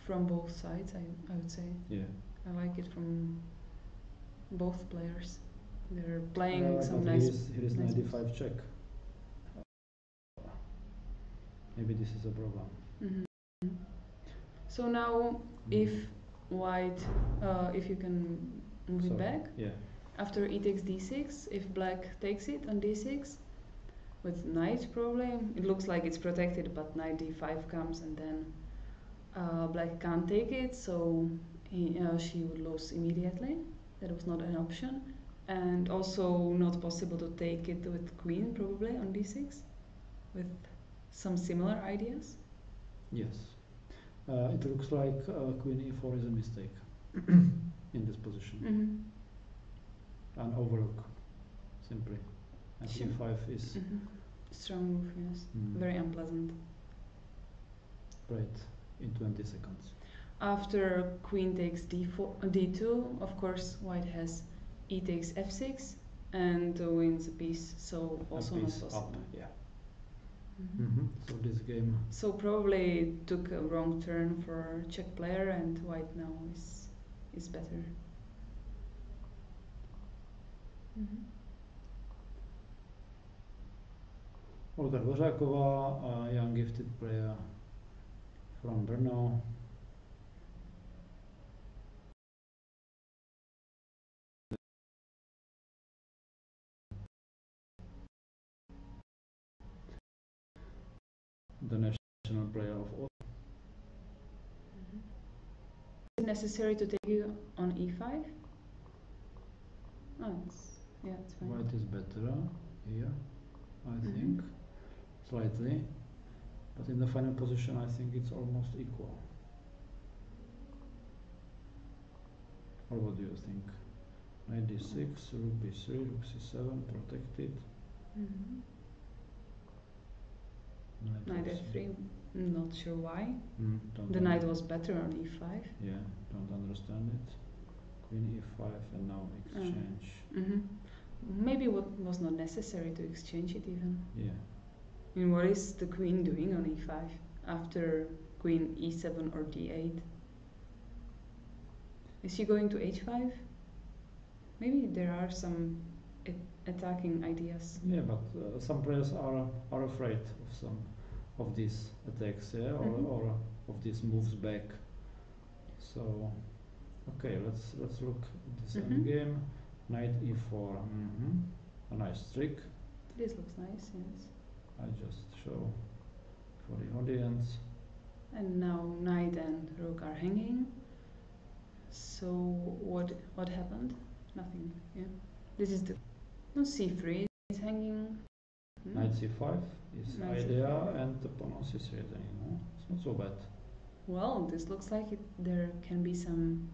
from both sides, I would say. Yeah. I like it from both players. They're playing some but nice. Here is nice knight d5 check. Maybe this is a problem. So now, if white, if you can move it back, yeah. after e takes d6, if black takes it on d6, with knight probably, it looks like it's protected, but knight d5 comes and then black can't take it, so she would lose immediately. That was not an option. And also not possible to take it with queen probably on d6, with some similar ideas. Yes. It looks like queen e4 is a mistake in this position. An overlook, simply. And e5 is strong move, yes. Very unpleasant. Right, in 20 seconds. After queen takes d2, of course white has e takes f6 and wins a piece, so also not possible. Up, yeah. So this game. So probably took a wrong turn for Czech player, and white now is better. Olga Dvořáková, a young gifted player from Brno. The national player of all. Is it necessary to take you on e5? Oh, it's fine. White is better here, I think, slightly. But in the final position, I think it's almost equal. Or what do you think? Knight d6, rook b3, rook c7, protected. Knight f3, not sure why. The knight was better on e5. Yeah, don't understand it. Queen e5 and now exchange. Maybe what was not necessary to exchange it even. Yeah. I mean, what is the queen doing on e5 after queen e7 or d8? Is she going to h5? Maybe there are some attacking ideas. Yeah, but some players are afraid of these attacks, yeah, or of these moves back. So, okay, let's look at this endgame. Knight e4. A nice trick. This looks nice, yes. I just show for the audience. And now knight and rook are hanging. So what happened? Nothing. Yeah. This is the c3 is hanging. Knight c5 is idea, and the pawn on c3 then, it's not so bad. Well, this looks like there can be some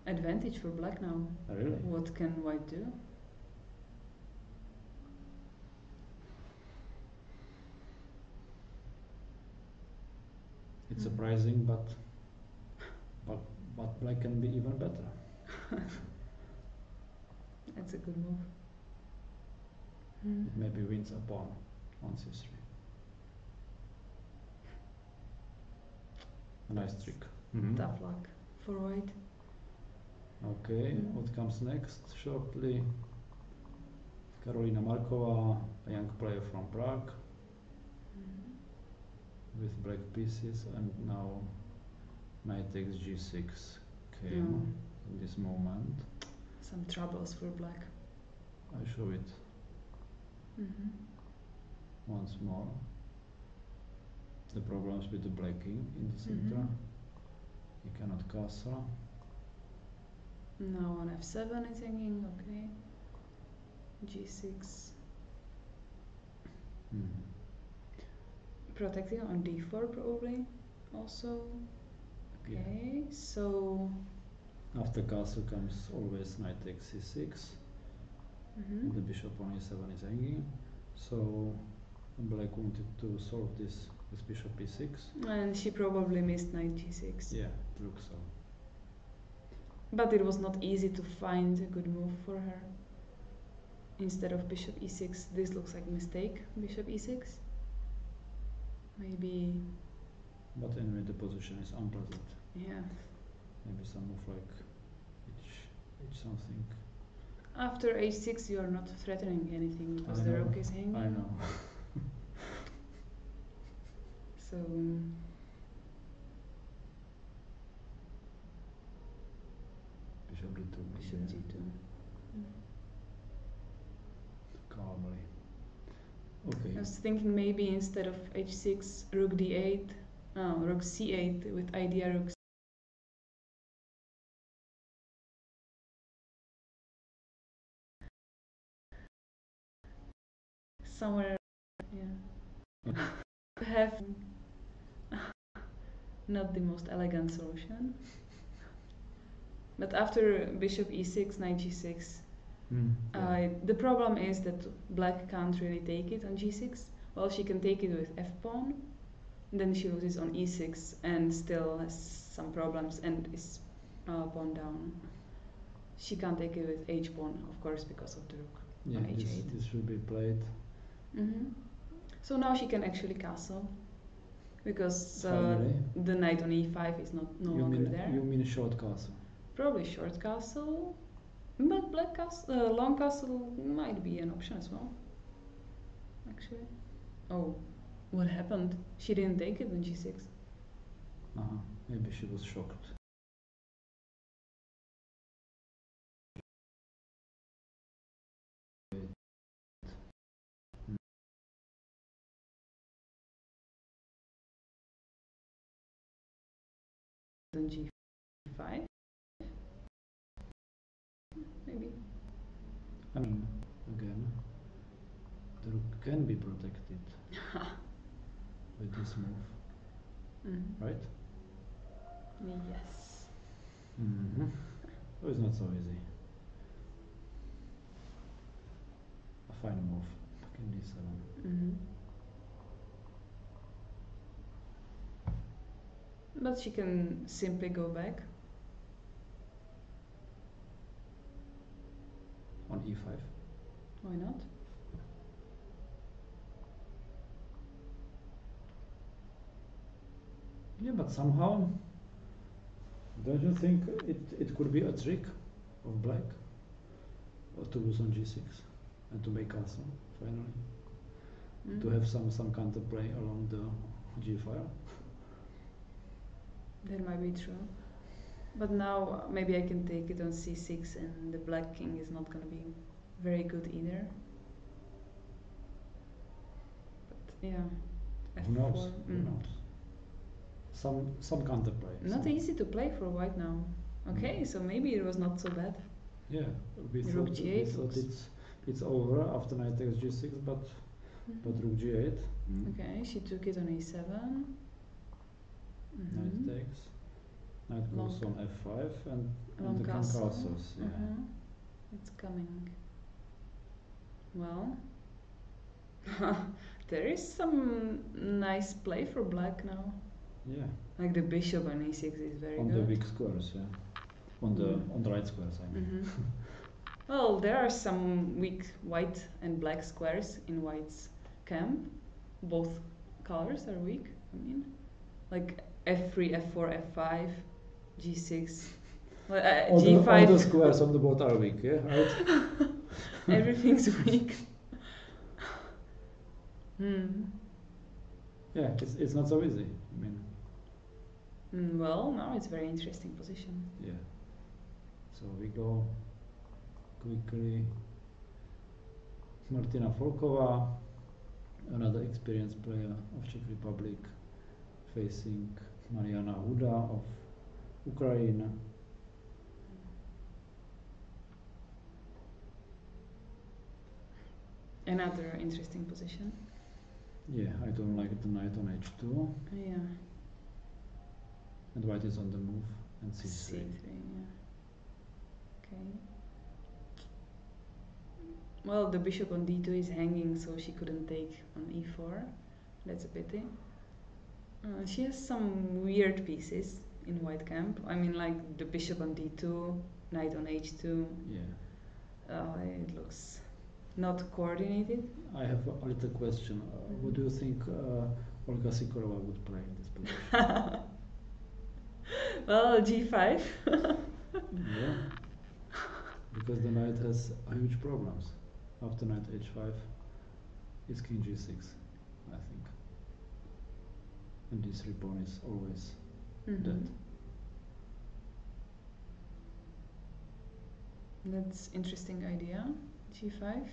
advantage for black now. Really? What can white do? It's surprising, but black can be even better. That's a good move. It maybe wins a pawn on c3. A nice trick. Tough luck for white. Okay, what comes next? Shortly. Karolina Markova, a young player from Prague, with black pieces, and now knight takes g6 came in this moment. Some troubles for black. I show it once more. The problems with the black king in the center. He cannot castle. Now on f7 it's hanging, okay. g6. Protecting on d4 probably also. Okay, so after castle comes always knight takes c6. And the bishop on e7 is hanging. So black wanted to solve this with bishop e6. And she probably missed knight g6. Yeah, it looks so. But it was not easy to find a good move for her. Instead of bishop e6, this looks like a mistake, bishop e6. Maybe... But anyway, the position is unpleasant. Yeah. Maybe some move like h something. After h6 you are not threatening anything because the rook is hanging. I know. So... Bishop d2. Bishop g2. Calmly. Okay. I was thinking maybe instead of h6, rook d8, rook c8 with idea rook somewhere, yeah. Have not the most elegant solution. But after bishop e6, knight g6, the problem is that black can't really take it on g6. Well, she can take it with f pawn, then she loses on e6 and still has some problems and is pawn down. She can't take it with h pawn, of course, because of the rook on h8. This should be played. So now she can actually castle, because the knight on e5 is no longer there. You mean short castle? Probably short castle, but black castle, long castle might be an option as well. Actually, oh, what happened? She didn't take it on g6. Maybe she was shocked. On g5. Maybe. I mean, again, the rook can be protected with this move, right? Yes. So it's not so easy. A fine move, king d7. But she can simply go back. On e5. Why not? Yeah, but somehow, don't you think it could be a trick of black to lose on g6 and to make castle finally? To have some counterplay along the g file? That might be true. But now maybe I can take it on c6 and the black king is not going to be very good either. But yeah. Who knows? Who knows? Some counterplay. Not easy to play for white now. Okay, so maybe it was not so bad. Yeah, we rook g8 thought it's over after knight takes g6, but rook g8. Okay, she took it on e7. Knight takes. Knight goes on f5 and the king castles. It's coming. Well, there is some nice play for black now. Yeah. Like the bishop on e6 is very on good. On the big squares, yeah. On the right squares, I mean. Well, there are some weak white and black squares in white's camp. Both colors are weak. I mean, like f3, f4, f5, g6, g5. All the squares on the board are weak, yeah, right? Everything's weak. Yeah, it's not so easy. I mean, Well, now it's a very interesting position. yeah. So we go quickly. Martina Folková, another experienced player of Czech Republic, facing Mariana Huda of Ukraine. Another interesting position. Yeah, I don't like the knight on h2, Yeah. and white is on the move, and c3. C3, yeah. Okay. Well, the bishop on d2 is hanging, so she couldn't take on e4. That's a pity. She has some weird pieces in white camp. I mean, like the bishop on d2, knight on h2. Yeah. It looks not coordinated. I have a little question. What do you think Olga Sikorova would play in this position? Well, g5. Yeah, because the knight has huge problems. After knight h5, it's king g6, I think. And d3 pawn is always dead. That's interesting idea. g5.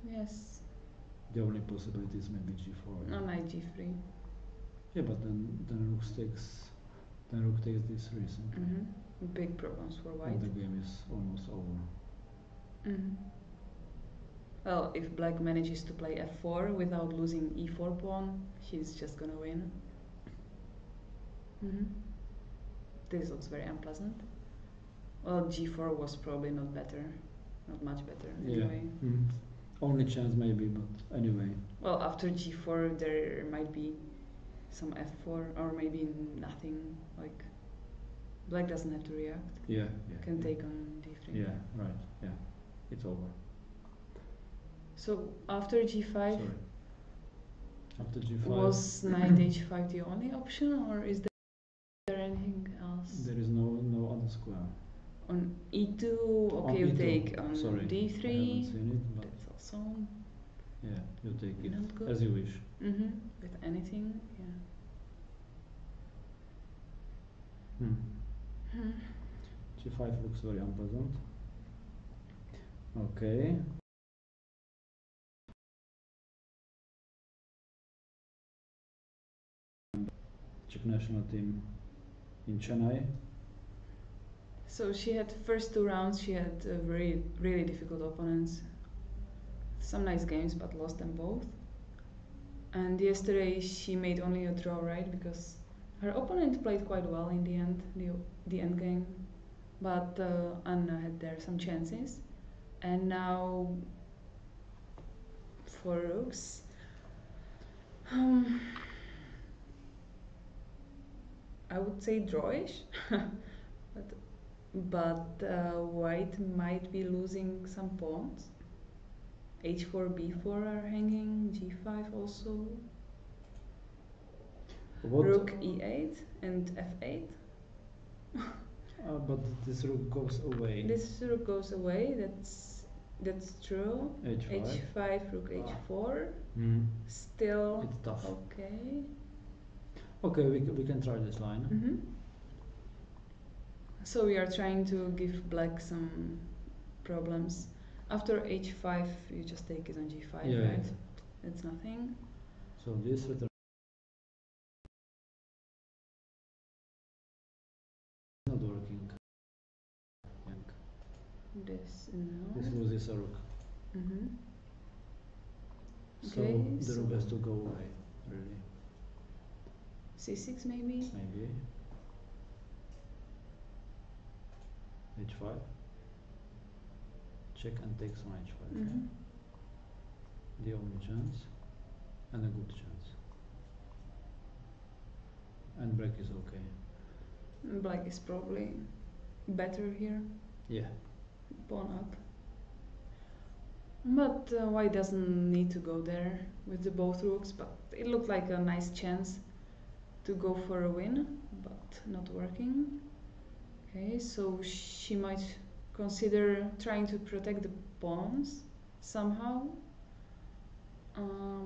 Yes. The only possibility is maybe g4. No, knight g3. Yeah, but then rook takes d3 simply. Big problems for white. And the game is almost over. Well, if black manages to play f4 without losing e4 pawn, she's just gonna win. This looks very unpleasant. Well, g4 was probably not much better anyway. Only chance maybe, but anyway. Well, after g4 there might be some f4 or maybe nothing. Like black doesn't have to react. Yeah. Can take on d3. Yeah, right. Yeah, it's over. So after g5. Sorry. After g5. Was knight h5 the only option, or is there anything else? There is no other square. On e2, okay, on you E2. take on Sorry, d3. I haven't seen it, but That's also yeah, you take it not good. as you wish. With anything, yeah. G5 looks very unpleasant. Okay. Czech national team in Chennai. So she had first 2 rounds. She had really difficult opponents. Some nice games, but lost them both. And yesterday she made only a draw, right? Because her opponent played quite well in the end, the end game. But Anna had there some chances. And now for rooks. I would say drawish, but white might be losing some pawns. h4, b4 are hanging, g5 also. Rook e8 and f8. But this rook goes away. This rook goes away. That's true. h5. h5, rook h4. Still it's tough. Okay. Okay, we can try this line. So we are trying to give black some problems. After h5, you just take it on g5, right? Yeah. It's nothing. So this return not working. This no. This loses a rook. So Okay, the rook has to go away, really. c6 maybe? Maybe. h5. Check and takes on h5. Yeah? The only chance. And a good chance. And black is okay. Black is probably better here. Yeah. Pawn up. But white doesn't need to go there with the both rooks, but it looked like a nice chance to go for a win, but not working. Okay, so she might consider trying to protect the pawns somehow. But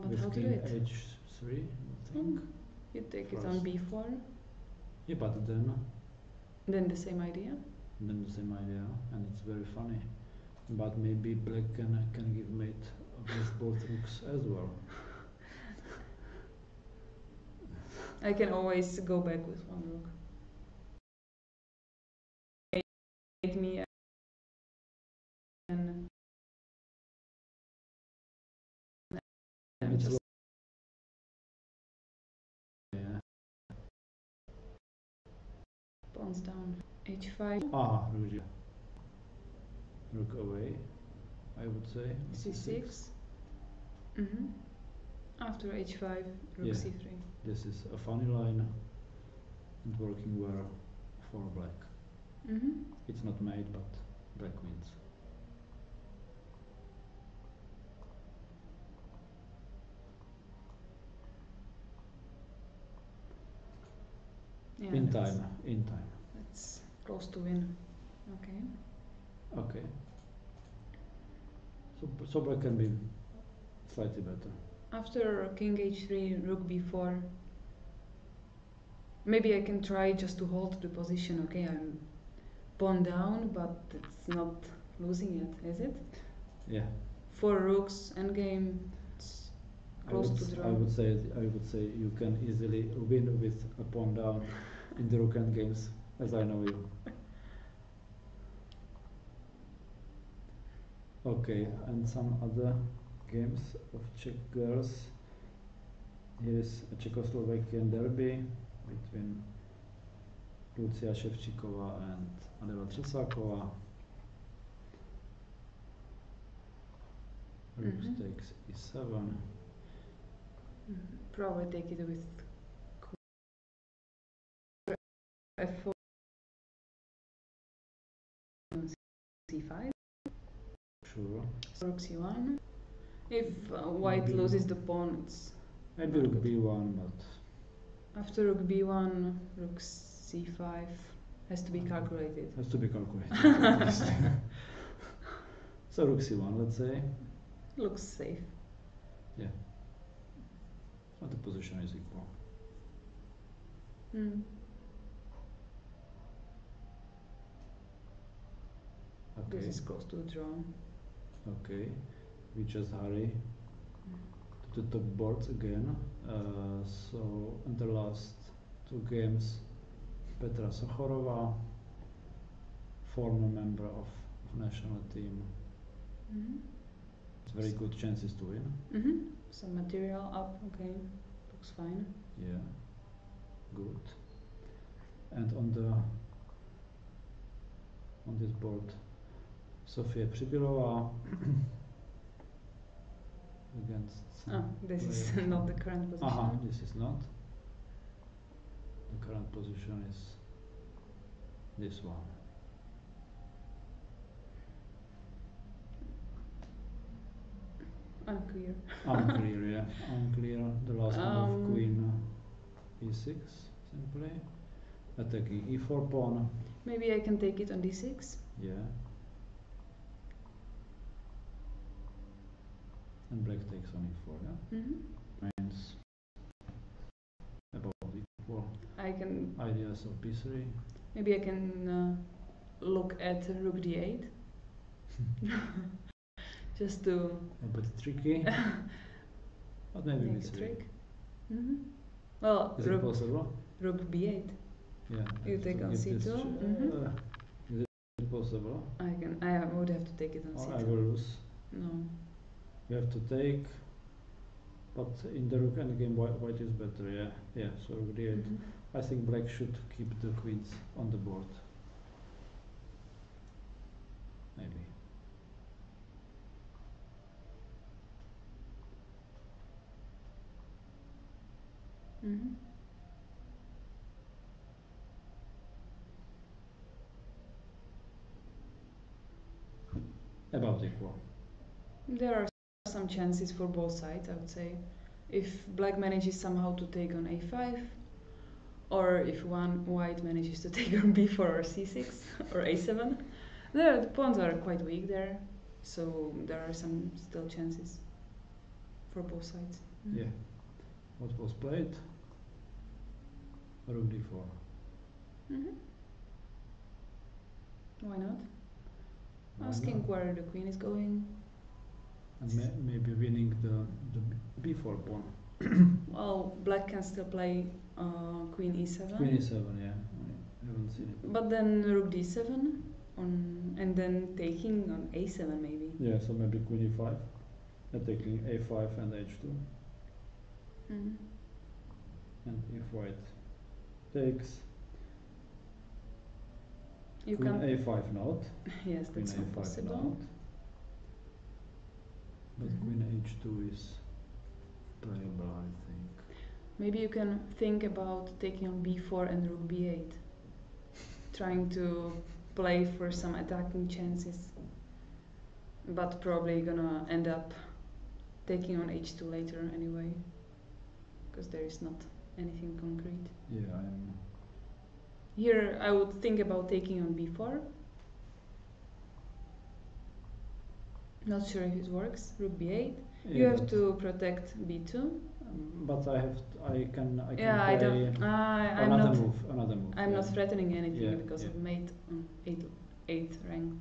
with how to do king it? h3, you think? You take it First. on b4, Yeah, but then then the same idea. the same idea, and it's very funny. But maybe black can give mate with both rooks as well. I can always go back with one rook. Make me and And it's just yeah. pawns down. h5, Rook. Rook away, I would say. c6. After h5, rook Yeah. c3. This is a funny line and working well for black. It's not made, but black wins. Yeah, In that's- time. That's close to win. Okay. Okay. So black can be slightly better. After king h3, rook b4. Maybe I can try just to hold the position. Okay, I'm pawn down, but it's not losing yet, is it? Yeah. 4 rooks, endgame. It's close to draw. I would say you can easily win with a pawn down in the rook end games, as I know you. Okay, and some other games of Czech girls. Here is a Czechoslovakian derby between Lucia Ševčíková and Adela Třesáková. Rook takes e7. Probably take it with f4, c5, Sure. rook c1. If white Maybe- loses the pawn, it's Maybe rook b1, but after rook b1, rook c5 has to be calculated. has to be calculated. So rook c1, let's say. Looks safe. But the position is equal. This Okay. is close to a draw. Okay. We just hurry to the top boards again. So in the last 2 games, Petra Sochorova, former member of national team, very good chances to win. Some material up, okay, looks fine. Yeah, good. And on this board, Sofie Přibylová against This is player not the current position. This is not. The current position is this one. Unclear. Unclear, yeah. Unclear. The last move, queen e6, simply. Attacking e4 pawn. Maybe I can take it on d6. Yeah. And black takes on e4, yeah? Means about equal I can, ideas of b3. maybe I can look at rook d8. Just to A bit tricky. But maybe make a b3. trick. Well, Is it possible? rook b8. Yeah. You take on If this c2. Is it possible? I would have to take it on Or c2. I will lose. No. You have to take, but in the rook endgame white is better, yeah. Yeah, so rook d8. I think black should keep the queens on the board. Maybe. About equal. There are some chances for both sides, I would say. If black manages somehow to take on a5, or if one white manages to take on b4 or c6 or a7, The pawns are quite weak there, so there are some still chances for both sides. Yeah. What was played? Rook d4. Mm-hmm. Why not? Why Asking not? where the queen is going. And maybe winning the b4 pawn. Well, black can still play queen e7. Queen e7, yeah. I haven't seen it. But then rook d7 and then taking on a7 maybe. Yeah, so maybe queen e5, taking a5 and h2. Mm. And if white takes, You queen can. a5 not. Yes, Queen that's not a5 possible. not. But Mhm. queen h2 is playable, I think. Maybe you can think about taking on b4 and rook b8, trying to play for some attacking chances, but probably gonna end up taking on h2 later anyway, because there is not anything concrete. Yeah, I'm. Here I would think about taking on b4. Not sure if it works. Rook b8. Yeah, You have but, to protect b2. but I can Yeah, I play don't. I'm another not. move. Another move. I'm yeah. not threatening anything Yeah, because yeah. of mate on 8th rank.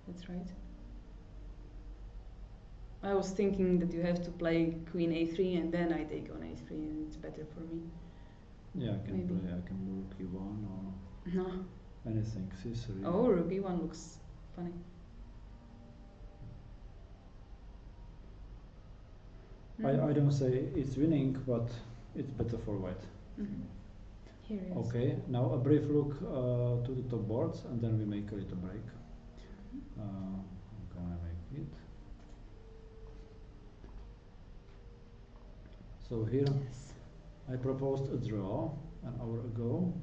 That's right. I was thinking that you have to play queen a3 and then I take on a3 and it's better for me. Yeah, I can Maybe. play. I can rook e1 or No. anything. c3. Oh, rook e1 looks funny. I don't say it's winning, but it's better for white. Mhm. Here it is. Okay, now a brief look to the top boards, and then we make a little break. I'm gonna make it. So here Yes. I proposed a draw an hour ago.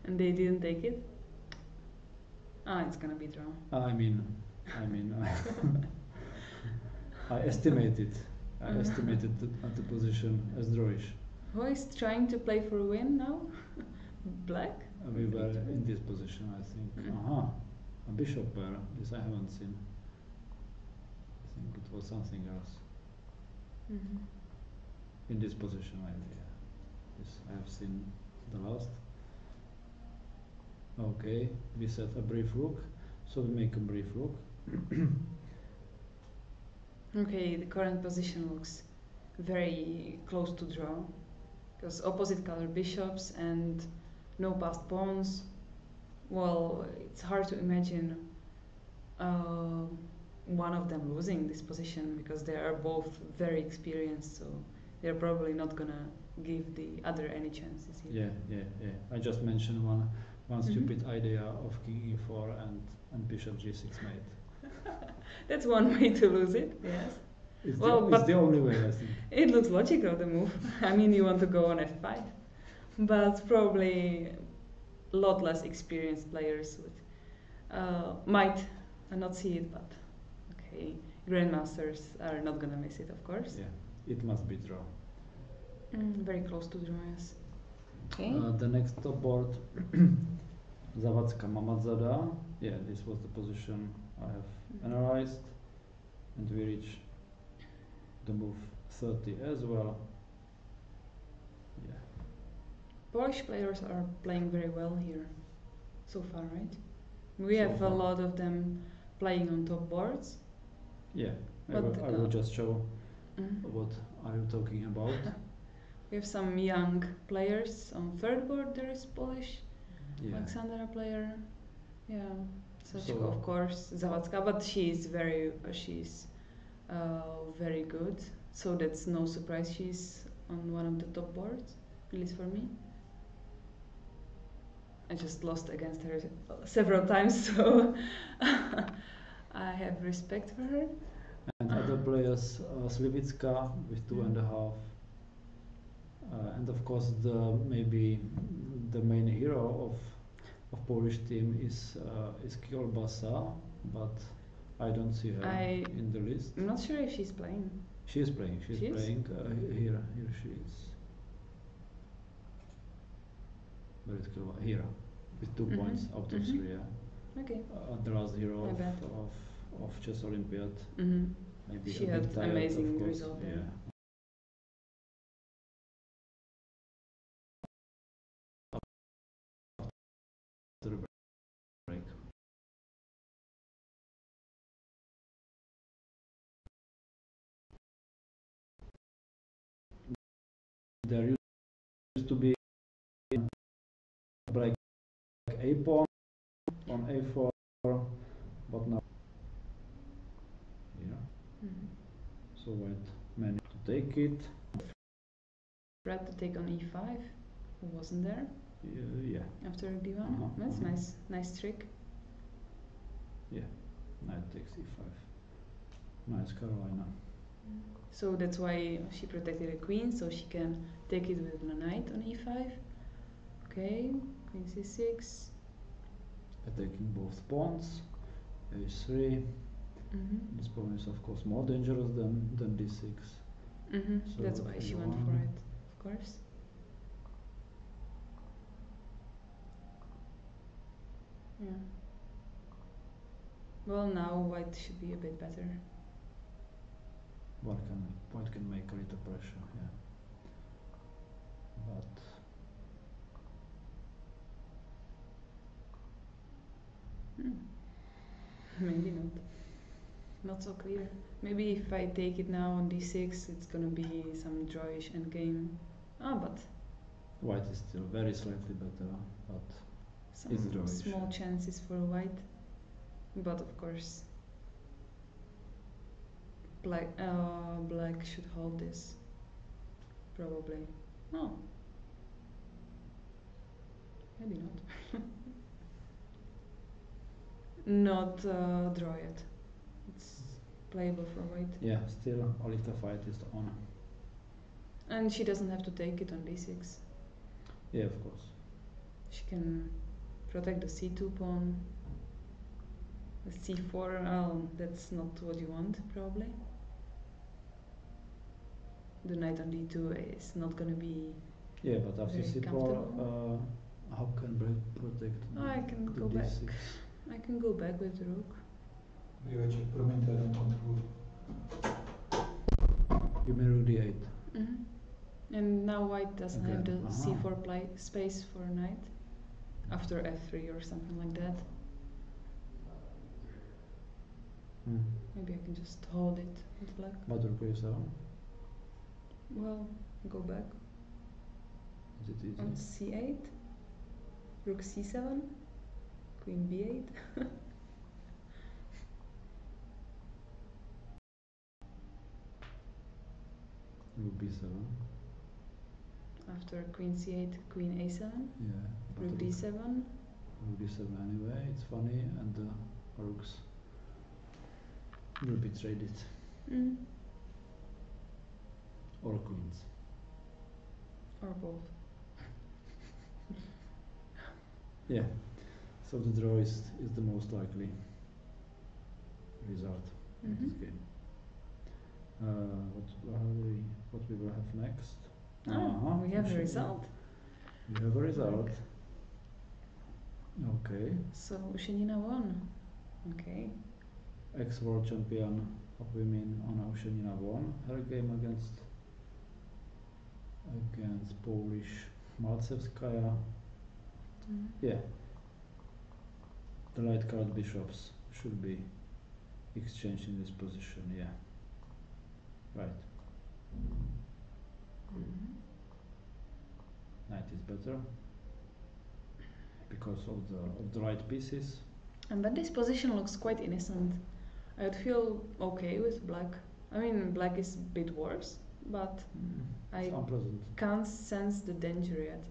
And they didn't take it? Ah, it's gonna be draw. I mean, I estimated the position as drawish. Who is trying to play for a win now? Black? We were in this position, I think. Mm. A bishop pair. This I haven't seen. I think it was something else. Mm-hmm. In this position, maybe. Yeah. This I have seen the last. Okay, we set a brief look, so we make a brief look. Okay, the current position looks very close to draw, because opposite color bishops and no passed pawns. Well, it's hard to imagine one of them losing this position because they are both very experienced, so they're probably not gonna give the other any chances here. Yeah. I just mentioned one stupid idea of king e4 and bishop g6 mate. That's one way to lose it, yes. It's Well, the only way, I think. It looks logical, the move. I mean, you want to go on f5, but probably a lot less experienced players would might not see it, but okay, grandmasters are not gonna miss it, of course. Yeah, it must be draw. Very close to draw, yes. Okay. The next top board, Zavadska Mamadzada. Yeah, this was the position I have analyzed, and we reach the move 30 as well. Yeah. Polish players are playing very well here, so far, right? We So have far. a lot of them playing on top boards. Yeah, I But, will just show Mhm. what are you talking about. We have some young players on third board. There is Polish, Yeah. Alexandra player, yeah, Sachko, So- of course, Zawadzka, but she's very good. So that's no surprise. She's on one of the top boards, at least for me. I just lost against her several times, so I have respect for her. And other players, Slivicka with 2.5. And of course, maybe the main hero of Polish team is Kielbasa, but I don't see her in the list. I'm not sure if she's playing. She is playing. She's She is? playing. Here she is. Where is Kielbasa? Here, with 2 points out of 3. Yeah. Okay. The last hero I bet. of Chess Olympiad. Mm-hmm. Maybe She a had bit tired, amazing of course. result there. Yeah. After the break. There used to be black a pawn on a4, but now yeah. Mm-hmm. So white managed to take it. Red to take on e5, who wasn't there Yeah. after d1. That's nice trick. Yeah. Knight takes e5. Nice, Carolina. So that's why she protected the queen, so she can take it with the knight on e5. Okay, queen c6. Attacking both pawns. h3. Mm-hmm. This pawn is of course more dangerous than d6. Mm-hmm. So That's why she went for it, of course. Yeah. Well, now white should be a bit better. White can make a little pressure, yeah. But Maybe not. Not so clear. Maybe if I take it now on d6, it's gonna be some drawish endgame. Ah, but white is still very slightly better, but some it's drawish. small chances for white. But of course, black should hold this. Probably. No. Maybe not. Not draw yet. It's playable for white. Yeah, still a little fight is on. And she doesn't have to take it on d6. Yeah, of course. She can protect the c2 pawn. The c4, oh, that's not what you want, probably. The knight on d2 is not gonna be. Yeah, but after very c4, how can black protect I can the go back. d6? I can go back with the rook. Bývaček, promiňte, jenom kontrolu. You may rook d8. And now white doesn't have the Again, c4 space for a knight. After f3 or something like that. Maybe I can just hold it with black. But rook a7? Well, go back. Is it easy? On c8. Rook c7. Queen b8. Rook b7. After queen c8, queen a7. Yeah. but Rook d7. Rook d7 anyway, it's funny, and the rooks will be traded. Or queens. Or both. Yeah. So the draw is the most likely result in this game. What we will have next? We have a result. We have a result. Okay. So Ushenina won. Okay. Ex-world champion of women Anna Ushenina won her game against Polish Malcevskaya. Yeah. The light card bishops should be exchanged in this position. Yeah. Right. Knight is better because of the light pieces. But this position looks quite innocent. I would feel okay with black. I mean, black is a bit worse, but I It's unpleasant. can't sense the danger yet.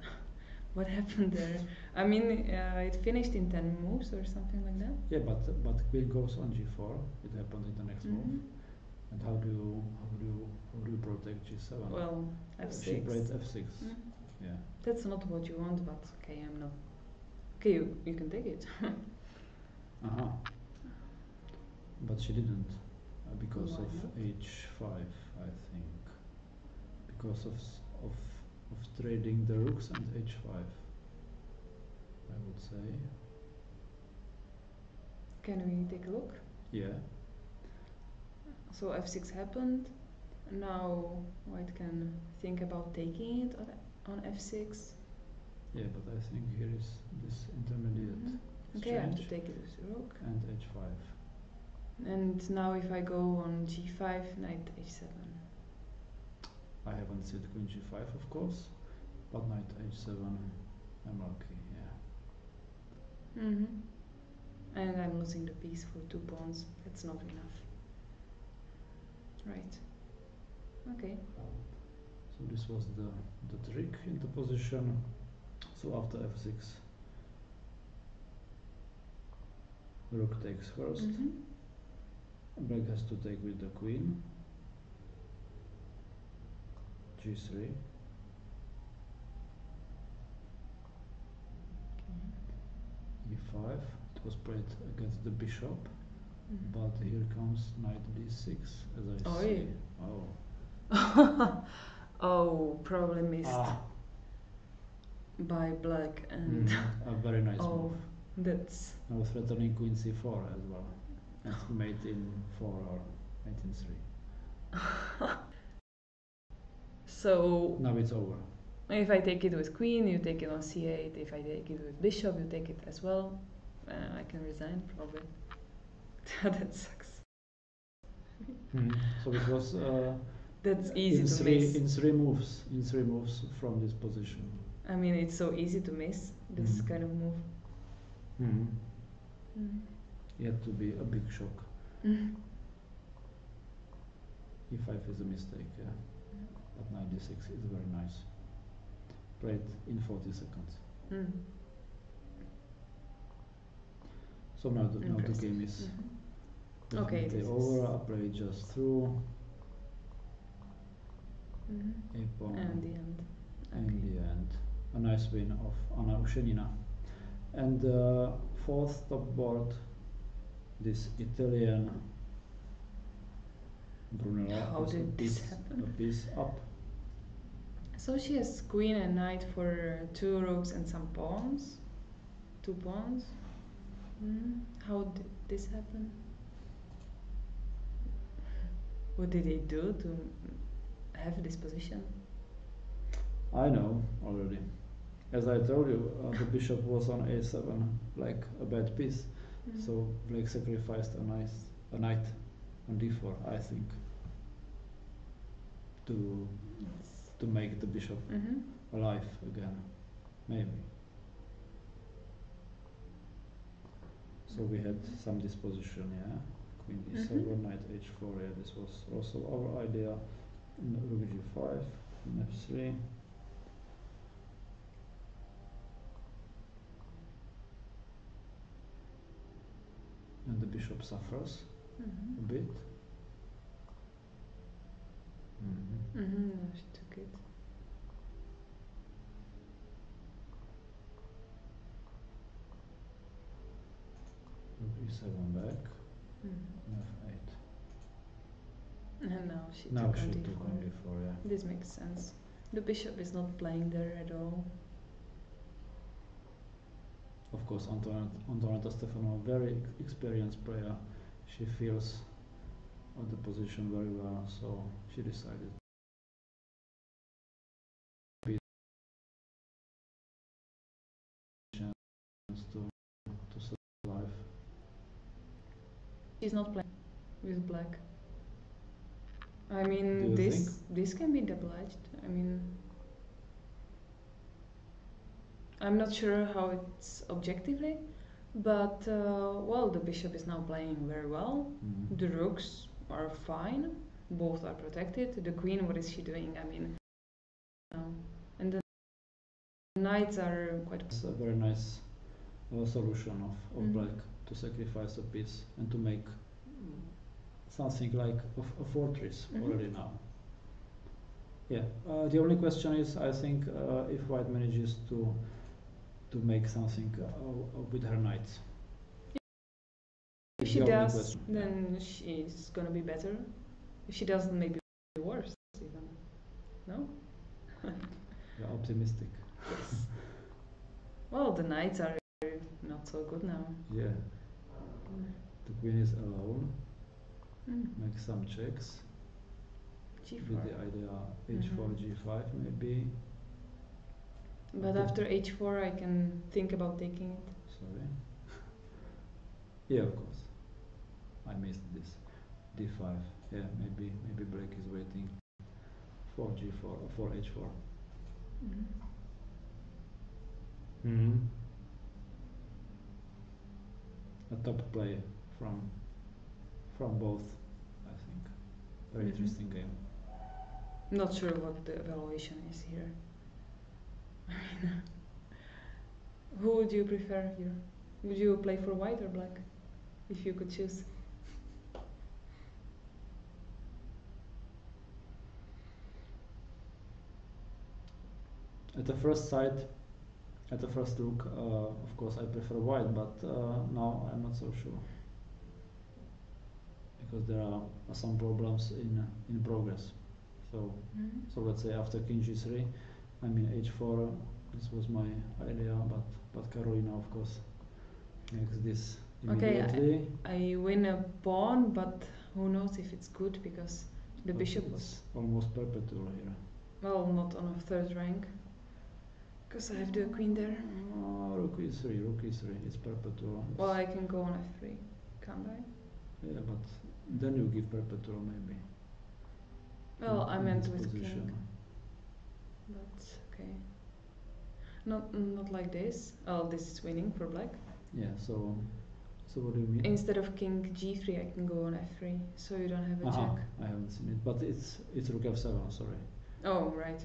What happened there? I mean, it finished in 10 moves or something like that. Yeah, but queen goes on g4. It happened in the next move. And how do you protect g7? Well, f6. She played f6. Yeah. That's not what you want, but okay, I'm not. Okay, you can take it. But she didn't because Why of not? h5, I think. Because of trading the rooks and h5. I would say. Can we take a look? Yeah. So f6 happened. Now white can think about taking it on f6. Yeah, but I think here is this intermediate Okay, I have to exchange take it with rook. and h5. And now if I go on g5, knight h7. I haven't said queen g5, of course, but knight h7, I'm lucky, yeah. And I'm losing the piece for 2 pawns. That's not enough. Right. Okay. So this was the trick in the position. So after f6, rook takes first. Black has to take with the queen. g3. e5. It was played against the bishop, but here comes knight d6, as I see. Oh. Oh, probably missed by black and a very nice move. That's Now threatening queen c4 as well. And mate in 4 or mate in 3. so. Now it's over. If I take it with queen, you take it on c8. If I take it with bishop, you take it as well. I can resign probably. That sucks. So it was. That's easy to miss. In three moves. In 3 moves from this position. I mean, it's so easy to miss this kind of move. It had to be a big shock. e5 is a mistake, yeah. But knight d6 is very nice. Played in 40 seconds. So now the game is definitely over. I play just through. A pawn. And the end. And the end. A nice win of Anna Ushenina. And fourth top board, this Italian Brunella. How did this happen? A piece up. So she has queen and knight for 2 rooks and some pawns. 2 pawns. How did this happen? What did he do to have this position? I know already. As I told you, the bishop was on a7, like a bad piece. So Black sacrificed a knight on d4, I think, to make the bishop alive again, maybe. So we had some disposition, yeah. Queen d7, knight h4. Yeah, this was also our idea. Rook g5, f3. And the bishop suffers a bit. She took it. Rook e7 back. f8. And now she Now took she on took d4. on d4, yeah. This makes sense. The bishop is not playing there at all. Of course, Antonetta Stefano, very experienced player. She feels the position very well, so she decided to survive. She's not playing with black. I mean, this can be double-edged. I mean, I'm not sure how it's objectively, but well, the bishop is now playing very well. The rooks are fine. Both are protected. The queen, what is she doing? I mean, and the knights are quite. It's a very nice solution of black to sacrifice a piece and to make something like a fortress already now. Yeah. The only question is, I think, if white manages to make something with her knights. If she does, then she's gonna be better. If she doesn't, maybe worse even. No? You're optimistic. Yes. Well, the knights are not so good now. Yeah. The queen is alone. Mm. Make some checks. G4. With the idea h4, g5 maybe. But Okay. after h4 I can think about taking it. Sorry. Yeah, of course. I missed this. d5. Yeah, maybe black is waiting for g4 or for h4. Mm-hmm. A top play from both, I think. Very interesting game. Not sure what the evaluation is here. Who would you prefer here? Would you play for white or black, if you could choose? At the first sight, at the first look, of course I prefer white, but now I'm not so sure. Because there are some problems in progress. So let's say after king g3, I mean h4, this was my idea, but Carolina of course makes this immediately. Okay, I win a pawn, but who knows if it's good, because the bishop was almost perpetual here. well, not on a third rank, because I have the queen there. Rook e3, it's perpetual. Well, I can go on f3, can't I? Yeah, but then you give perpetual maybe. Well, I meant with position. king. But okay. Not like this. Oh, this is winning for black. Yeah, so what do you mean? Instead of king g3, I can go on f3, so you don't have a check. I haven't seen it, but it's rook f7. Sorry. Oh, right.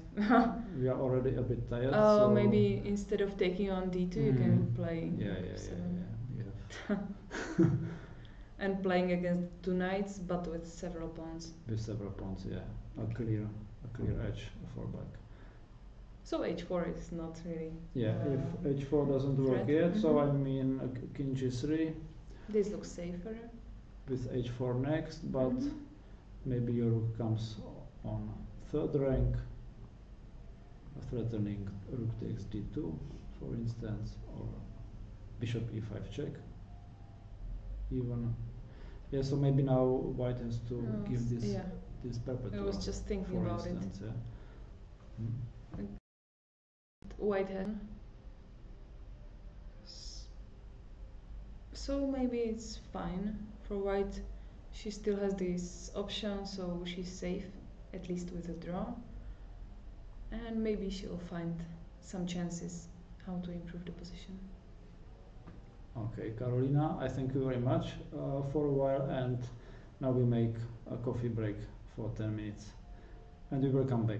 We are already a bit tired. Oh, so maybe instead of taking on d2, you can play f7. You have and playing against two knights, but with several pawns. with several pawns, yeah. A clear edge for black. So h4 is not really. Yeah, if h4 doesn't work yet, so I mean king g3. This looks safer. With h4 next, but maybe your rook comes on third rank, threatening rook takes d2, for instance, or bishop e5 check. Even. Yeah, so maybe now white has to give this perpetual. I was just thinking about instance, it. Yeah. White had. So maybe it's fine for white. She still has this option, so she's safe, at least with a draw. And maybe she'll find some chances how to improve the position. Okay, Carolina, I thank you very much for a while, and now we make a coffee break for 10 minutes, and we will come back.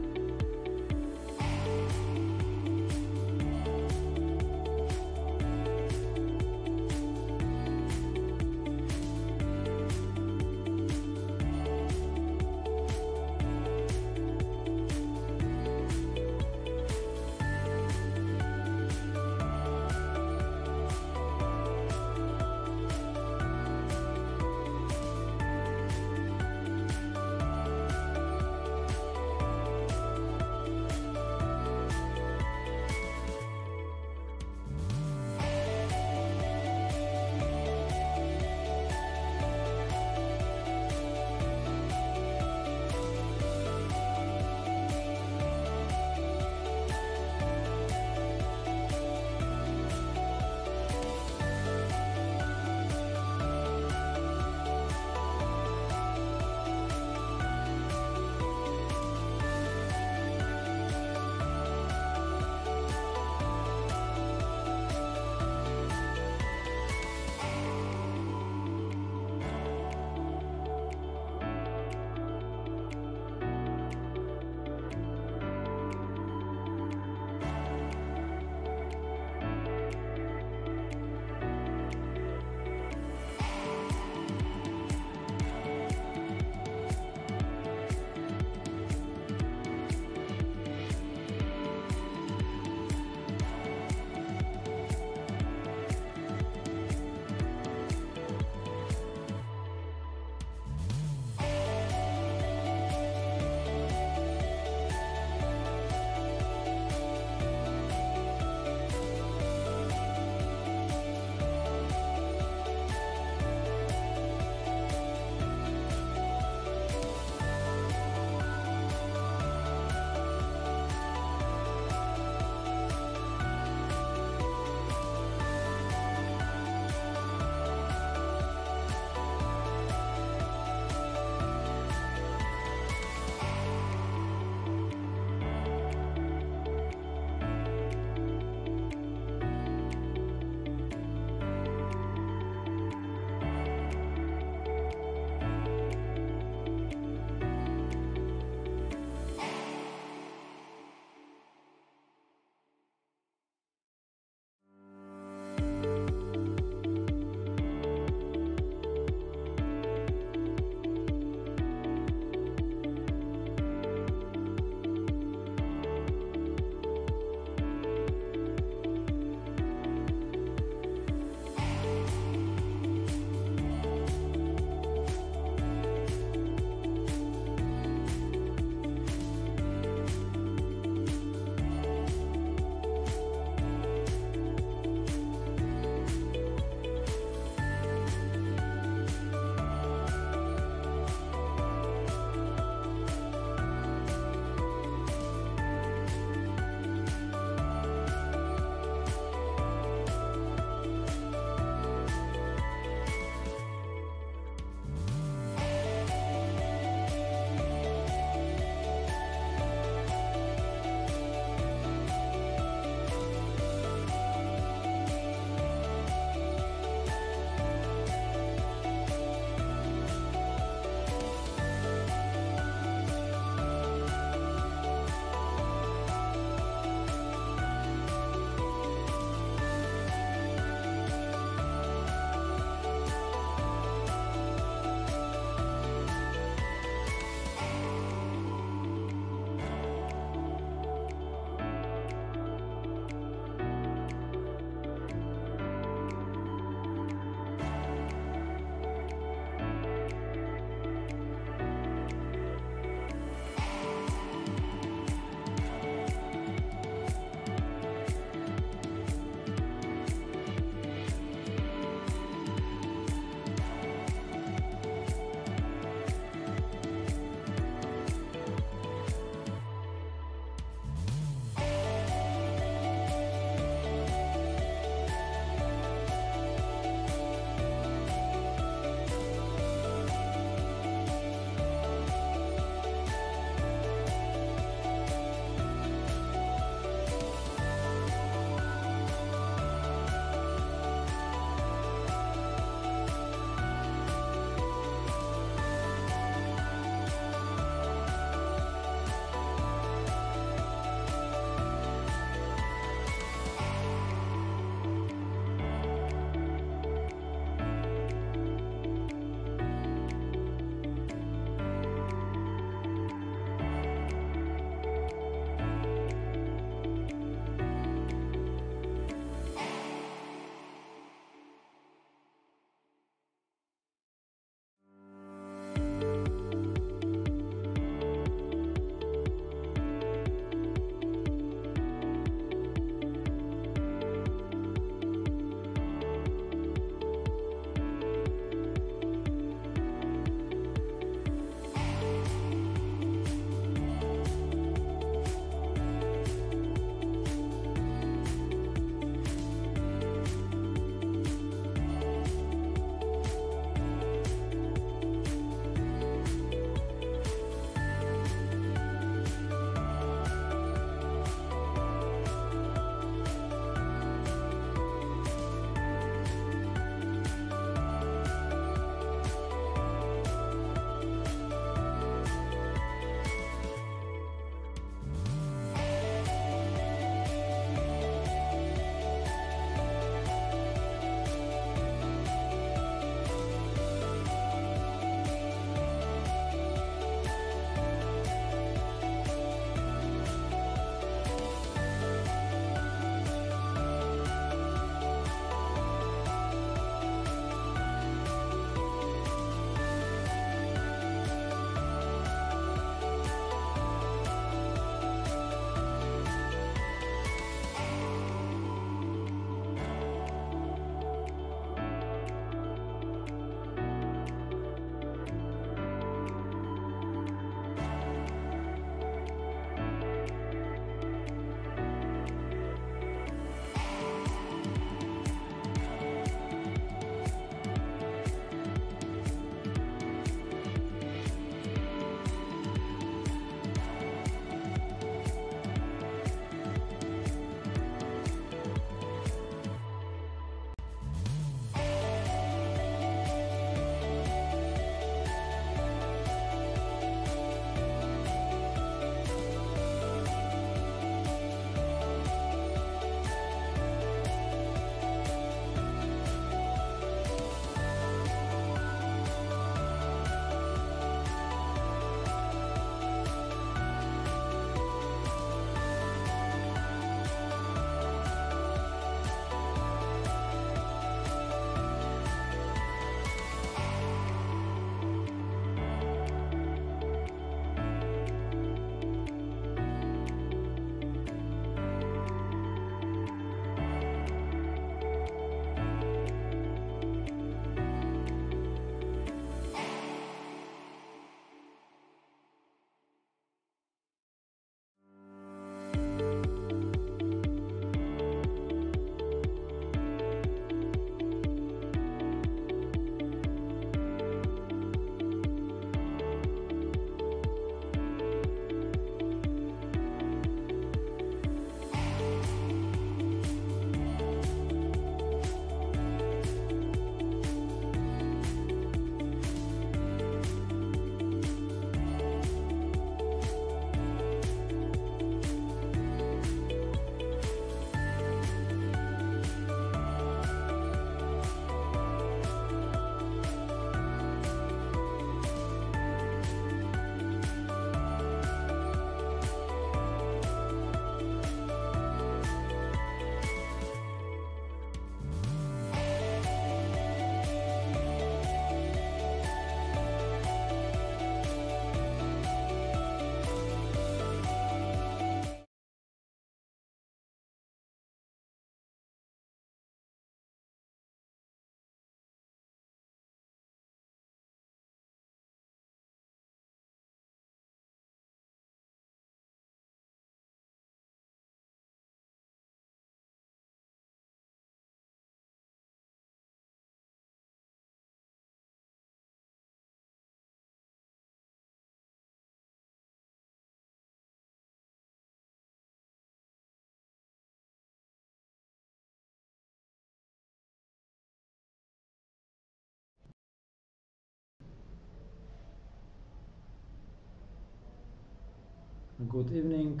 Good evening,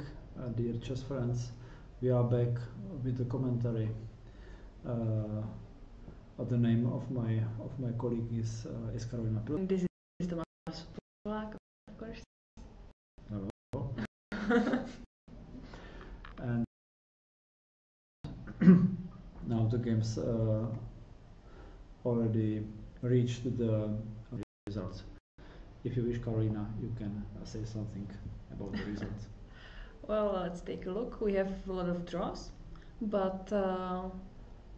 dear chess friends. We are back with the commentary. The name of my colleague is Karolina Pil. And this is Tomáš, Polák, of course. Hello. And now the games already reached the results. If you wish, Karolina, you can say something about the results. Well, let's take a look. We have a lot of draws, but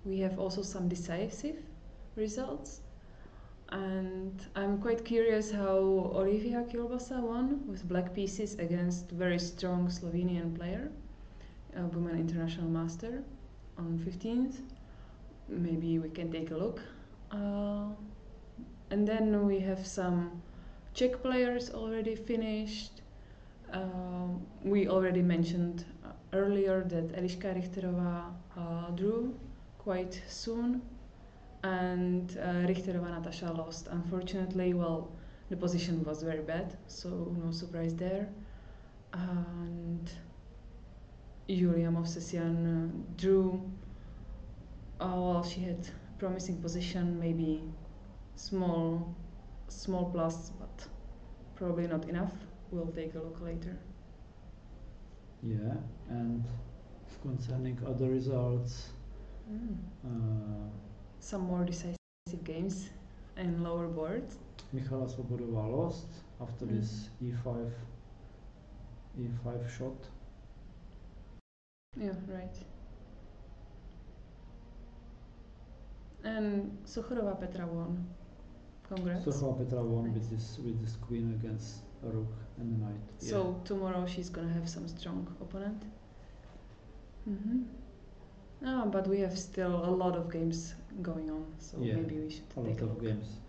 we have also some decisive results. And I'm quite curious how Olivia Kielbasa won with black pieces against very strong Slovenian player, a women international master, on 15th. Maybe we can take a look. And then we have some Czech players already finished. We already mentioned earlier that Eliška Richterová drew quite soon, and Richterová Natasha lost. Unfortunately, well, the position was very bad, so no surprise there. And Julia Movsesian drew. Well, she had promising position, maybe small plus, but probably not enough. We'll take a look later. Yeah, and concerning other results, some more decisive games and lower boards. Michala Svobodová lost after this e5 shot. Yeah, right. And Sochorová Petra won. Congrats. Sochorová Petra won Nice. with this queen against a rook and a knight. So tomorrow she's gonna have some strong opponent. But we have still a lot of games going on, so maybe we should take a look. Games.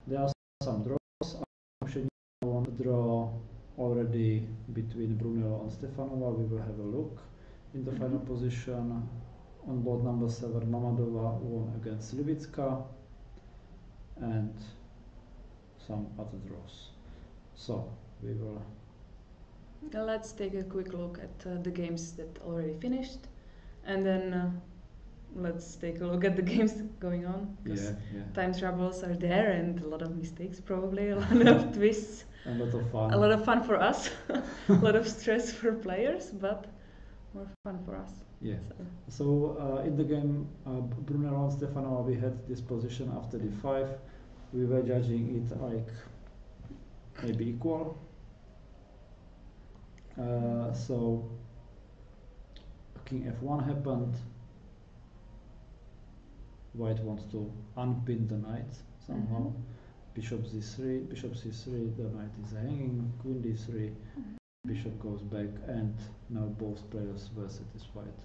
There are some draws. Won a draw already between Brunello and Stefanova. We will have a look in the final position. On board number 7, Mamadova won against Levicka, and some other draws. So we will. Let's take a quick look at the games that already finished, and then let's take a look at the games going on. Because time troubles are there, and a lot of mistakes, probably a lot of twists. A lot of fun. A lot of fun for us. A lot of stress for players, but more fun for us. Yeah. So in the game Brunello and Stefanova, we had this position after d5. We were judging it like maybe equal. So King f1 happened. White wants to unpin the knight somehow. Bishop c3, the knight is hanging. Queen d3. Bishop goes back, and now both players were satisfied,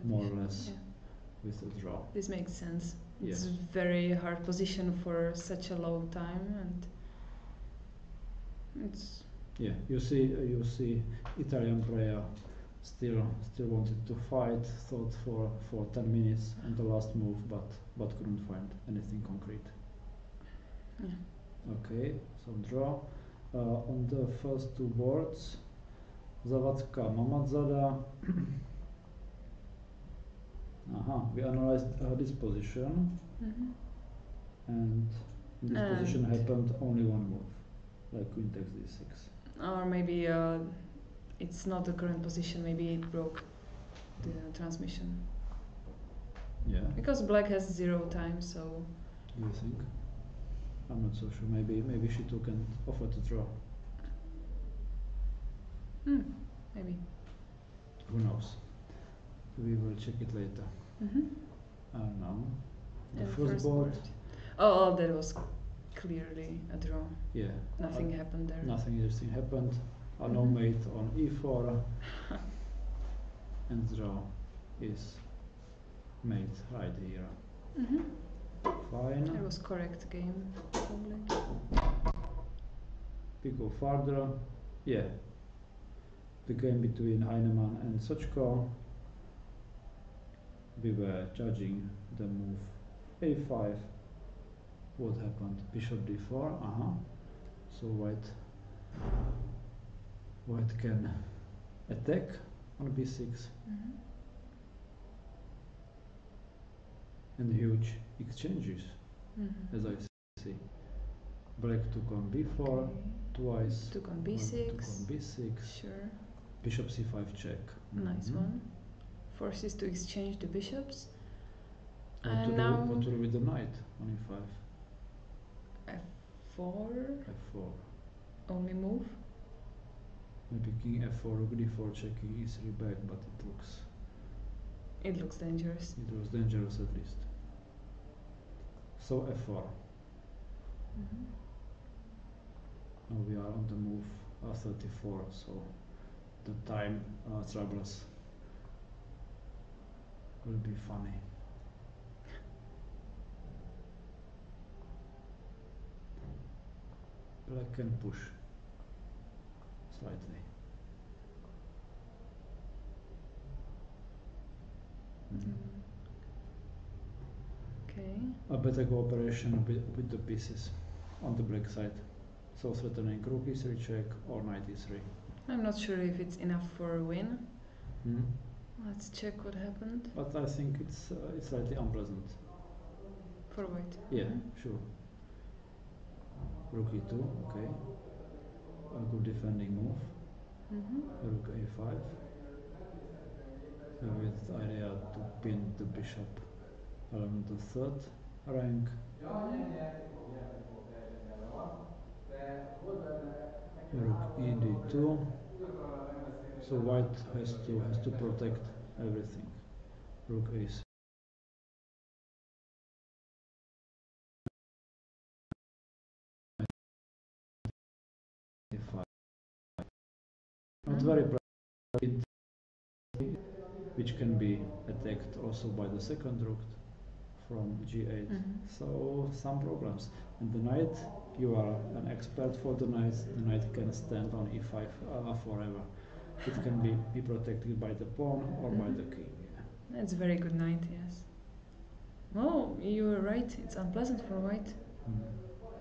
more or less, with the draw. This makes sense. It's a very hard position for such a low time, and it's. Yeah, you see, Italian player still wanted to fight. Thought for 10 minutes on the last move, but couldn't find anything concrete. Yeah. Okay, so draw. On the first two boards, Zavadska Mamadzada. We analyzed this position, and in this position happened only one move, like queen takes d6. Or maybe it's not the current position, maybe it broke the transmission. Yeah. Because black has 0 time, so. Do you think? I'm not so sure. Maybe she took and offered to draw. Maybe. Who knows? We will check it later. Now, the first board. Oh, that was clearly a draw. Yeah. Nothing happened there. Nothing interesting happened. No mate on e4, and draw is made right here. Fine. It was correct game, probably. We go further. Yeah. The game between Heinemann and Sochko. We were judging the move a5, what happened? Bishop d4. So white can attack on b6 and huge exchanges, as I see. Black took on b4 twice. Took on White b6. took on b6. Sure. Bishop c5 check. Nice one. Forces to exchange the bishops. What And to now do? What to do with the knight on e5? f4. f4. Only move. Maybe king f4, rook d4, checking e3 back, but It looks dangerous. it was dangerous at least. So f4. Now we are on the move 34, so the time troubles will be funny. Black can push slightly. Okay. A better cooperation with the pieces on the black side. So threatening rook e3 check or knight e3. I'm not sure if it's enough for a win. Let's check what happened. But I think it's slightly unpleasant. For white. Yeah, sure. Rook e2, okay. A good defending move. Rook a5. With the idea to pin the bishop along the third rank. Rook e d2. So white has to protect everything. Rook a6. Not very private, which can be attacked also by the second rook from g8. So some problems. And the knight, you are an expert for the knight. The knight can stand on e5 forever. It can be protected by the pawn or by the king. That's a very good knight, yes. Oh, you were right. It's unpleasant for white.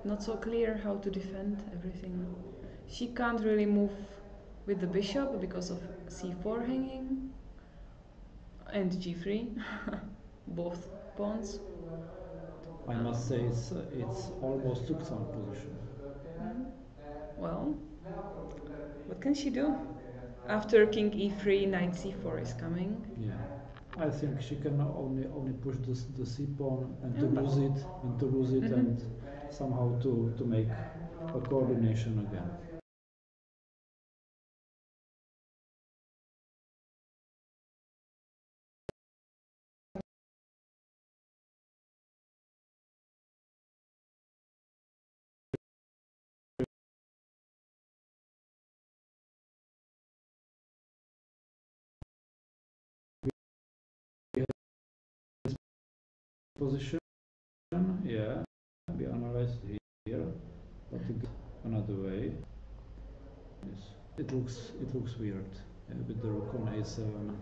Not so clear how to defend everything. She can't really move with the bishop because of c4 hanging and g3, both pawns. I must say it's almost Tuxan position. Well, what can she do? After king e3, knight c4 is coming. Yeah, I think she can only push the c pawn and Yeah, to but- lose it and somehow to make a coordination again. Position, yeah, we analyzed here, but to get another way, yes, it looks weird with the rook on a7.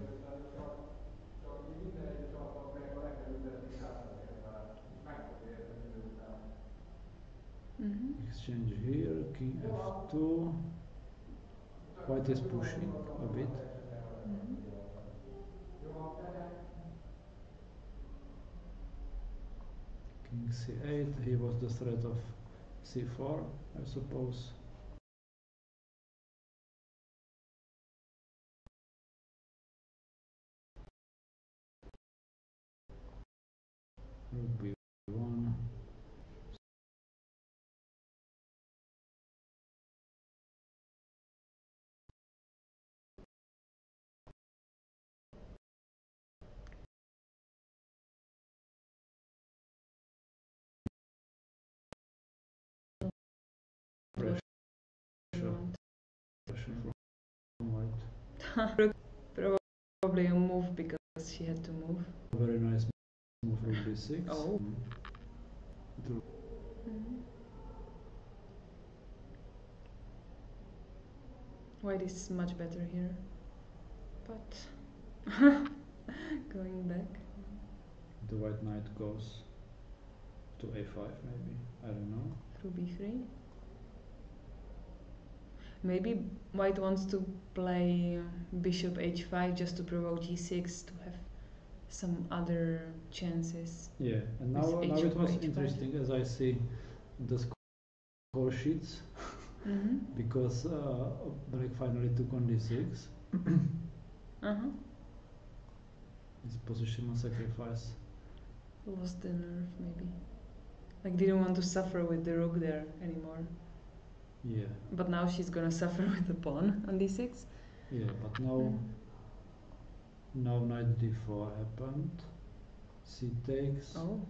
Exchange here, king f2. White is pushing a bit. King c8, he was the threat of c4, I suppose. Rook b1. Pressure from white. Probably a move because she had to move. Very nice move, rook b6. Oh. White is much better here, but going back. The white knight goes to a5 maybe, I don't know. Through b3. Maybe white wants to play bishop h5 just to provoke g6 to have some other chances. Yeah, and With now it h4, was h5. interesting as I see the score sheets because black finally took on d6. His position was sacrifice. Lost the nerve maybe. Like didn't want to suffer with the rook there anymore. Yeah. But now she's gonna suffer with the pawn on d6. Yeah, but now knight d4 happened. C takes. Oh.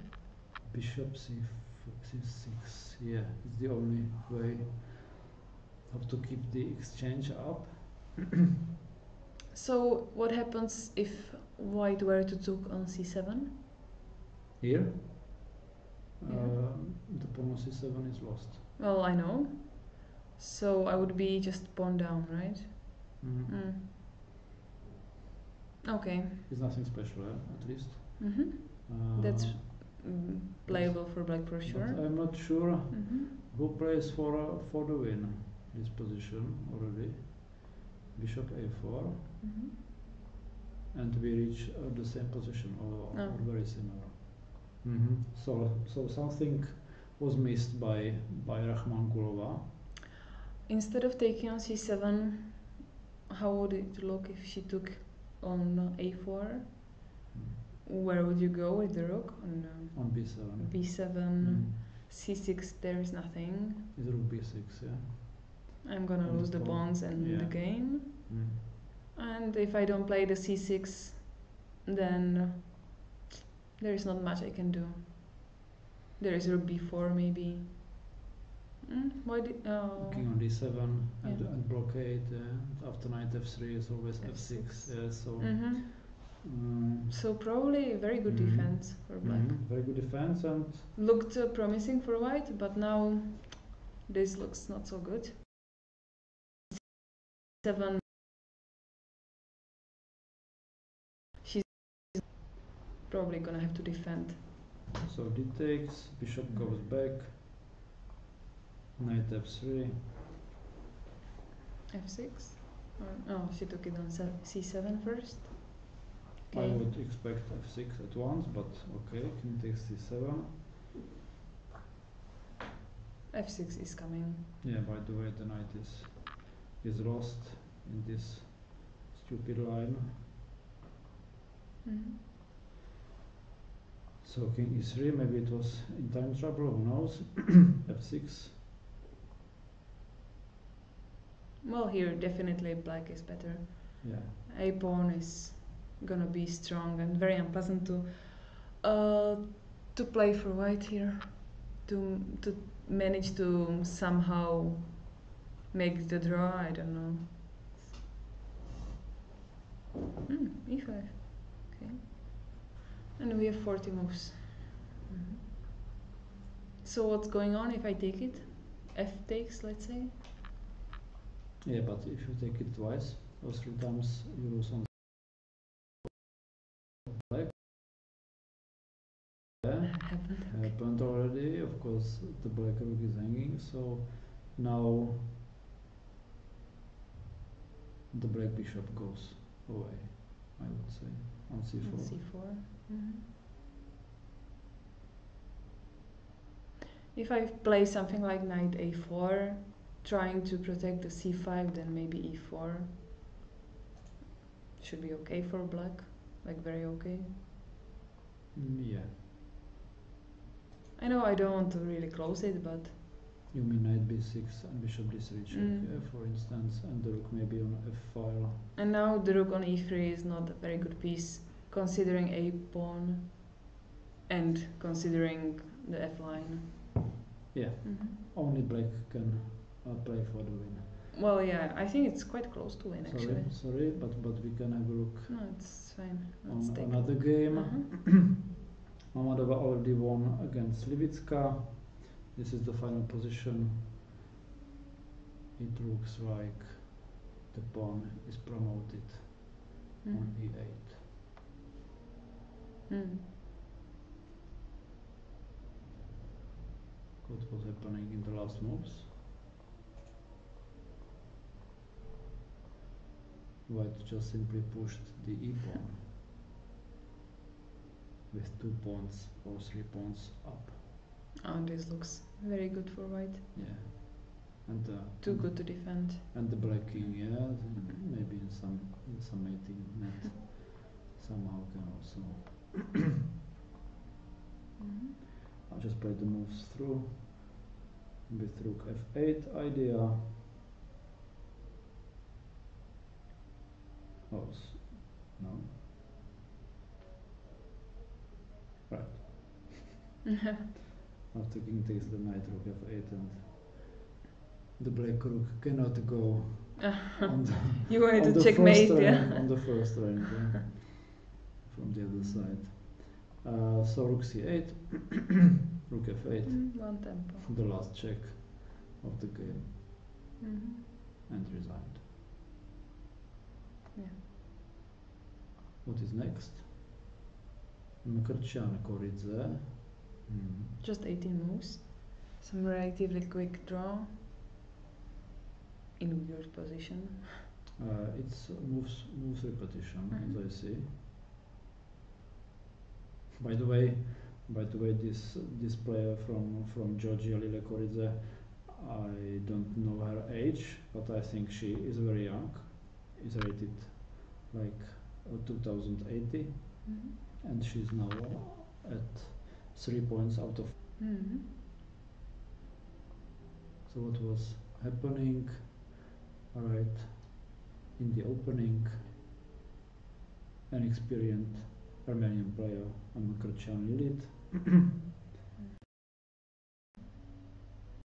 Bishop c6. Yeah, it's the only way how to keep the exchange up. So what happens if white were to took on c7? Here, Yeah. the pawn on c7 is lost. Well, I know. So I would be just pawn down, right? Okay. It's nothing special, at least. That's playable for black for sure. But I'm not sure who plays for the win this position already. Bishop a4, and we reach the same position or very similar. So something was missed by Rahman Gulova. Instead of taking on c7, how would it look if she took on a4? Where would you go with the rook? On b7. b7, c6, there is nothing. It's rook b6, yeah. I'm gonna lose the pawns and the game. And if I don't play the c6, then there is not much I can do. There is rook b4 maybe. Why did King on d7 and blockade. After knight f3 is always f6. Yeah, so. So probably very good defense for black. Very good defense and looked promising for white, but now this looks not so good. 7. She's probably gonna have to defend. So d takes, bishop goes back, knight f3. f6? Oh, she took it on c7 first. I would expect f6 at once, but okay, king takes c7. f6 is coming. Yeah, by the way, the knight is lost in this stupid line. So king e3, maybe it was in time trouble, who knows? f6. Well, here definitely black is better. Yeah. A pawn is gonna be strong and very unpleasant to play for white here. To manage to somehow make the draw, I don't know. e5. Okay. And we have 40 moves. So what's going on if I take it? F takes, let's say? Yeah, but if you take it twice or 3 times, you lose on black. Yeah, happened already. Of course, the black rook is hanging, so now the black bishop goes away, I would say, on c4. On c4. If I play something like knight a4, trying to protect the c5, then maybe e4 should be okay for black, like very okay. Yeah. I know I don't want to really close it, but... You mean knight b6 and bishop d3 check, yeah, for instance, and the rook maybe on f5. And now the rook on e3 is not a very good piece, considering a pawn and considering the f line. Yeah, only black can play for the win. Well, yeah, I think it's quite close to win actually. Sorry, but we can have a look. No, it's fine. Let's take another game. Mamadova already won against Levicka. This is the final position. It looks like the pawn is promoted on e8. what was happening in the last moves. White just simply pushed the e pawn with 2 pawns or 3 pawns up. Oh, this looks very good for white. Yeah, and Too good to defend. And the black king, yeah, maybe in some mating net somehow can also. I'll just play the moves through with rook f8 idea. Oh, no. Right. After king takes the knight, rook f8, and the black rook cannot go on the, you wanted on to the checkmate, first yeah. rank, on the first rank, yeah, from the other side. So rook c8, rook f8, One tempo. the last check of the game, and resigned. Yeah. What is next? Mkrtčan Koridze. Just 18 moves. Some relatively quick draw. In weird position. It's moves repetition, as I see. By the way, this player from Georgia, Lile Koridze, I don't know her age, but I think she is very young. Is rated like 2080, and she's now at 3 points out of. So what was happening? Right, in the opening, an experienced Armenian player, Mkrtčan Lilit,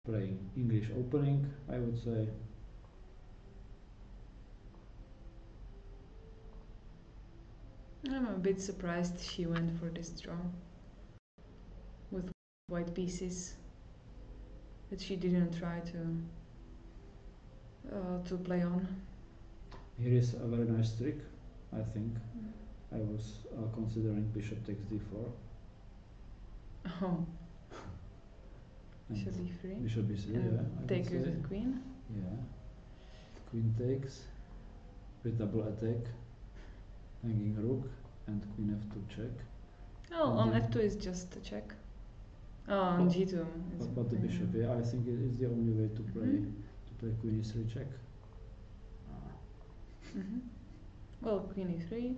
playing English opening, I would say. I'm a bit surprised she went for this draw with white pieces, that she didn't try to play on. Here is a very nice trick, I think. I was considering bishop takes d4. Oh. And Bishop e3. Bishop e3, And yeah. I take would with say. the queen. Yeah. Queen takes with double attack, hanging rook, and queen f2 check. Oh, And on f2 is just a check. Oh, on But- g2. But the bishop, yeah, I think it is the only way to play queen e3 check. Well, queen e3.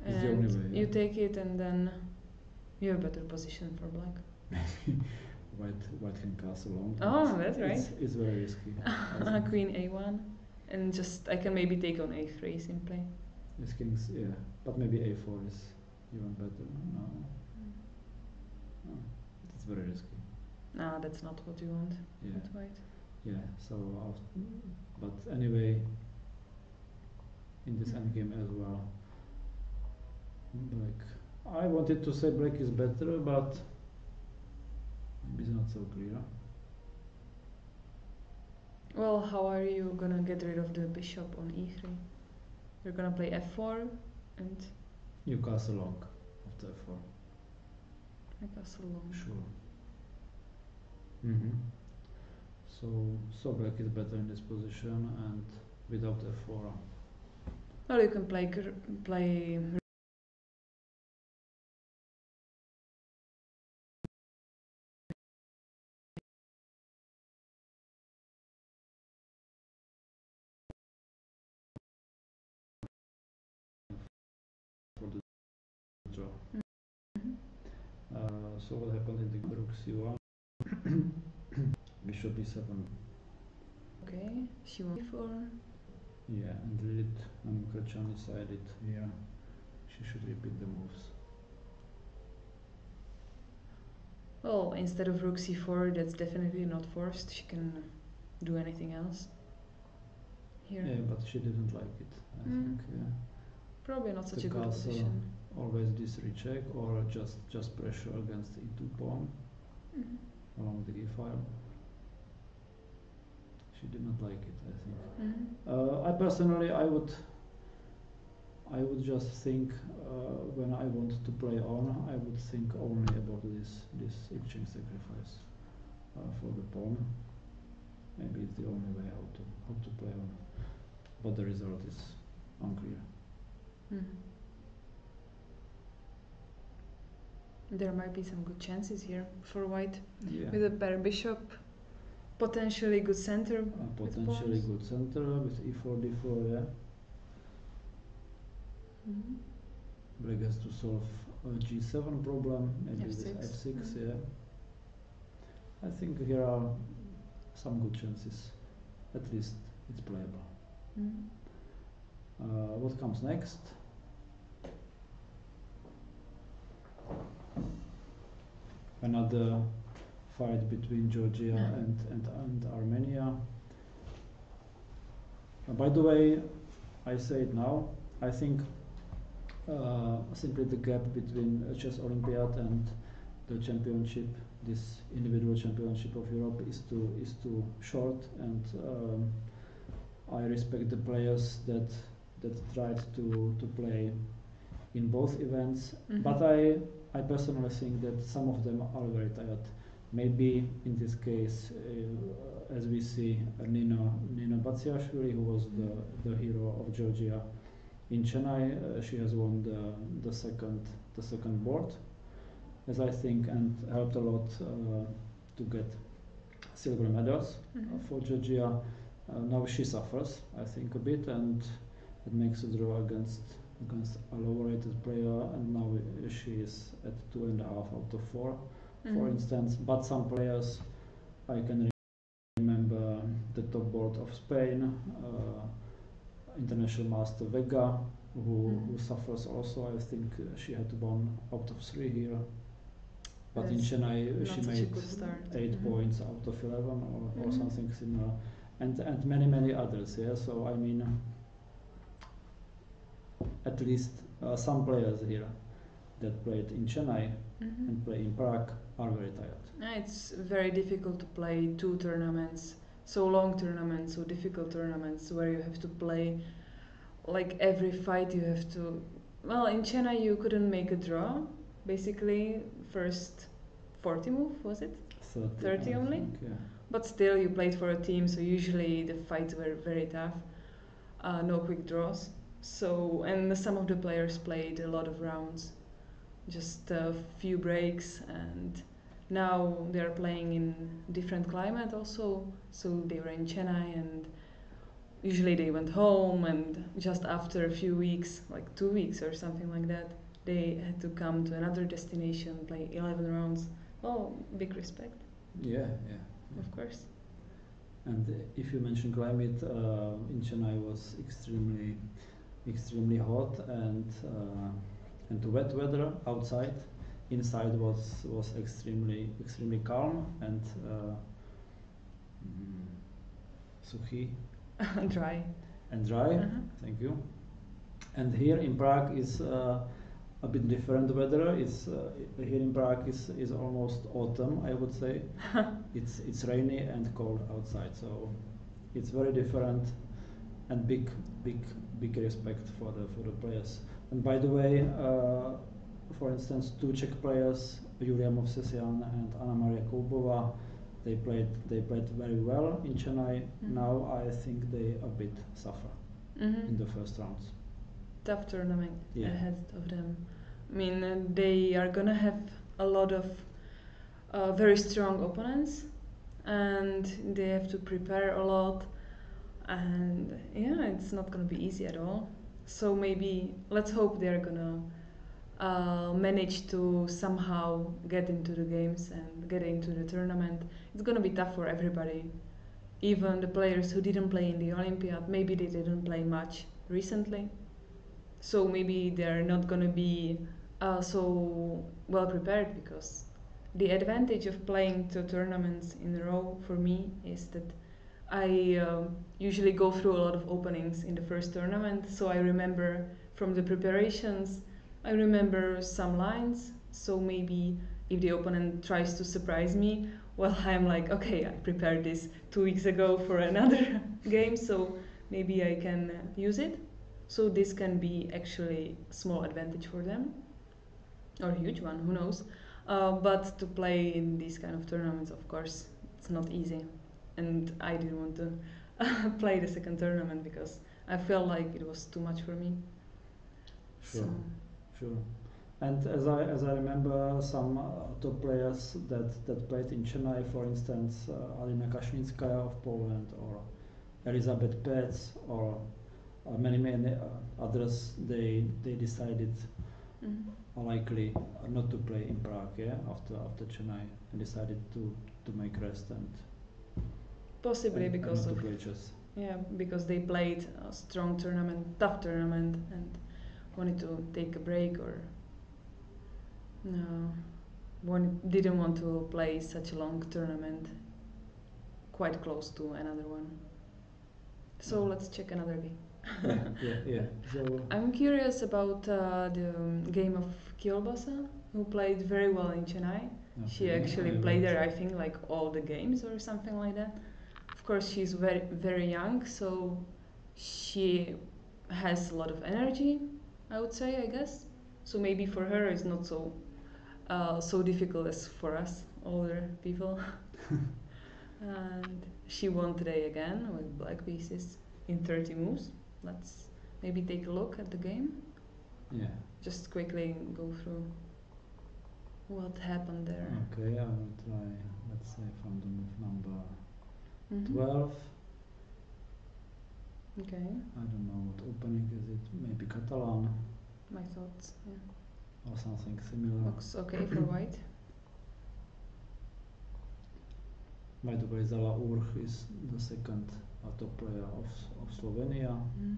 It's the only And way, you yeah. take it, and then you have better position for black. White can castle on. Oh, that's right. It's very risky. I think. Queen a1, and just I can maybe take on a3 simply. It's kings, yeah, but maybe a4 is even better. No, it's very risky. No, that's not what you want Yeah, with white. yeah. So, but anyway, in this endgame as well, black. I wanted to say black is better, but maybe it's not so clear. Well, how are you gonna get rid of the bishop on e3? You're gonna play f4 and You castle long after f4. I castle long. Sure. So black is better in this position, and without f4. Well, you can play Draw. So what happened in the rook c1? Bishop e7. Okay, she won e4. Yeah, and Lilith and Mkrtčan decided here she should repeat the moves. Well, instead of rook c4, that's definitely not forced. She can do anything else here. Yeah, but she didn't like it, I think. Yeah. Probably not such The a good castle, position. always d3 check, or just pressure against the e2 pawn along the e file. She did not like it, I think. I personally, I would just think when I want to play on, I would think only about this exchange sacrifice. for the pawn. Maybe it's the only way how to play on, but the result is unclear. There might be some good chances here for white Yeah. with a pair bishop, potentially good center. Potentially good center with e4, d4. Yeah. Black has to solve a g7 problem, maybe with f6. Yeah. I think here are some good chances. At least it's playable. What comes next? Another fight between Georgia and Armenia. By the way, I say it now, I think simply the gap between a chess Olympiad and the championship, this individual championship of Europe, is too short, and I respect the players that tried to play in both events, but I personally think that some of them are very tired. Maybe in this case, as we see, Nina Batsiashvili, who was the hero of Georgia in Chennai, she has won the second board, as I think, and helped a lot to get silver medals for Georgia. Now she suffers, I think, a bit, and it makes a draw against a lower rated player, and now she is at 2.5 out of 4, for instance. But some players, I can remember the top board of Spain, international master Vega, who suffers also. I think she had 1 out of 3 here. But in Chennai she made 8 points out of 11 or something similar, and many others. Yeah, so I mean, at least some players here that played in Chennai and play in Prague are very tired. It's very difficult to play 2 tournaments, so long tournaments, so difficult tournaments, where you have to play like every fight you have to. Well, in Chennai you couldn't make a draw, basically. First 40 move, was it? 30 only? Think, yeah. But still you played for a team, so usually the fights were very tough, no quick draws. So, and some of the players played a lot of rounds, just a few breaks, and now they're playing in different climate also. So they were in Chennai, and usually they went home, and just after a few weeks, like 2 weeks or something like that, they had to come to another destination, play 11 rounds. Well, big respect. Yeah. Of course. And if you mention climate, in Chennai was extremely hot and wet weather outside. Inside was extremely calm and suchi. Dry. And dry. Thank you. And here in Prague is a bit different weather. It's here in Prague is almost autumn, I would say. It's rainy and cold outside, so it's very different, and big respect for the players. And by the way, for instance, 2 Czech players, Julia Movsesian and Anna Maria Koubova, they played very well in Chennai. Now I think they a bit suffer in the first rounds. Tough tournament ahead of them. I mean, they are gonna have a lot of very strong opponents, and they have to prepare a lot, and yeah, it's not gonna be easy at all. So maybe let's hope they're gonna manage to somehow get into the games and get into the tournament. It's gonna be tough for everybody, even the players who didn't play in the Olympiad. Maybe they didn't play much recently, so maybe they're not gonna be so well prepared, because the advantage of playing 2 tournaments in a row for me is that I usually go through a lot of openings in the first tournament, so I remember from the preparations, I remember some lines, so maybe if the opponent tries to surprise me, well, I'm like, okay, I prepared this 2 weeks ago for another game, so maybe I can use it. So this can be actually a small advantage for them, or a huge one, who knows. But to play in these kind of tournaments, of course, it's not easy, and I didn't want to play the second tournament because I felt like it was too much for me. Sure. So, Sure. And as I remember, some top players that played in Chennai, for instance, Alina Kashminskaya of Poland, or Elizabeth Petz, or many others, they decided mhm. likely not to play in Prague, yeah, after Chennai, and decided to make rest and Possibly and because not of to play chess. yeah, because they played a strong tournament, tough tournament, and wanted to take a break or no, didn't want to play such a long tournament quite close to another one. So let's check another game. Yeah. So I'm curious about the game of Kielbasa, who played very well in Chennai. She okay, actually I played let- there, I think, like all the games or something like that. Of course, she's very young, so she has a lot of energy, I would say, I guess. So maybe for her it's not so difficult as for us older people. And she won today again with black pieces in 30 moves. Let's maybe take a look at the game. Yeah. Just quickly go through what happened there. Okay, I will try. Let's say from the move number Mhm. 12. Okay, I don't know what opening is it. Maybe Catalan my thoughts. Yeah. or something similar. Looks okay for white. By the way, Zala Urch is the second top player of Slovenia. Mhm.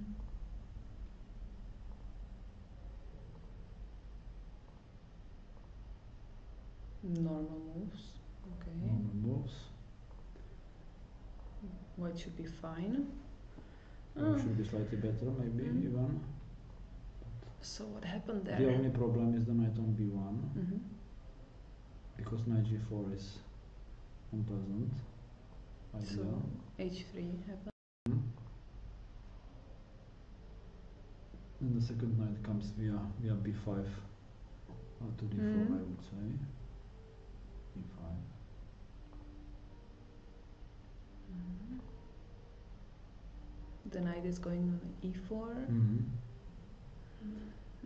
Normal moves. Okay. Normal moves. White should be fine. Or should be slightly better, maybe Mm. even. So what happened there? The only problem is the knight on b1, Mhm. because knight g4 is unpleasant. So Idea. h3 happened. And the second knight comes via b5 to d4, I would say. d5. Mhm. The knight is going on e4.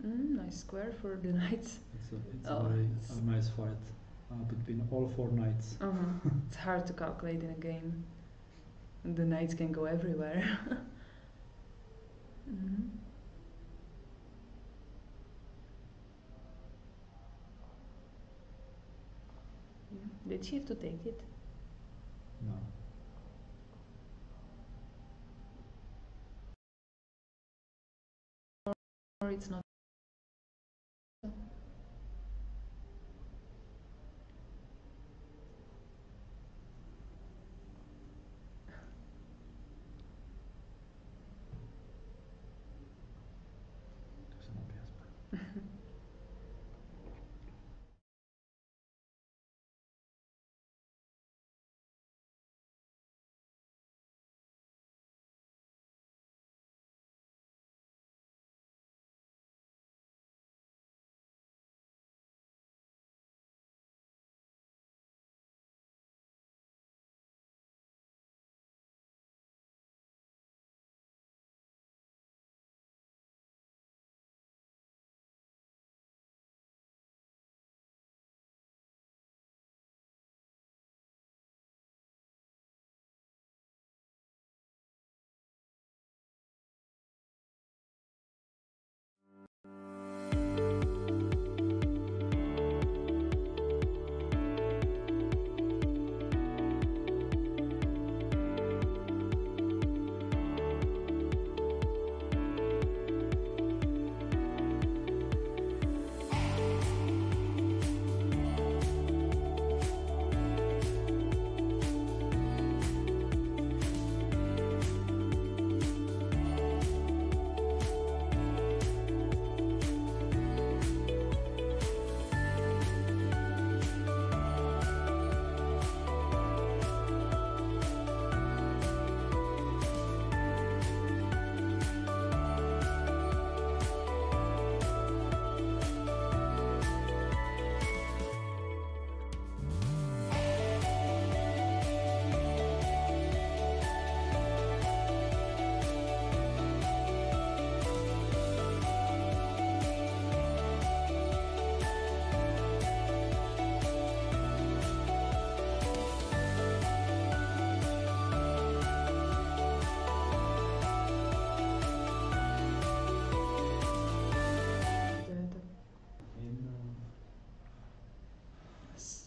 Nice square for the knights. It's Oh, a very it's- nice fight between all four knights. It's hard to calculate in a game. The knights can go everywhere. Mhm. Did she have to take it? No. Or it's not?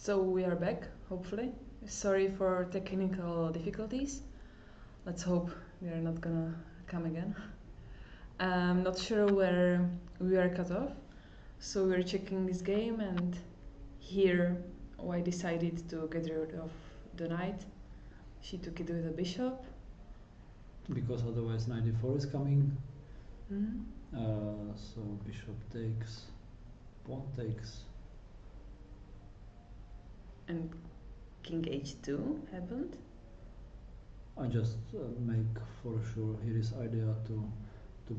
So we are back, hopefully. Sorry for technical difficulties. Let's hope they are not gonna come again. I'm not sure where we are cut off. So we're checking this game, and here I decided to get rid of the knight. She took it with a bishop. Because otherwise knight e4 is coming. Mhm. So bishop takes, pawn takes. And king h2 happened. I just make for sure here is idea to play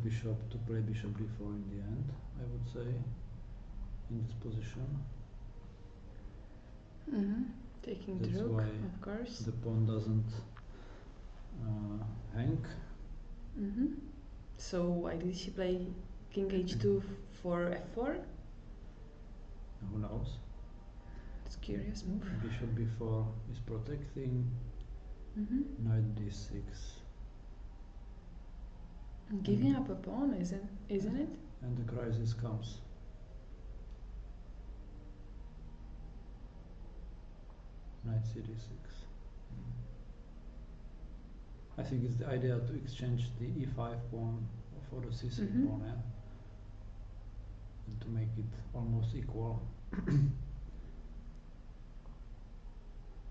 bishop d4 in the end, I would say, in this position. Taking That's the rook, why of course. the pawn doesn't hang. So why did she play king h2 for f4? Who knows? It's a curious move. Bishop b4 is protecting. Knight d6. Giving up a pawn, isn't it? And the crisis comes. Knight cd6. I think it's the idea to exchange the e5 pawn for the c3 pawn, yeah? And to make it almost equal.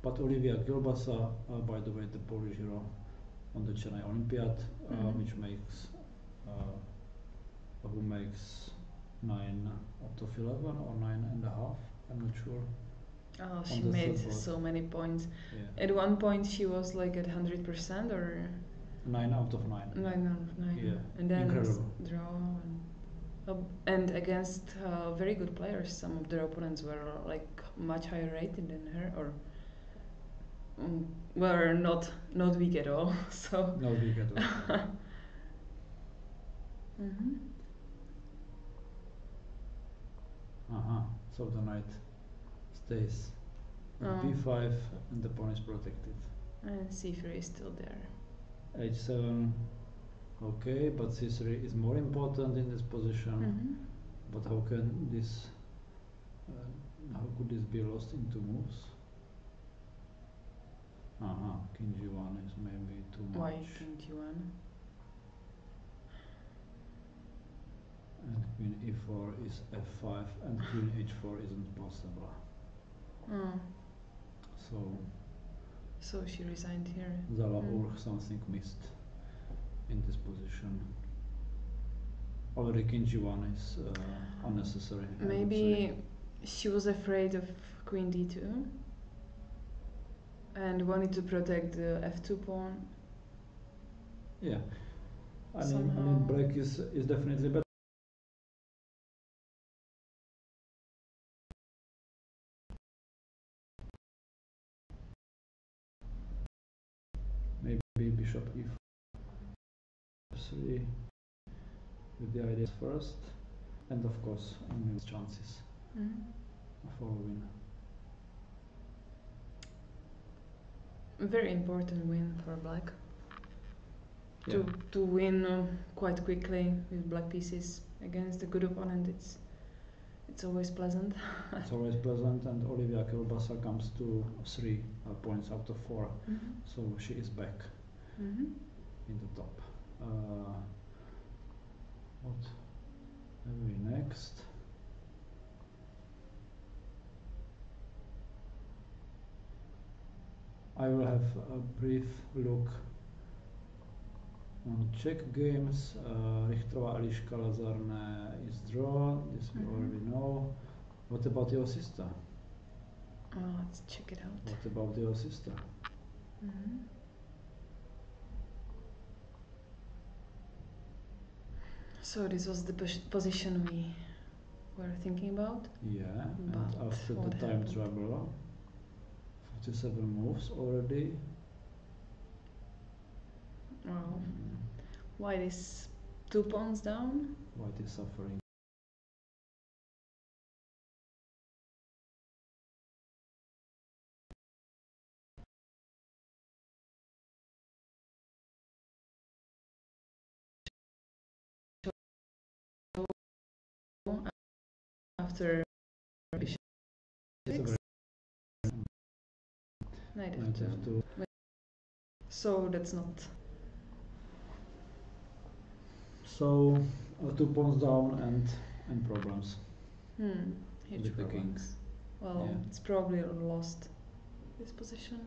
But Olivia Kilbasa, by the way, the Polish hero on the Chennai Olympiad, which makes who makes 9 out of 11 or 9.5, I'm not sure. Oh, she made so many points. Yeah. At one point she was like at 100% or 9 out of 9. 9 out of 9. Yeah. And then incredible. Draw and against very good players. Some of their opponents were like much higher rated than her, or were not weak at all. So Not weak at all. So the knight stays with b5 and the pawn is protected. And c3 is still there. h7, okay, but c3 is more important in this position. But how can this? How could this be lost in 2 moves? King g1 is maybe too much. Why king g1? And queen e4 is f5 and queen h4 isn't possible. So she resigned here. Zala or something missed in this position. Already king g1 is unnecessary. Maybe she was afraid of queen d2 and wanted to protect the f2 pawn. Yeah, I mean black is definitely better. Maybe bishop e3 with the ideas first, and of course only chances for a win. Very important win for black. Yeah. To win quite quickly with black pieces against a good opponent, it's always pleasant. It's always pleasant, and Olivia Kilbasa comes to 3 points out of 4, so she is back in the top. What have we next? I will have a brief look on Czech games. Richterová Eliška Lazarné is draw. This we already know. What about your sister? Let's check it out. What about your sister? So this was the position we were thinking about. Yeah, and But after what the time happened? trouble, 47 moves already. White is 2 pawns down. White is suffering. After It's a very Knight Knight f2. f2. So that's not. So 2 pawns down and problems. Huge With the king. problems. Well, Yeah. it's probably lost this position.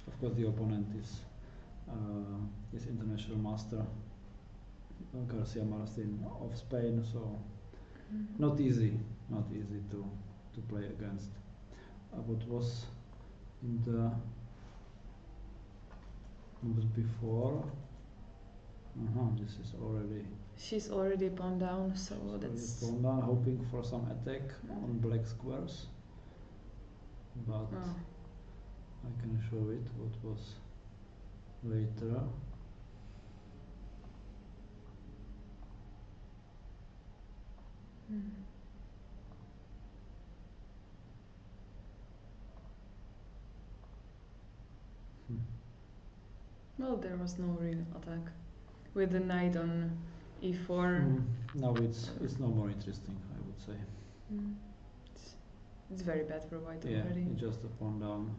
Of course, the opponent is international master Garcia Martin of Spain, so not easy to play against. What was in the moves before? This is already. She's already pawn down, so that's. Pawn down, hoping for some attack on black squares, but I can show it. What was later? Well, there was no real attack with the knight on e4. Now it's no more interesting, I would say. It's very bad for white Yeah, already. it's just a pawn down.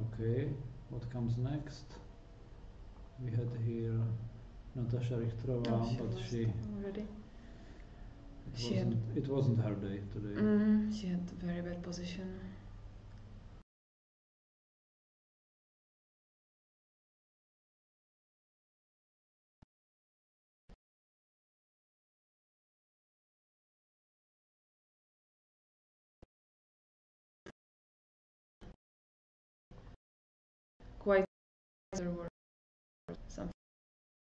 Okay, what comes next? We had here Natasha Richterová, but she already. it wasn't her day today. She had a very bad position. Quite there were some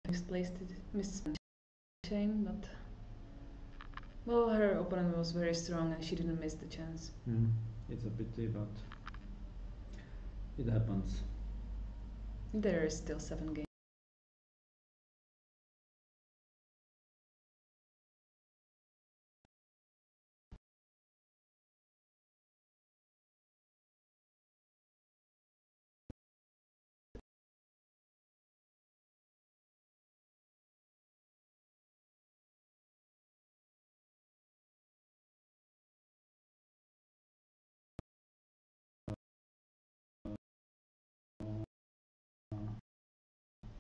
misplaced chain, but well, her opponent was very strong and she didn't miss the chance. It's a pity, but it happens. There is still 7 games.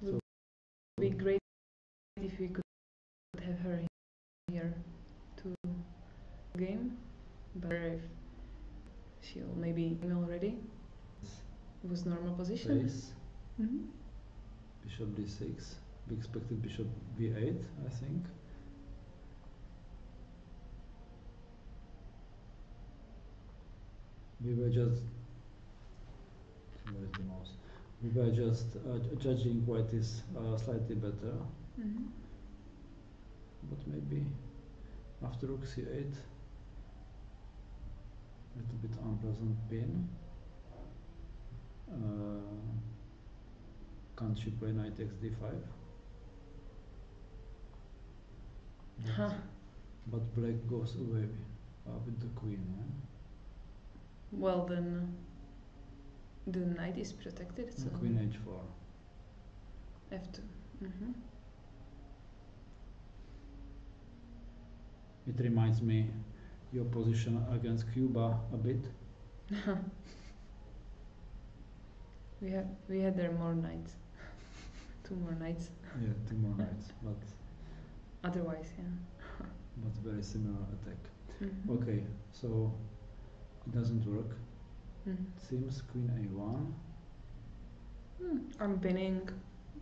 It would be great if we could have her here to game, but if she'll maybe already. It was normal position. Ace, bishop d6. We expected bishop b8, I think. We were just. Where is the mouse? We were just judging white is slightly better. But maybe after rook c8, little bit unpleasant pin. Can't she play knight takes d5? But black goes away with the queen. Well, then the knight is protected. So Queen h4. f2. It reminds me your position against Cuba a bit. We had there more knights. 2 more knights. Yeah, 2 more knights, but Otherwise, yeah. but very similar attack. Okay, so it doesn't work. It seems queen a1. I'm pinning,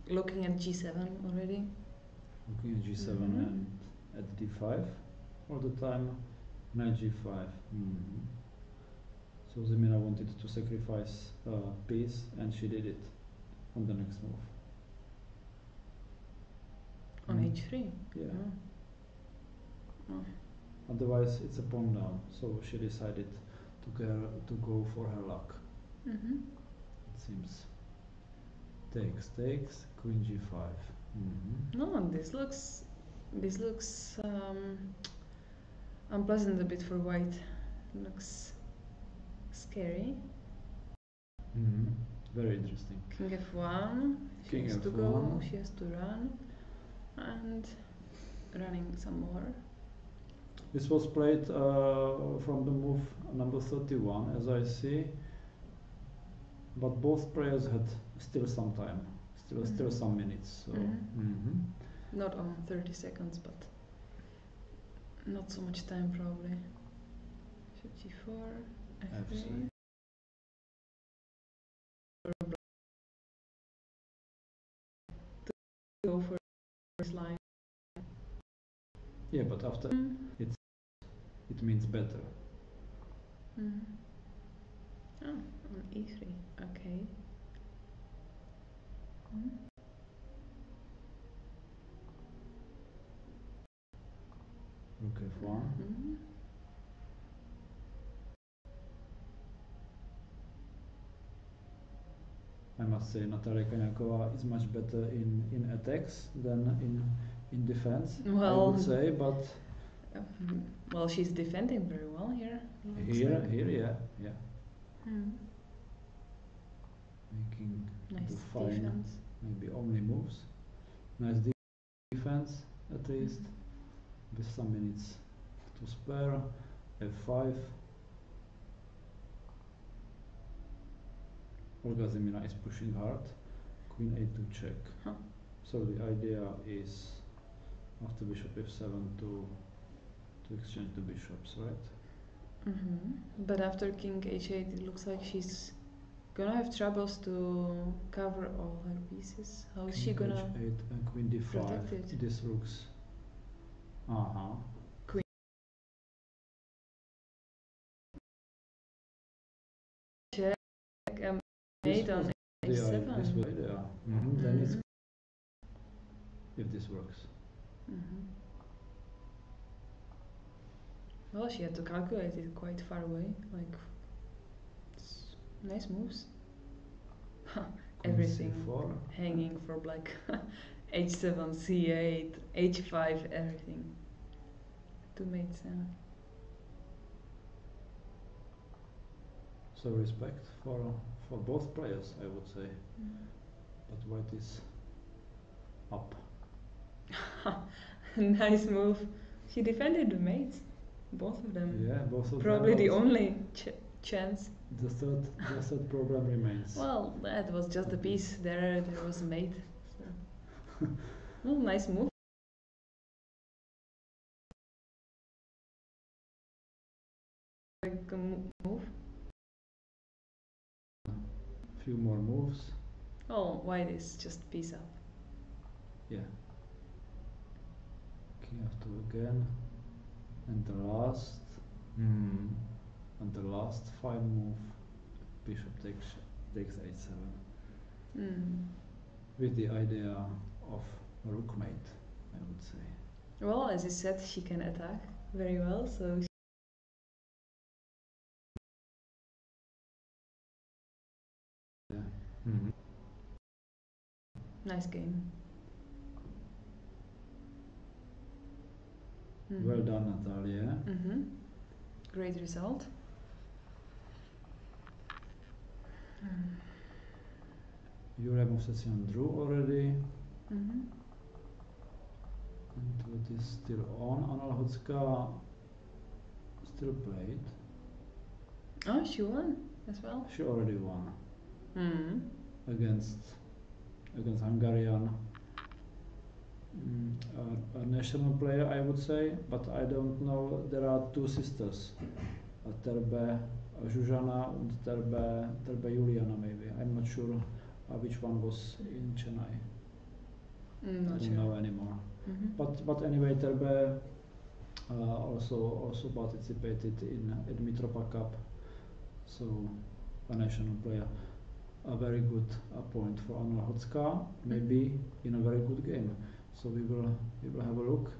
looking at g7 already. Looking at g7 and at d5 all the time. Knight g5. So Zemina wanted to sacrifice a piece, and she did it on the next move. On h3? Yeah. Otherwise, it's a pawn down. So she decided to go for her luck. It seems. Takes. Queen g5. No, this looks unpleasant a bit for white. Looks scary. Very interesting. King f1. She has to go. She has to run, and running some more. This was played from the move number 31, as I see, but both players had still some time, still some minutes. So Not on 30 seconds, but not so much time probably. G4, F3. Go for first line. Yeah, but after it means better. Oh, on E3. Okay. Rook F1. I must say Natalia Konyakova is much better in attacks than in defense. Well, I would say, but well, she's defending very well here. Yeah. Making Nice the fine, defense. maybe only moves. Nice defense at least, with some minutes to spare. F5. Olga Zemina is pushing hard. Queen A2 check. So the idea is after bishop F7 to exchange the bishops, right? But after King H8, it looks like she's gonna have troubles to cover all her pieces. How is she gonna H8 and Queen D5. protect it? This rook's. Queen. Check. Mate on H7. This will be the idea. Then it's if this works. Well, she had to calculate it quite far away. Like, it's nice moves. Everything C4. hanging for black. H7, C8, H5, everything. Two mates, yeah. So respect for both players, I would say. But white is up. Nice move. She defended the mates, both of them. Yeah, both of Probably them. the only chance. The third problem remains. Well, that was just a piece. There was a mate. So. Well, nice move. Move. Few more moves. Oh, white is just piece up. Yeah. King F2 again. And the last. And the last fine move. Bishop takes H7. With the idea of rook mate, I would say. Well, as I said, she can attack very well, so. Nice game. Well done, Natalia. Great result. Julia Movsesian drew already. And what is still on? Anna Lhotska still played. Oh, she won as well. She already won. Against Hungarian a national player, I would say, but I don't know. There are two sisters, Terbe Zsuzsana and Terbe Juliana, maybe. I'm not sure which one was in Chennai. Not I don't sure. know anymore. But anyway, Terbe also participated in Mitropa Cup, so a national player. A very good point for Anna Lhotska, maybe in a very good game. So we will have a look.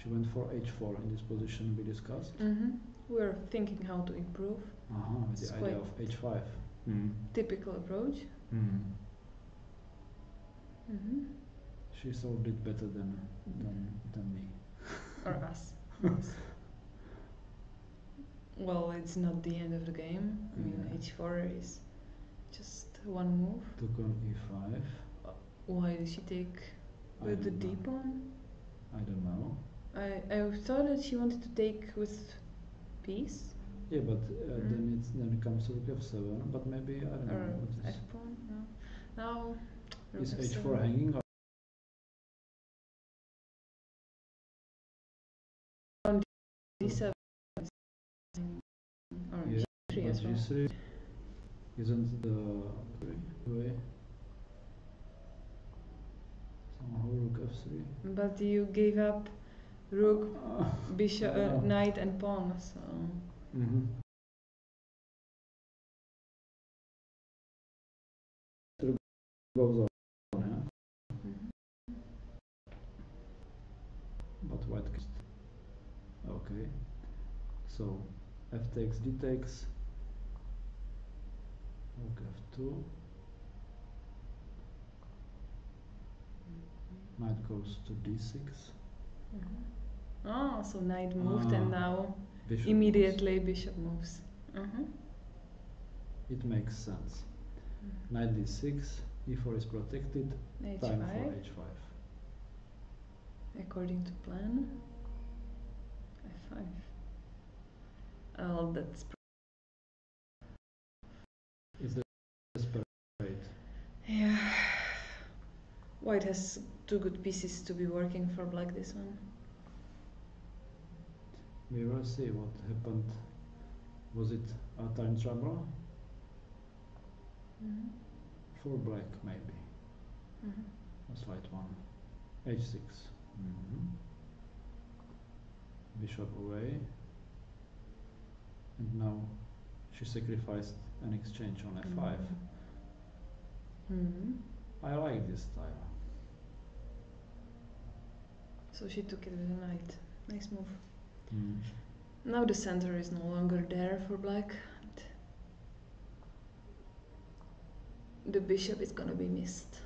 She went for H4 in this position we discussed. We're thinking how to improve. With the idea of H5. Typical approach. She solved it better than me. Or us. Yes. Well, it's not the end of the game. I mean, H4 is just one move. Took on E5. Why did she take with the D pawn? I don't know. I thought that she wanted to take with piece Yeah, but then it comes rook f7. But maybe I don't know. or What f pawn. No, now rook is f7. h4 hanging? Or d7 or yeah, g3 but as well. g3 isn't the way. Somehow rook f3. But you gave up rook, bishop, knight, and pawn. So Goes on, yeah. But white kissed. Okay. So f takes, d takes. Rook f2. Knight goes to d6. Oh, so knight moved and now Bishop immediately bishop moves. It makes sense. Knight d6, e4 is protected. Time for h5 h5. according to plan. f5. Oh, that's Is that desperate? yeah. White has two good pieces to be working for black this one. We will see what happened. Was it a time trouble? For black, maybe. A slight one. h6. Bishop away. And now she sacrificed an exchange on f5. I like this style. So she took it with a knight. Nice move. Now the center is no longer there for black. The bishop is gonna be missed.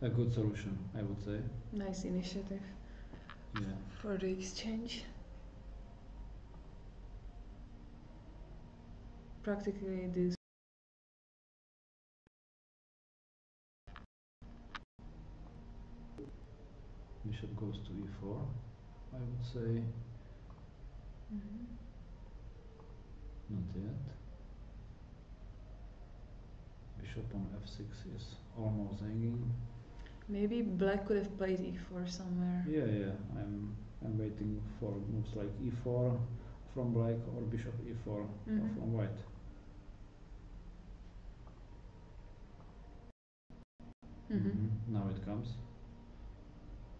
A good solution, I would say. Nice initiative for the exchange. Practically this. Bishop goes to e4, I would say. Not yet. Bishop on f6 is almost hanging. Maybe black could have played e4 somewhere. Yeah. I'm waiting for moves like e4 from black or bishop e4 from white. Now it comes.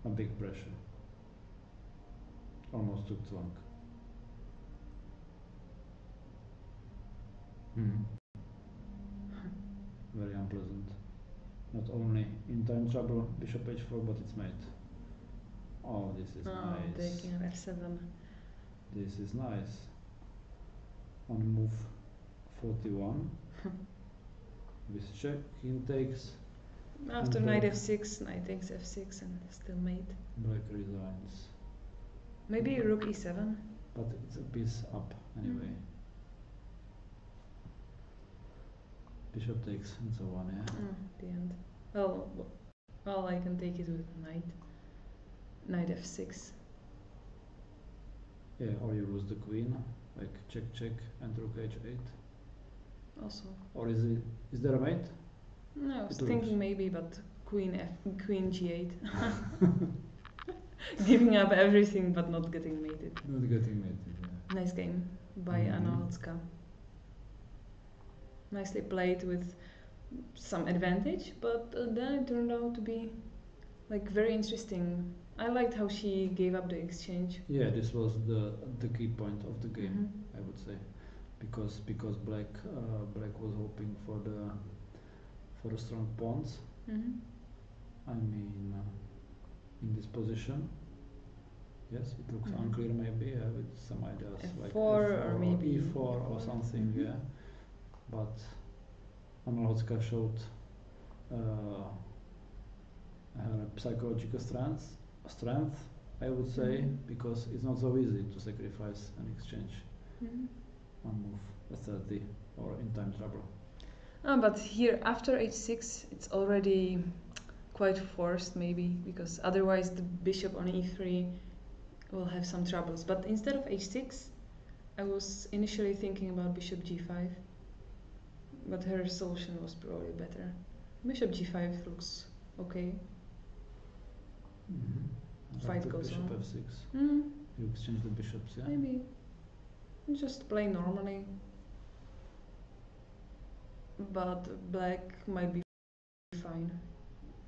A big pressure. Almost took Zwank. Very unpleasant. Not only in time trouble, bishop h4, but it's mate. Oh, this is nice. Taking an f7. This is nice. On move 41. With check, king takes. After knight f6, knight takes f6 and still mate. Black resigns. Maybe rook e7. But it's a piece up anyway. Bishop takes and so on, yeah. The end. Well, I can take it with knight. Knight f6. Yeah, or you lose the queen, like check, check, and rook h8. Also. Or is there a mate? No, I was thinking maybe, but queen g8. Giving up everything, but not getting mated. Not getting mated, yeah. Nice game by Anna Hotska. Nicely played with some advantage, but then it turned out to be like very interesting. I liked how she gave up the exchange. Yeah, this was the key point of the game, I would say, because black was hoping for the strong pawns. I mean, in this position. Yes, it looks unclear maybe with some ideas F4 like F4 or maybe E4 or something, yeah. But Anna Hotska showed her psychological strength, I would say, because it's not so easy to sacrifice an exchange on move 30 or in time trouble. But here after h6 it's already quite forced maybe, because otherwise the bishop on e3 will have some troubles. But instead of h6 I was initially thinking about bishop g5, but her solution was probably better. Bishop g5 looks okay. Fight goes bishop on. f6. Mm, You exchange the bishops, yeah? maybe. Just play normally. But black might be fine.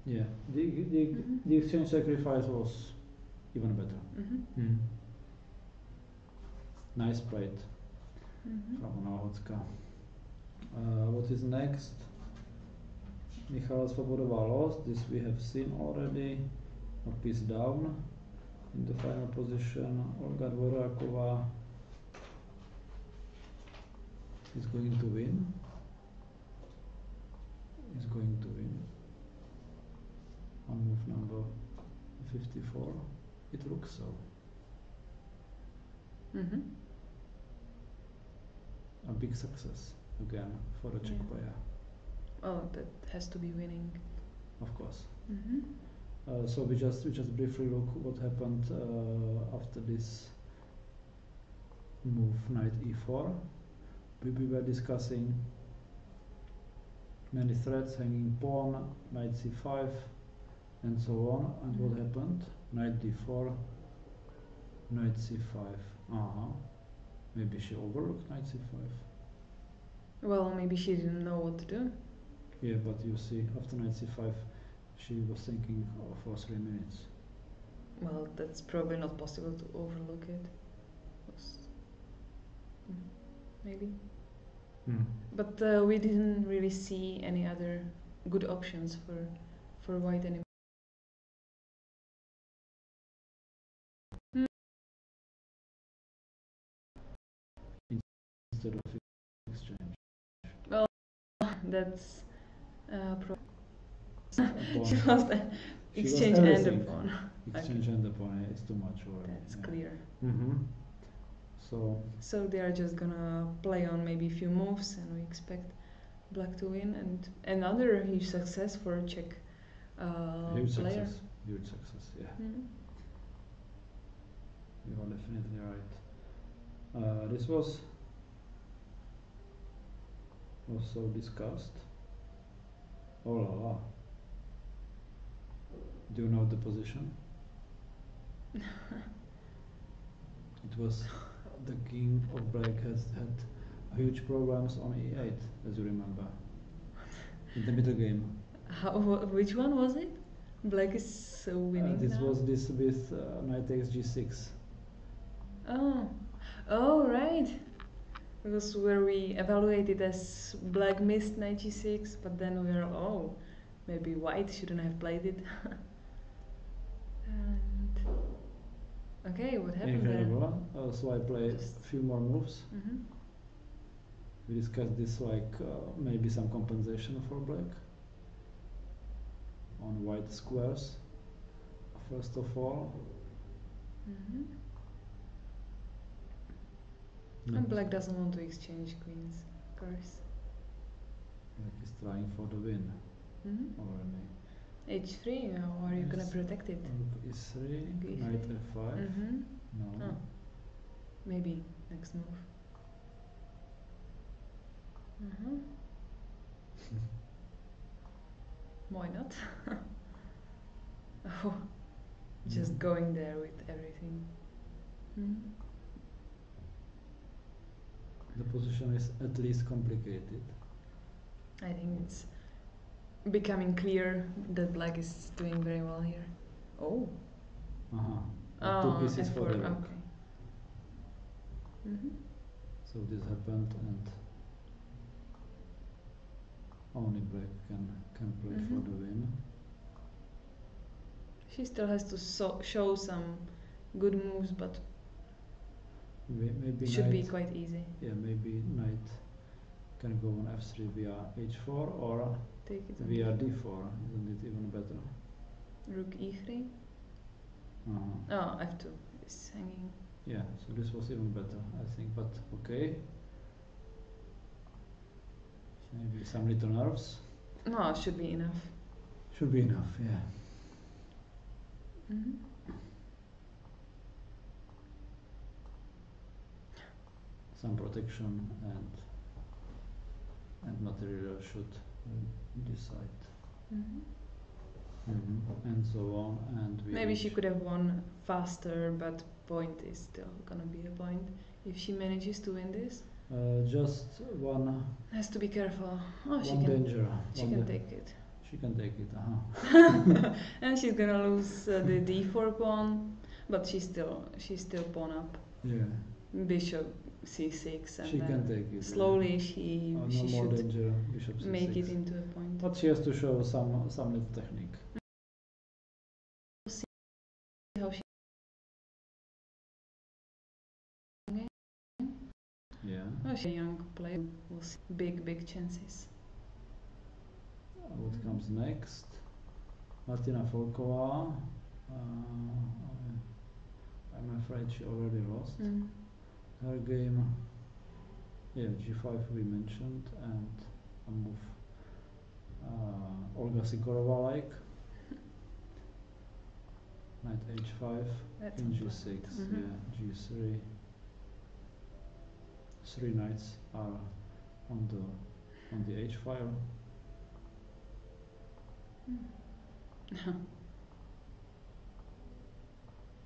Yeah, the exchange sacrifice was even better. Nice plate from Nahodska. What is next? Michal Svobodová lost. This we have seen already. A piece down in the final position. Olga Dvorakova is going to win. Is going to win. On move number 54. It looks so. A big success again for a Czech Yeah. player. Oh, that has to be winning. Of course. So we just briefly look what happened after this move, knight e4. We were discussing many threats, hanging pawn, knight c5, and so on. And what happened? Knight d4, knight c5. Maybe she overlooked knight c5. Well, maybe she didn't know what to do. Yeah, but you see, after knight c5, she was thinking for 3 minutes. Well, that's probably not possible to overlook it. Maybe. But we didn't really see any other good options for white anymore. Instead of exchange. Well, that's Pawn. she lost the She exchange lost and the everything. pawn. Exchange and the pawn is too much already. That's clear. So they are just gonna play on maybe a few moves, and we expect black to win. And another huge success for a Czech huge player. success. Huge success, yeah. You are definitely right. This was also discussed. Oh la la. Do you know the position? It was the king of black has had huge problems on e8, as you remember. In the middle game. Which one was it? Black is winning This now? was this with knight takes g6. Oh, right. It was where we evaluated as black missed knight g6, but then we were, maybe white shouldn't have played it. And okay, what happened Incredible. So I play Just- a few more moves. there? We discussed this like maybe some compensation for black on white squares. First of all, And black doesn't want to exchange queens, of course. black is trying for the win already. H3, how are you gonna Yes. protect it? Rook e3, Rook knight e3. f5. No. Oh. Maybe next move. Why not? Just going there with everything. The position is at least complicated. I think it's becoming clear that black is doing very well here. Oh. Two pieces for F4, the rook. okay. So this happened, and only black can play for the win. She still has to show some good moves, but Maybe it should knight, be quite easy. Yeah, maybe knight can go on f3 via h4 or Take it on via d4. Isn't it even better? Rook e3. F2 is hanging. Yeah, so this was even better, I think. But okay. Maybe some little nerves. No, should be enough. Should be enough, yeah. Mm-hmm. Some protection and material should decide. Mm-hmm. And so on, and we Maybe she reach- could have won faster, but point is still gonna be a point if she manages to win this. just one Has to be careful. Oh, she one can. danger. She one can da- take it. She can take it. And she's gonna lose the d4 pawn, but she's still pawn up. Yeah, Bishop c6, and she then can take it. slowly she No she more should danger. Bishop make c6. it into a point. But she has to show some little technique. See how she. Yeah. Oh, she's a young player. We'll see. Big chances. What comes next? Martina Folková. I'm afraid she already lost her game. Yeah, g5 we mentioned, and a move Olga Sigorova like. Knight h5, That's king unpleasant. g6, Mhm. yeah, g3. 3 knights are on the h file.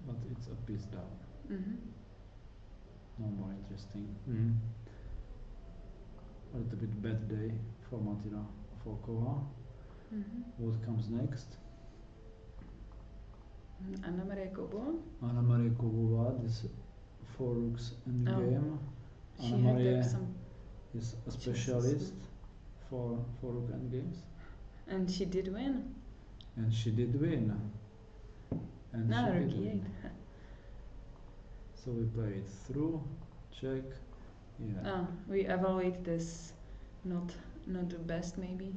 But it's a piece down. No more interesting. A little bit bad day for Martina Folková. What comes next? Anna Maria Kobo. Anna Maria Kovová, this 4 rooks endgame. She Anna had Maria some, is a specialist for 4 rook endgames. and she did win. And she did win. And No, she rook did win. e8. So we play it through, check, yeah. We evaluate this not the best maybe.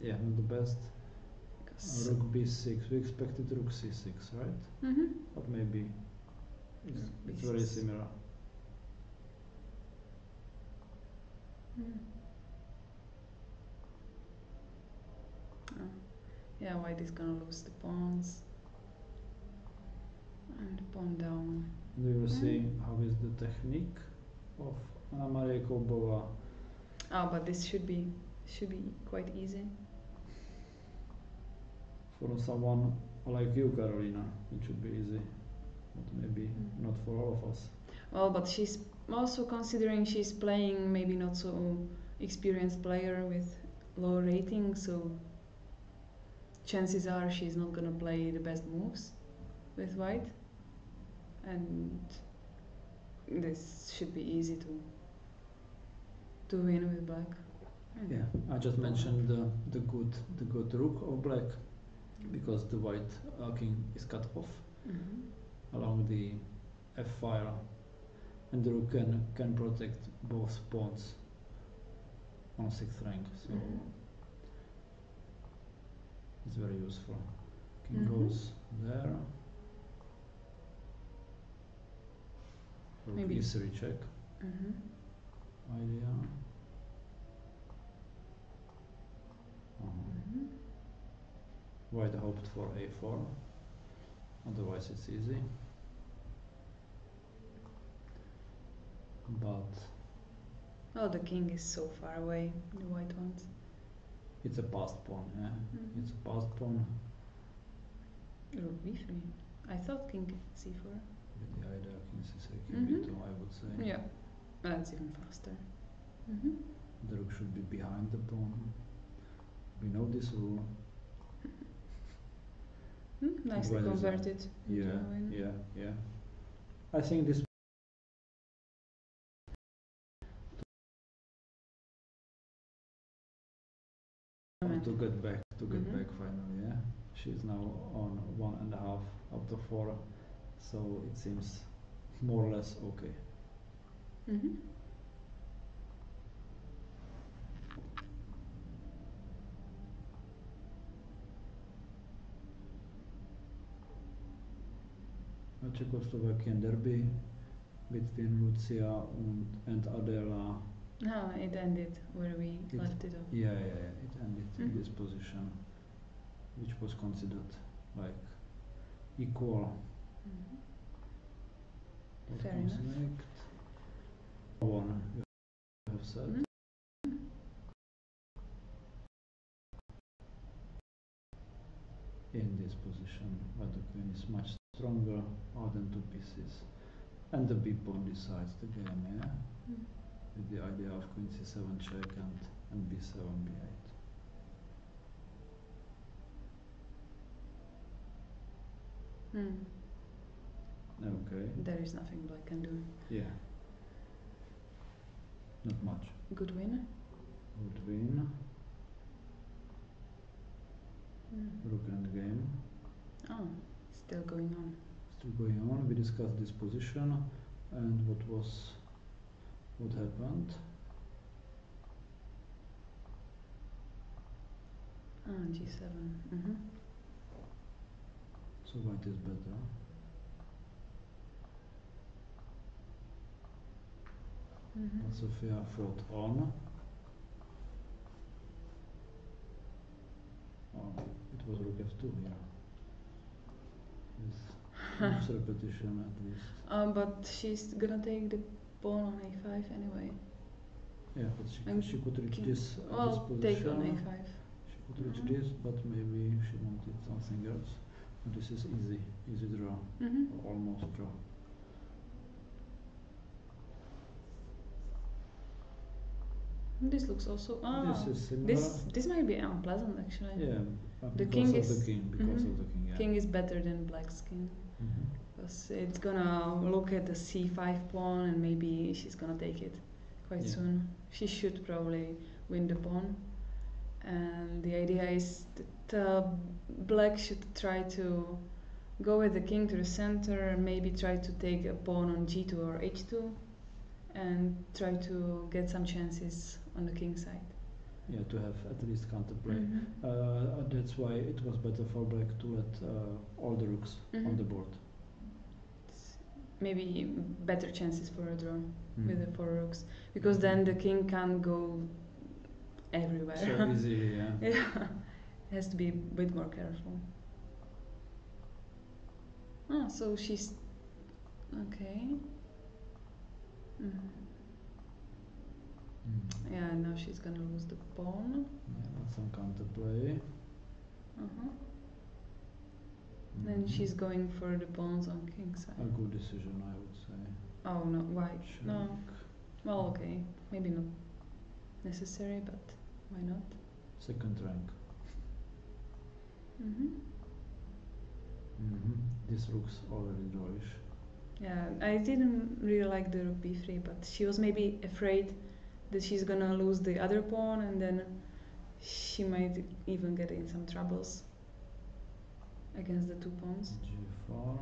Yeah, not the best. 'Cause Rook b6, we expected rook c6, right? But maybe it's very b6. similar. Yeah, white is gonna lose the pawns. And pawn down. We will see how is the technique of Anna Maria Kovová. But this should be quite easy. For someone like you, Carolina, it should be easy, but maybe not for all of us. Well, but she's also considering she's playing maybe not so experienced player with low rating, so chances are she's not gonna play the best moves with white, and this should be easy to win with black. Yeah, I just mentioned the good rook of black, because the white king is cut off along the f file, and the rook can protect both pawns on 6th rank, so it's very useful. King goes there. Rook Maybe. e3 check idea. White hoped for a4, otherwise it's easy. But Oh, the king is so far away, the white ones. it's a passed pawn, yeah. It's a passed pawn Rook b3. I thought king c4. with the idea king c3, king b2, I would say. Yeah, that's even faster. The rook should be behind the pawn. We know this rule. Nicely Well designed. converted. into Yeah, a win. yeah. I think this to get back finally, yeah. She's now on 1.5 out of 4, so it seems more or less okay. A Czechoslovakian derby between Lucia and Adela No, it ended where we It- left it off. Yeah, it ended in Mhm. this position, which was considered like equal. Mhm. What Fair comes enough. next? One, you have said. Mhm. In this position, where the queen is much stronger more than two pieces, and the b pawn decides the game, yeah? Mm. With the idea of queen c7 check and b7 b8. Mm. Okay, There is nothing black can do. yeah. Not much. Good win. Good win. Mm. Rook endgame. Oh, still going on. Still going on. We discussed this position and what happened. Ah, G7. Mm-hmm. So white is better. Mm-hmm. But Sofia fought on. Oh, it was rook f2 here. This repetition at least. But she's gonna take the pawn on a5 anyway. Yeah, but And she could reach king- this this Well, position. take on a5. She could reach Mhm. this, but maybe she wanted something else. But this is easy draw, Mm-hmm. or almost draw. This looks also. This is similar. This might be unpleasant actually. Yeah, The because king of is- the king, because Mhm. of the king. Yeah. King is better than black's king. Mhm. Because it's gonna look at the c5 pawn and maybe she's gonna take it quite Yeah. soon. She should probably win the pawn. And the idea is that black should try to go with the king to the center and maybe try to take a pawn on g2 or h2 and try to get some chances on the king side. Yeah, to have at least counterplay. Mhm. That's why it was better for black to let all the rooks on Mhm. the board. Maybe better chances for a draw Mm. with the four rooks because then the king can't go everywhere. So easily, yeah. Yeah, has to be a bit more careful. Ah, so she's okay. Mm. Mm. Yeah, now she's gonna lose the pawn. Yeah, but some counterplay. Uh-huh. Then Mhm. she's going for the pawns on king A side. good decision, I would say. Oh no, white. Check. No. Well, okay, maybe not necessary, but why not? Second rank. Mhm. Mhm. This looks already drawish. Yeah, I didn't really like the rook b3, but she was maybe afraid that she's gonna lose the other pawn and then she might even get in some troubles against the two pawns. G4.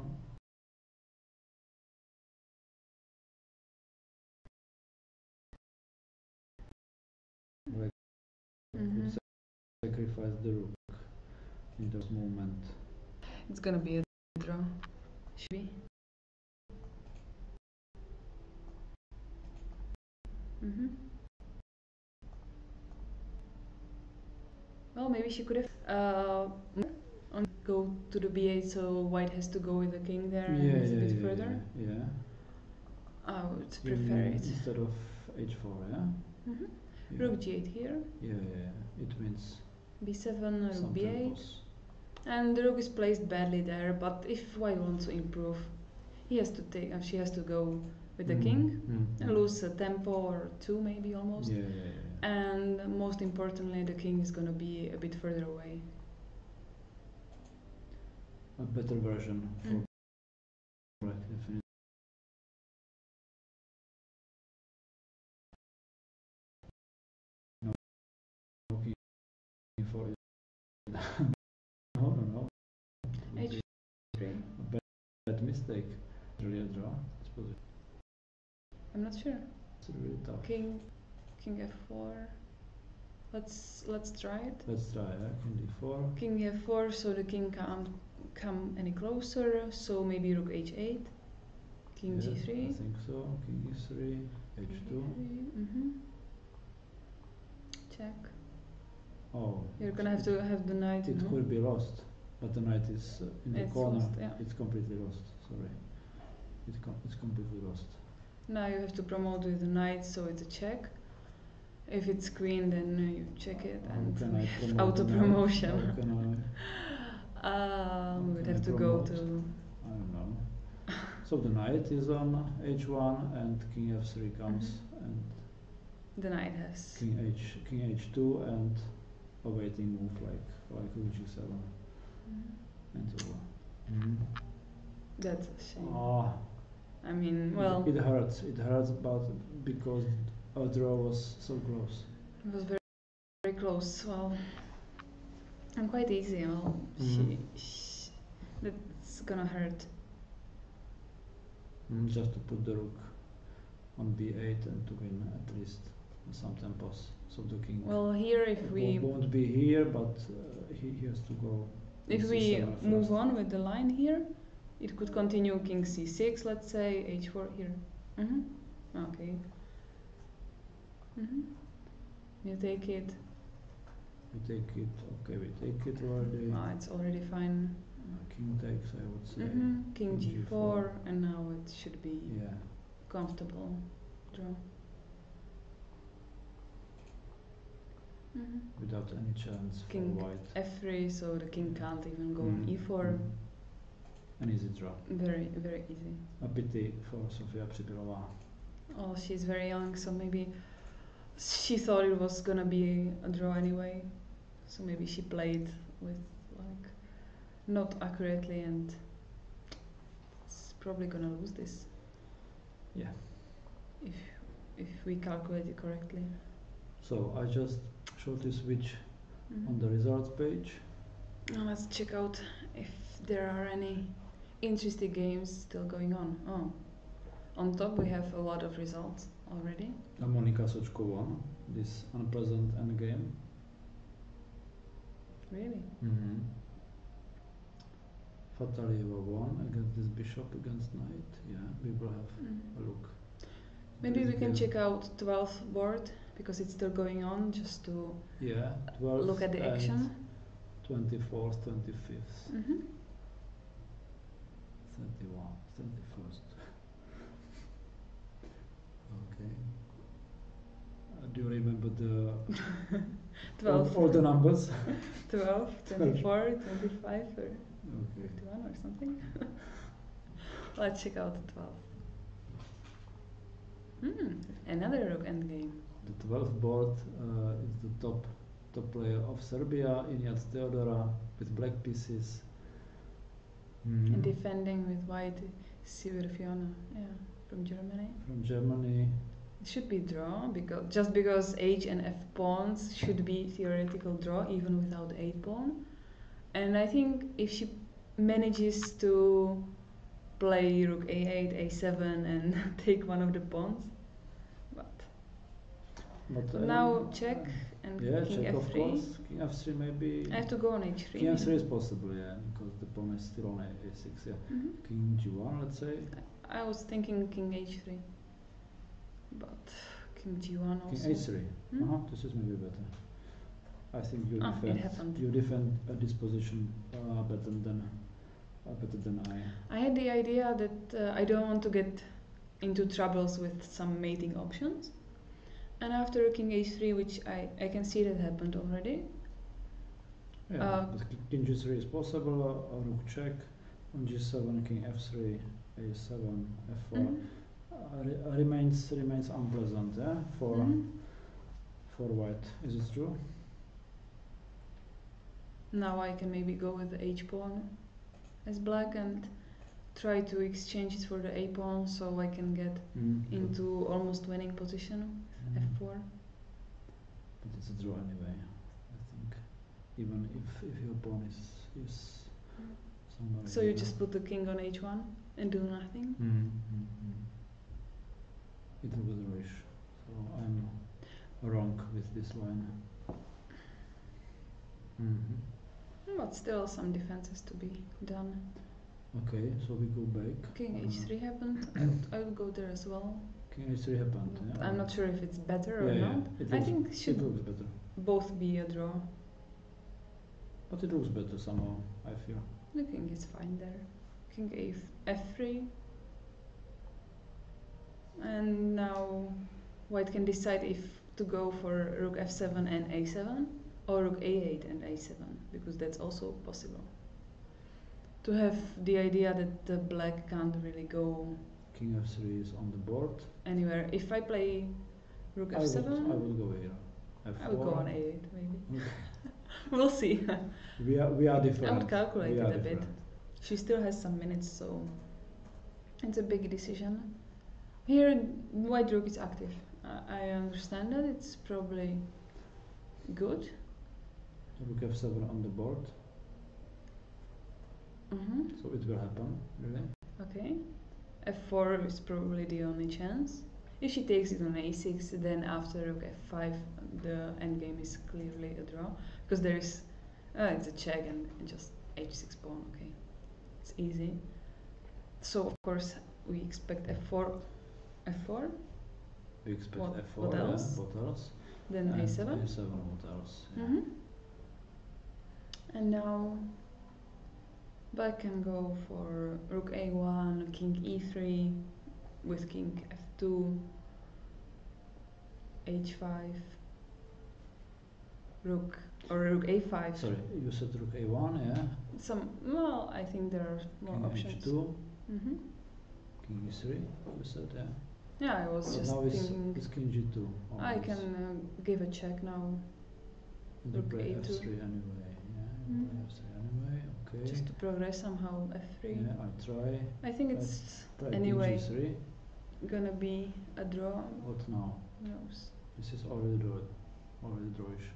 Black Mhm. would sacrifice the rook in this moment. It's gonna be a draw. Should be. Mhm. Well, maybe she could have go to the b8, so white has to go with the king there and it's a bit further. Yeah. I would You prefer mean it. instead of h4, yeah? Mhm. Yeah. Rook g8 here, Yeah. It means b7, some rook b8, tempos. and the rook is placed badly there. But if white wants to improve, he has to take. She has to go with the king and lose a tempo or two, maybe almost. Yeah. And most importantly, the king is gonna be a bit further away. A better version for Mm. black, definitely. No, king for it. No. h3. Bad mistake. Really a draw. This position. I'm not sure. It's really tough. King f4. Let's try it. Let's try, king d4. King f4, so the king can't come any closer. So maybe rook h8. King Yes, g3. I think so. King e3, h2. Mhm. check. Oh. You're gonna have to have the knight. It no? could be lost, but the knight is in the It's corner. lost, yeah. It's completely lost. Sorry, it's completely lost. Now you have to promote with the knight, so it's a check. If it's queen, then you check it, How and can we I have promote auto the knight? promotion. How can We would can have I to go promote? to. I don't know. So the knight is on h1 and king f3 comes and The knight has. king h2 and a waiting move like rook g7 and over. That's a shame. Ah, I mean, well, it hurts. It hurts, but because our draw was so close. it was very, very close. Well, and quite easy. Well, that's gonna hurt. Just to put the rook on b8 and to win at least some tempos. So the king Well, here if we won't be here, but he has to go. if on we c7 move first. on with the line here, it could continue king c6, let's say h4 here. Okay. You take it. We take it. Okay, we take it already. It's already fine. King takes, I would say. King g4, and now it should be Yeah. comfortable draw. Without any chance King for white. f3, so the king can't even go on e4. An easy draw. Very, very easy. A pity for Sofia Přibylová. Oh, she's very young, so maybe she thought it was gonna be a draw anyway. So maybe she played with like not accurately, and it's probably gonna lose this. Yeah. If we calculate it correctly. So I just showed you switch on the results page. Now let's check out if there are any interesting games still going on. Oh, on top we have a lot of results already. Monika Sočko won this unpleasant endgame. Really? Fatalieva won against this bishop against knight. Yeah, we will have a look. Maybe This we can game. check out 12th board because it's still going on, just to 12th look at the and action. 24th, 25th, 31st. 31st. Okay. Do you remember the all the numbers? 12, 24, 25 or Okay. 51 or something. Let's check out the 12th. Another rook endgame. The 12th board is the top player of Serbia, Ignác Teodora, with black pieces. And defending with white, Sivir Fiona, from Germany. From Germany. It should be draw because H and F pawns should be theoretical draw even without 8 pawn. And I think if she manages to play rook a8, a7 and take one of the pawns, but now check and king check f3. of course. King f3 maybe. I have to go on h3. King f3 is possible, because the pawn is still on a6. King g1, let's say. I was thinking king h3, but king g1 also. King h3. This is maybe better. I think you it defend. happened. You defend this position better than I. I had the idea that I don't want to get into troubles with some mating options. And after king h3, which I can see that happened already. Yeah, but king g3 is possible, rook check, on g7, king f3, a7, f4. Remains unpleasant, for white. Is it true? Now I can maybe go with the h pawn as black and try to exchange it for the a pawn, so I can get into almost winning position. f4. But it's a draw anyway, I think. Even if your pawn is somewhere. So you just put the king on h1 and do nothing? It will be drawish. So I'm wrong with this line. But still some defenses to be done. Okay, so we go back. King h3 happened. I would go there as well. King h3 happened. I'm not sure if it's better or Yeah, not. it I looks- think It looks better. both be a draw. But it looks better somehow, I feel. The king is fine there. King f3. And now white can decide if to go for rook f7 and a7 or rook a8 and a7, because that's also possible. To have the idea that the black can't really go King f3 is on the board. anywhere. If I play rook I f7, would go here. F4. I would go on a8 maybe. We'll see. We are different. I would calculate We it are a bit. different. She still has some minutes, so it's a big decision. Here, white rook is active. I understand that it's probably good. Rook f7 on the board. So it will happen, really. Okay. f4 is probably the only chance. If she takes it on a6, then after rook f5, the endgame is clearly a draw. Because there is, it's a check and just h6 pawn, okay. It's easy. So, of course, we expect f4. F4? We expect What- f4, what else? yeah, what else? Then And a7. a7, what else? Yeah. And now black can go for rook a1, king e3, with king f2, h5, rook a5. Sorry, you said rook a1, yeah? Well, I think there are more King options. h2, hmm king e3, you said, yeah? Yeah, I was So just now thinking it's king g2. I almost. can give a check now, And you rook play a2. f3 anyway, yeah? You play f3 anyway, okay. just to progress somehow f3. Yeah, I try. I think it's Try anyway king g3. gonna be a draw. What now? Who knows? This is already drawish.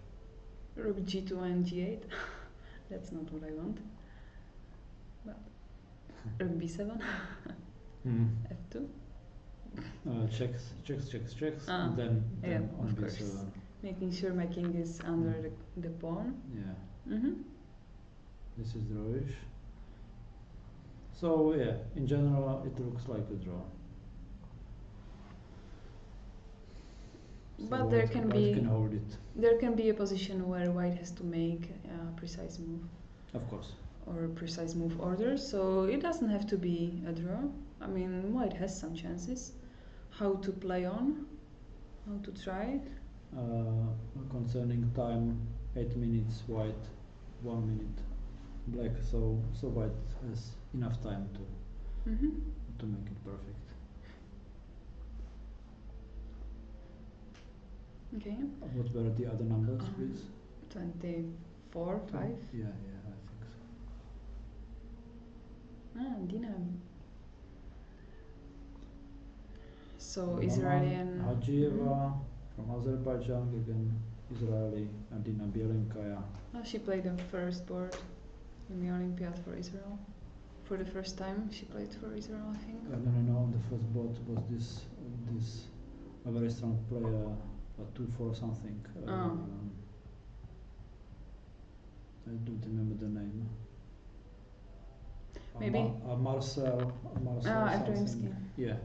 Rook g2 and g8. That's not what I want. But rook b7, f2. Checks, Ah, and then yeah, on of course. b7. Making sure my king is under the pawn. Yeah, Mm-hmm. this is drawish. So yeah, in general it looks like a draw. So But there white can hold it, there can be a position where white has to make a precise move of course. or a precise move order. So it doesn't have to be a draw. I mean, white has some chances. How to play on? How to try? Concerning time, 8 minutes white, 1 minute black. So white has enough time Mm-hmm. to make it perfect. Okay. What were the other numbers, please? 24, 5. Yeah, I think so. Dina. So Mama Israelian. Hadjieva from Azerbaijan gegen Israeli and Dina Bielenkaya. She played the first board in the Olympiad for Israel. For the first time she played for Israel, I think. No. On the first board was this a very strong player, 2-4 something. I don't remember the name. Maybe. Marcel Abramsky. something. Yeah.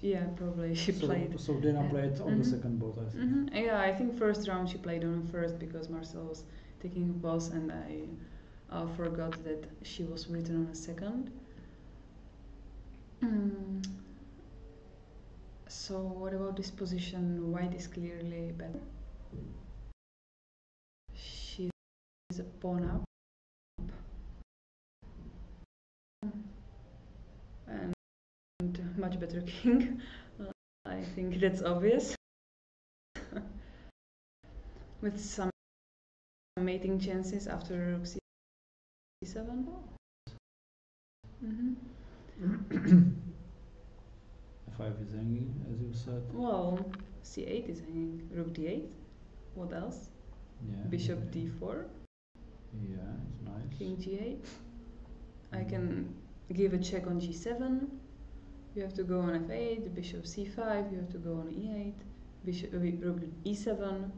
Yeah, probably she played. So Dina played on the second board, I think. Yeah, I think first round she played on first because Marcel was taking a pause and I forgot that she was written on a second. So what about this position? White is clearly better. She is a pawn up. And much better king. I think that's obvious. With some mating chances after rook c7. F5 is hanging, as you said. Well, c8 is hanging. Rook d8. What else? Yeah. Bishop d4. Yeah, it's nice. King g8. I can give a check on g7. You have to go on f8. Bishop c5. You have to go on e8. Bishop rook e7.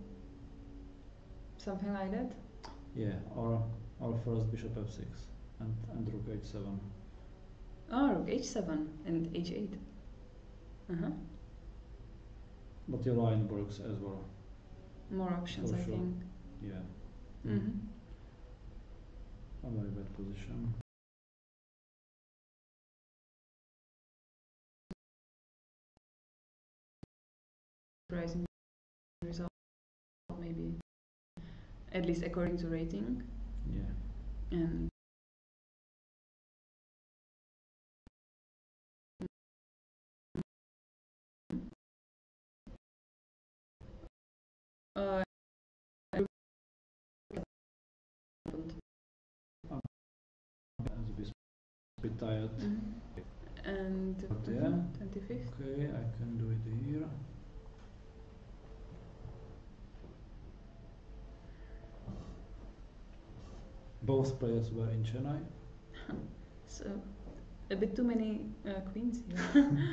Something like that. Yeah, or first bishop f6 and rook h7. Rook h7 and h8. But your line works as well. more options, For I sure. think. Yeah. Mm-hmm. A very bad position. Surprising result, maybe, at least according to rating. Yeah. And uh, As a bit tired. and Yeah. 25th. Okay, I can do it here. Both players were in Chennai. So a bit too many queens here.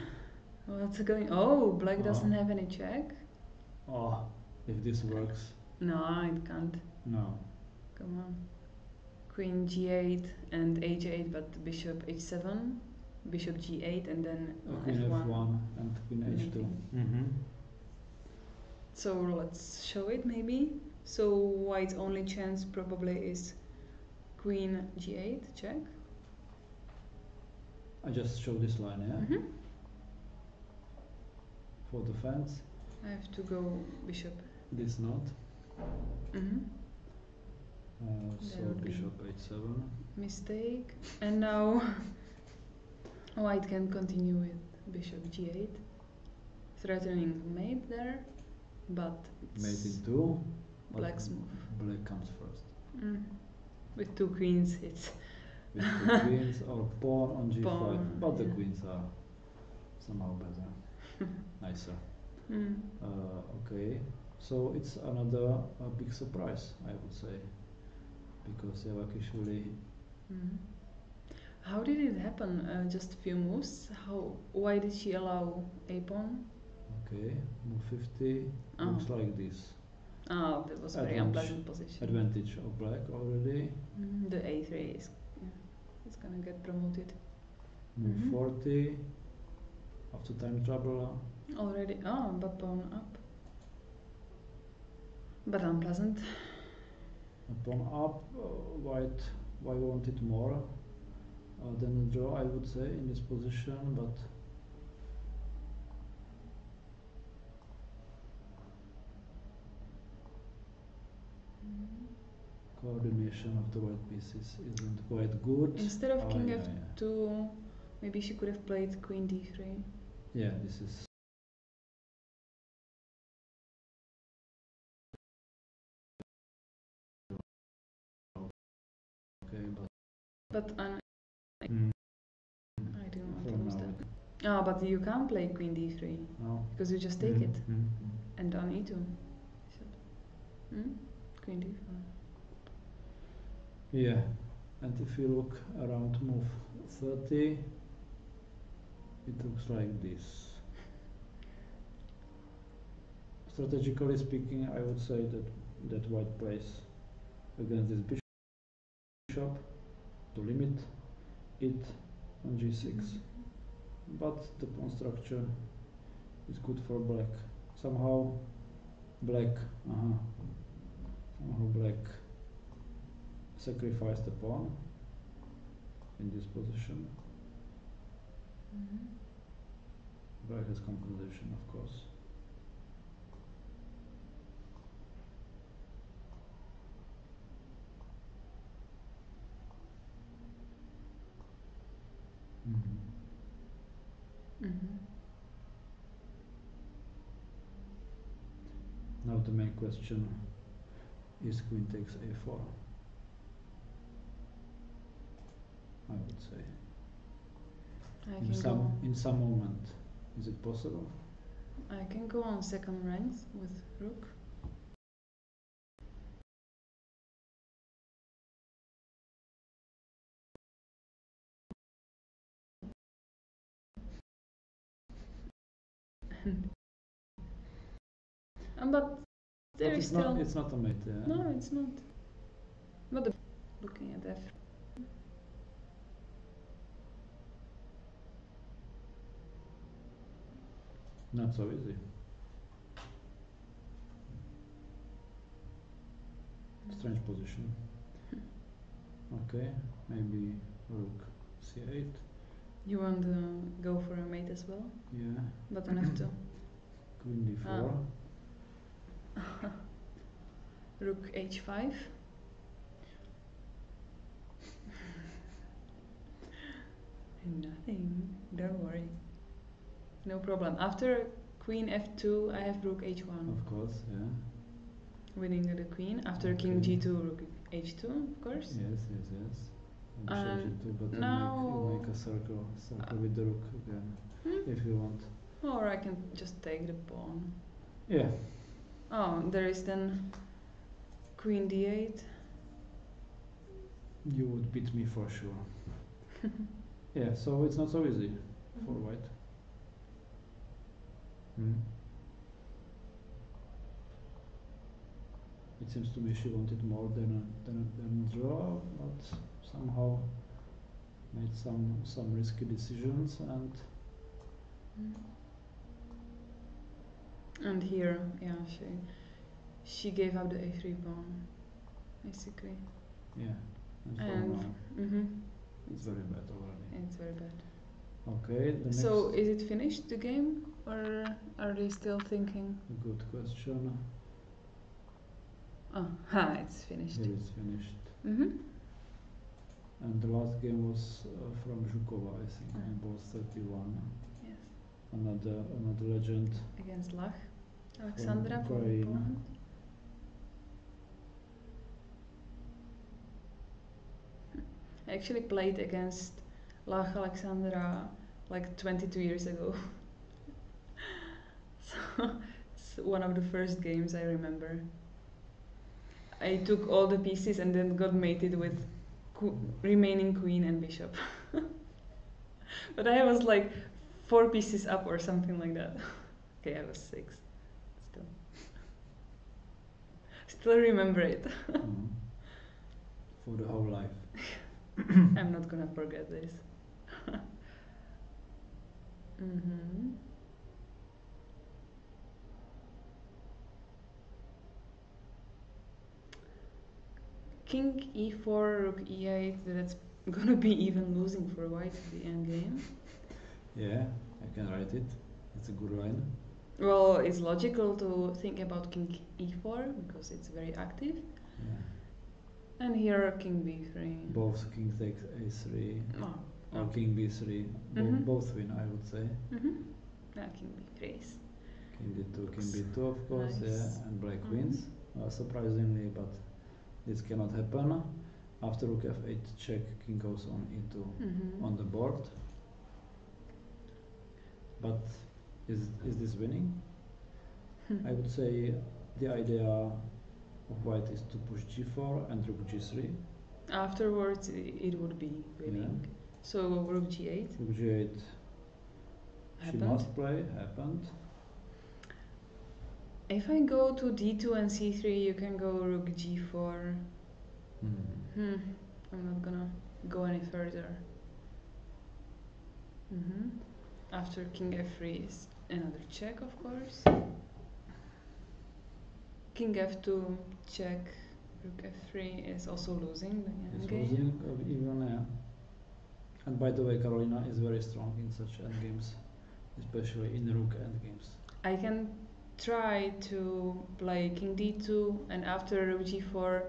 What's going? Oh, black doesn't have any check. Oh, if this works. No, it can't. No. Come on. Queen g8 and h8, but bishop h7, bishop g8, and then Queen f1 and queen h2. Mm-hmm. So let's show it maybe. So white's only chance probably is queen g8 check. I just show this line, yeah? Mm-hmm. For defense. I have to go bishop. This not. Mm-hmm. So There would be bishop h7. Mistake. And now white can continue with bishop g8, threatening mate there, but Mate it's in 2. black's move. Black comes first. With two queens, it's With two queens or pawn on g5. Pawn, But the yeah. queens are somehow better. Nicer. Okay. So it's another big surprise, I would say. Because Yavakishvili. How did it happen? Just a few moves? Why did she allow a pawn? Okay, move 50. Looks like this. Oh, that was a very unpleasant position. Advantage of black already. The a3 is it's gonna get promoted. Move 40. After time trouble. Already. Oh, but pawn up. But unpleasant. A pawn up. White wanted more than a draw, I would say, in this position, but. Coordination of the white pieces isn't quite good. Instead of king f2, maybe she could have played queen d3. Yeah, this is. Okay, but I didn't want to lose that. Oh, but you can't play queen d3. No. Because you just take it. And on e2. Queen d4. Yeah, and if you look around move 30, it looks like this. Strategically speaking, I would say that white plays against this bishop to limit it on g6. But the pawn structure is good for black. Somehow black sacrificed the pawn in this position. Black has compensation, of course. Now the main question is queen takes a4. I would say. In some moment, is it possible? I can go on second ranks with rook. But there is still. It's not a mate. Yeah. No, it's not. But looking at f. Not so easy. strange position. Okay, maybe rook c8. You want to go for a mate as well? Yeah. But on f2. Queen d4. Rook h5. Nothing. Don't worry. No problem. After queen f2, I have rook h1. Of course, yeah. Winning the queen. After king Okay. g2, rook h2, of course. Yes. And bishop g2, but you now- make a circle with the rook again, if you want. Or I can just take the pawn. Yeah. Oh, there is then queen d8. You would beat me for sure. Yeah, so it's not so easy for white. It seems to me she wanted more than a draw, but somehow made some risky decisions and And here, yeah, she gave up the a3 pawn, basically. yeah. And for And now it's very bad already. it's very bad. Okay, the next. So is it finished, the game, or are they still thinking? A good question. It's finished. Here it's finished. Mm-hmm. And the last game was from Zhukova, I think, Ah. in ball 31. Yes. Another legend. Against Lach, Alexandra from Ukraine. Poland. I actually played against Lach Alexandra like 22 years ago. So it's one of the first games I remember. I took all the pieces and then got mated with remaining queen and bishop. But I was like 4 pieces up or something like that. Okay, I was 6. Still remember it. For the whole life. I'm not gonna forget this. Mm-hmm. King e4, rook e8, that's gonna be even losing for white at the end game. Yeah, I can write it. It's a good line. Well, it's logical to think about king e4 because it's very active. Yeah. And here king b3. Both king takes a3 or Oh. king b3. Both win, I would say. King b3 is King d2, king b2, of course, nice. yeah, and black wins. Surprisingly, but this cannot happen. After rook f8 check, king goes on e2 on the board. But is this winning? I would say the idea of white is to push g4 and rook g3. Afterwards, it would be winning. Yeah. So rook g8 Rook g8 she happened. must play, happened. If I go to d2 and c3, you can go rook g4. I'm not gonna go any further. After king f3 is another check, of course. King f2 check, rook f3 is also losing the It's endgame. losing even, yeah. And by the way, Carolina is very strong in such endgames, especially in rook endgames. I can try to play king d2 and after rook g4,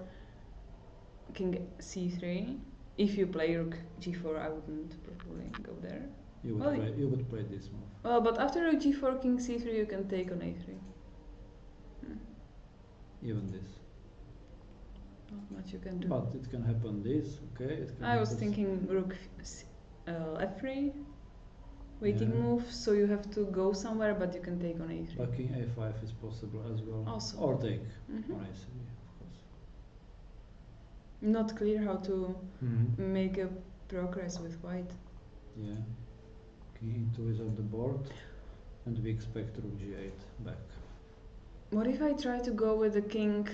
king c3. If you play rook g4, I wouldn't probably go there. You would play this move. Well, but after rook g4, king c3, you can take on a3. Even this. Not much you can do. But it can happen this, okay? It can I was happen thinking rook f3, waiting Yeah. move, so you have to go somewhere, but you can take on a3. But king a5 is possible as well. Also. Or take Mhm. on a3, of course. Not clear how to make a progress with white. Yeah. King e2 is on the board, and we expect rook g8 back. What if I try to go with the king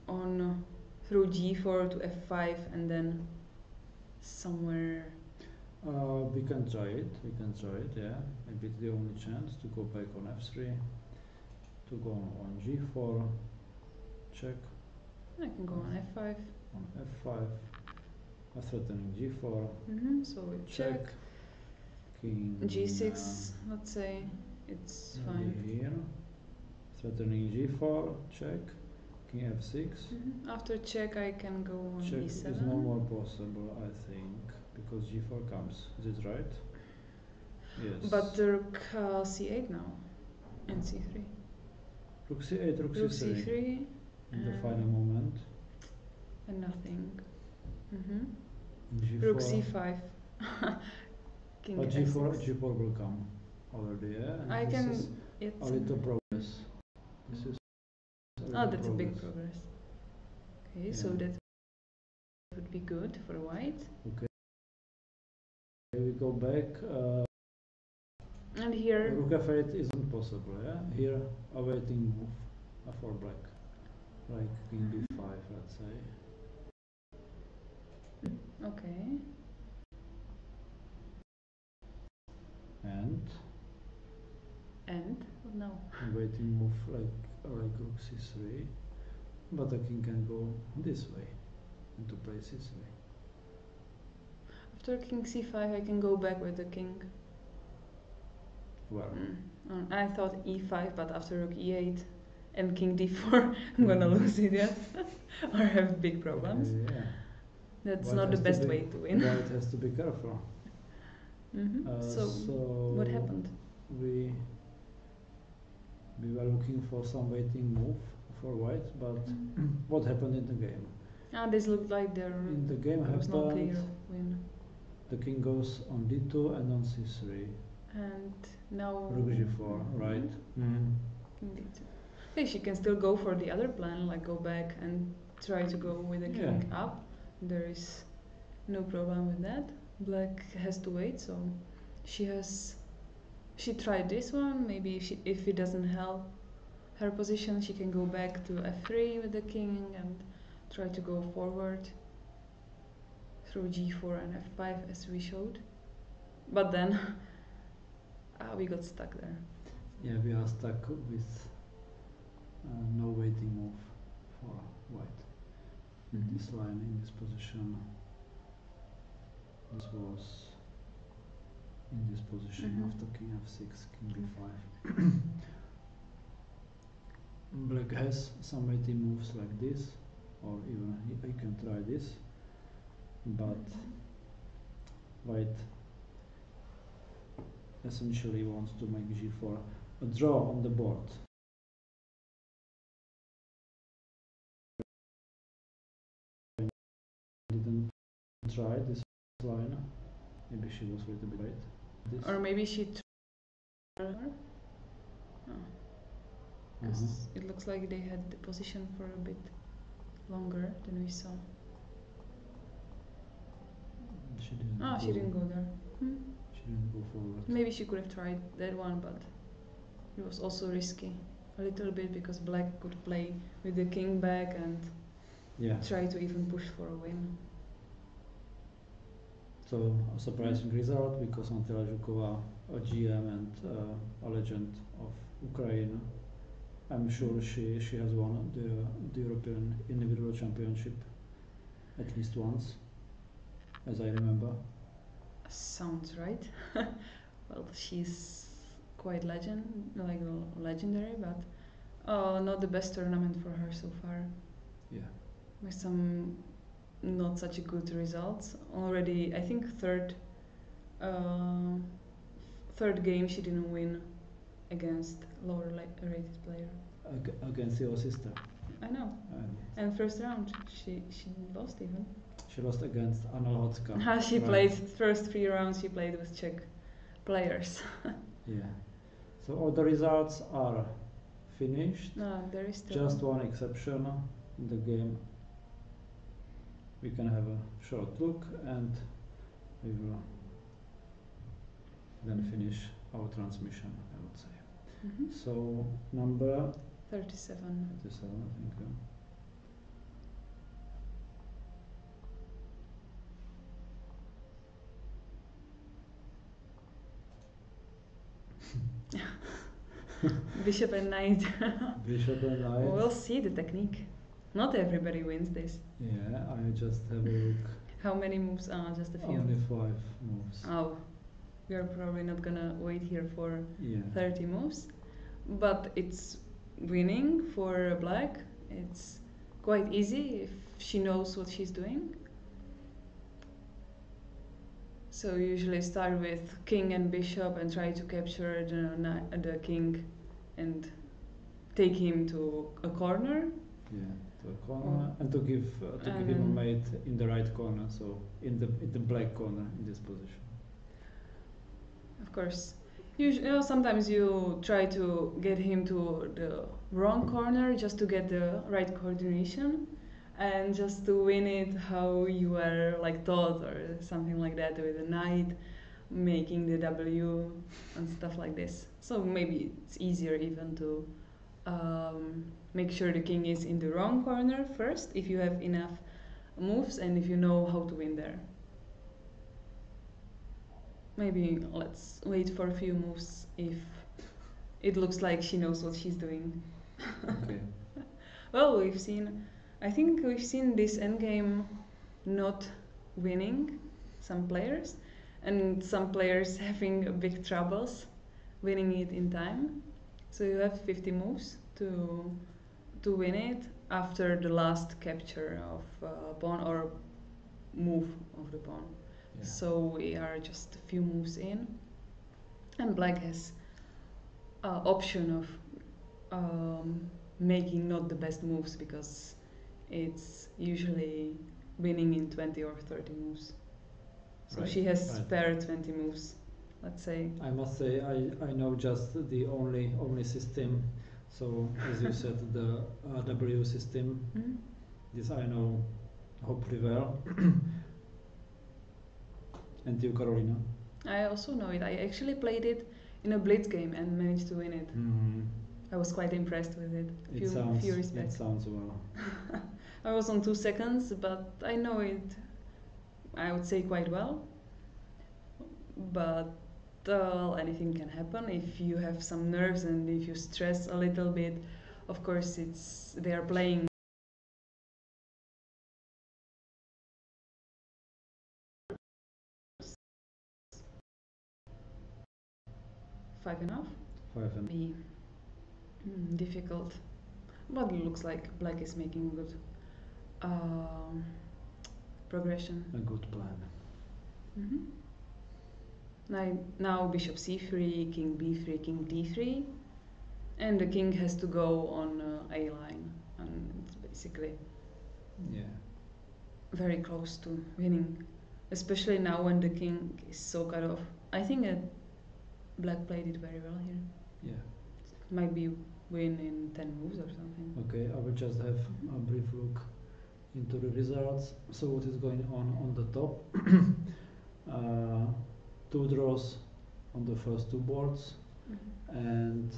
on through g4 to f5 and then somewhere? We can try it, yeah. Maybe it's the only chance to go back on f3, to go on g4, check. I can go on f5. On f5, threatening g4, So we check, check. king G6, let's say, it's maybe fine. here, threatening g4, check, king f6. After check, I can go on Check e7. is no more possible, I think, because g4 comes. Is it right? Yes. But the rook c8 now, and c3. Rook c8, rook Rook c3. c3. In the final moment. And nothing. G4. Rook c5. King But f6. g4 will come already, yeah? And I this can is yet a little progress. This is that's a big progress. Okay, so Yeah. that would be good for white. Okay. We go back. And here, Rook f8 isn't possible, yeah? Here, awaiting move for black. Like king b5, let's say. okay. And No. awaiting move like rook c3. But the king can go this way, and to play c3. After king c5, I can go back with the king. Well, I thought e5, but after rook e8 and king d4, I'm gonna lose it, yes? Or have big problems. yeah. That's White not the has to best be- way to win. White has to be careful. So, what happened? We were looking for some waiting move for white, but what happened in the game? This looked like there In the game was no clear happened, win. the king goes on d2 and on c3. And now Rook g4, right? King d2. Okay, she can still go for the other plan, like go back and try to go with the king up. There is no problem with that. Black has to wait, so she tried this one. Maybe if it doesn't help her position, she can go back to f3 with the king and try to go forward through g4 and f5 as we showed. But then we got stuck there. Yeah, we are stuck with no waiting move for white. This line in this position. This was in this position after king f6, king b5. Black has some waiting moves like this, or even he can try this, but white essentially wants to make g4 a draw on the board. Didn't try this line. Maybe she was a little bit late. This. Or maybe she tried her. Because it looks like they had the position for a bit longer than we saw. She didn't. She didn't go there. She didn't go forward. Maybe she could have tried that one, but it was also risky a little bit because black could play with the king back and try to even push for a win. So a surprising result because Antela Zhukova, a GM and a legend of Ukraine, I'm sure she has won the European Individual Championship at least once, as I remember. Sounds right. Well, she's quite legendary, but not the best tournament for her so far. Yeah. With some not such a good results. Already, I think third game she didn't win against lower rated player. Against your sister. I know. And first round she lost even. She lost against Anna Lhotzka. She played first 3 rounds. She played with Czech players. Yeah. So all the results are finished. No, there is still just one exception in the game. We can have a short look and we will then finish our transmission, I would say. So number 37. 37, thank you. Bishop and knight. Bishop and knight. We'll see the technique. not everybody wins this. Yeah, I just have a look. How many moves? Just a few. Only 5 moves. Oh, we are probably not gonna wait here for Yeah. 30 moves, but it's winning for black. It's quite easy if she knows what she's doing. So you usually start with king and bishop and try to capture the king and take him to a corner. Yeah, to a corner, and to give him a mate in the right corner, so in the black corner in this position. Of course. Sometimes you try to get him to the wrong corner just to get the right coordination and just to win it how you were like taught or something like that with a knight making the W and stuff like this. So maybe it's easier even to make sure the king is in the wrong corner first if you have enough moves and if you know how to win there. Maybe let's wait for a few moves if it looks like she knows what she's doing. Okay. Well, I think we've seen this endgame not winning some players and some players having big troubles winning it in time. So you have 50 moves to win it after the last capture of pawn or move of the pawn. Yeah. So we are just a few moves in, and black has option of making not the best moves because it's usually winning in 20 or 30 moves. So Right, she has right. spare 20 moves, let's say. I must say I know just the only system. So as you said, the W system. Mhm. This I know hopefully well. And you, Carolina? I also know it. I actually played it in a blitz game and managed to win it. I was quite impressed with it. Few It respects. sounds well. I was on 2 seconds, but I know it, I would say, quite well. But anything can happen if you have some nerves and if you stress a little bit. Of course, they are playing. Five enough? 5 and Be difficult, but it looks like black is making good progression. a good plan. Now bishop c3, king b3, king d3, and the king has to go on a line, and it's basically Yeah. very close to winning, especially now when the king is so cut off. I think that black played it very well here. Yeah. Might be win in 10 moves or something. Okay, I will just have a brief look into the results. So what is going on the top? 2 draws on the first 2 boards, and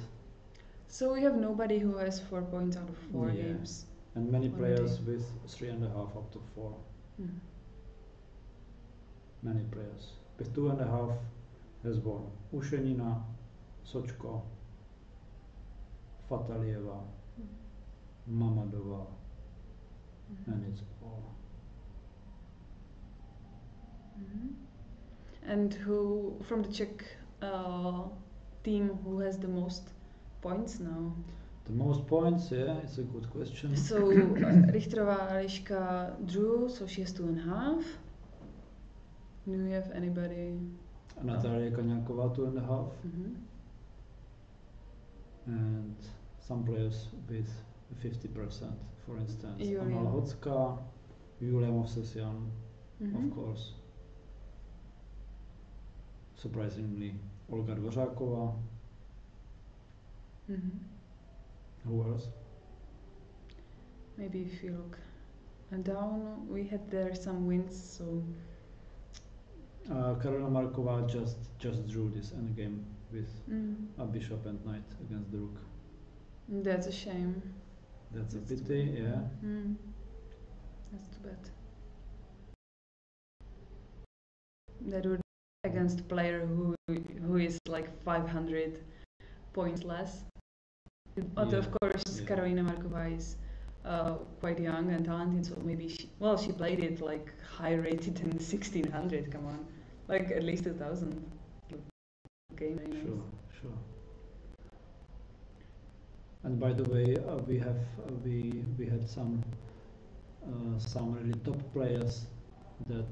So we have nobody who has 4 points out of 4 Yeah. games. many Already. players with 3.5 up to 4. Mm. Many players with 2.5 has won Ušenina, Sočko, Fatalieva, Mamadova, and it's all. And who from the Czech team who has the most points now? The most points, yeah, it's a good question. So Richterová Eliška drew, so she has 2.5. Do we have anybody? Natalia Kaňáková 2.5, and some players with 50%, for instance. Julia. Anna Lhocká, Julia Movsesian, of course. Surprisingly, Olga Dvořáková. Who else? Maybe if you look down, we had there some wins, so Karolina Marková just drew this endgame with a bishop and knight against the rook. that's a shame. That's a That's too pity, bad. yeah. That's too bad. That would be against a player who is like 500 points less. But Yeah, of course, yeah. Karolina Marková is quite young and talented, so maybe she played it like high rated in 1600. Come on, like at least 2000 game. Very nice. Sure. And by the way, we had some really top players that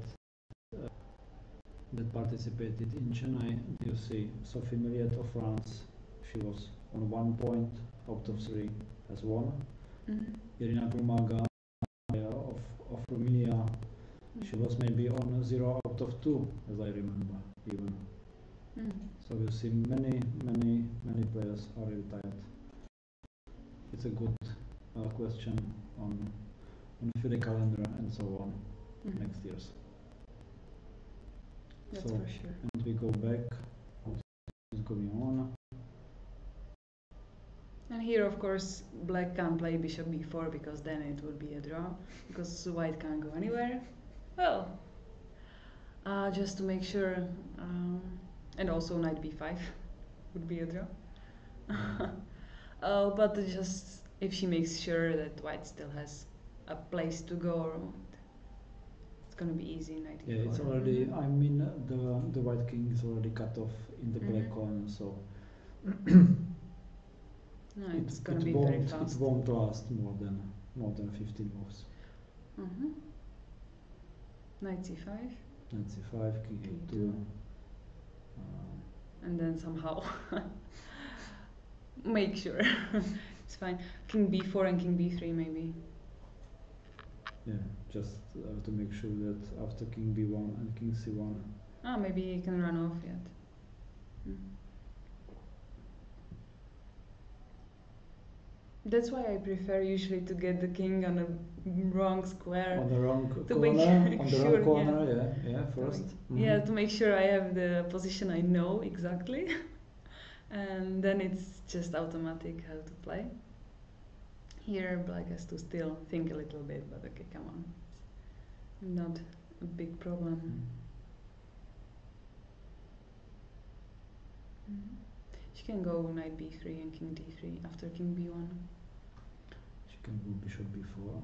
participated in Chennai. You see Sophie Milliet of France. She was on 1 point out of 3 has won. Irina Grumaga of Romania. She was maybe on 0 out of 2, as I remember even. So you see many players are retired. It's a good question on FIDE calendar and so on next years. That's so, for sure. And we go back. What is going on? And here, of course, black can't play bishop b4 because then it would be a draw, because white can't go anywhere. Well, just to make sure, and also knight b5 would be a draw. But just if she makes sure that white still has a place to go, it's gonna be easy. Knight e4. Yeah, it's already. I mean, the white king is already cut off in the black corner, so. No, it's gonna be very fast. It won't last more than 15 moves. Knight c5. Knight c5, king e2. And then somehow make sure it's fine. King b4 and king b3 maybe. Yeah, just to make sure that after king b1 and king c1. Maybe he can run off yet. That's why I prefer usually to get the king on a wrong square. On the wrong to corner. Make on the sure, wrong corner, yeah, first. Yeah, to make sure I have the position I know exactly, and then it's just automatic how to play. Here, black has to still think a little bit, but okay, come on, not a big problem. She can go knight b3 and king d3 after king b1. She can go bishop b4,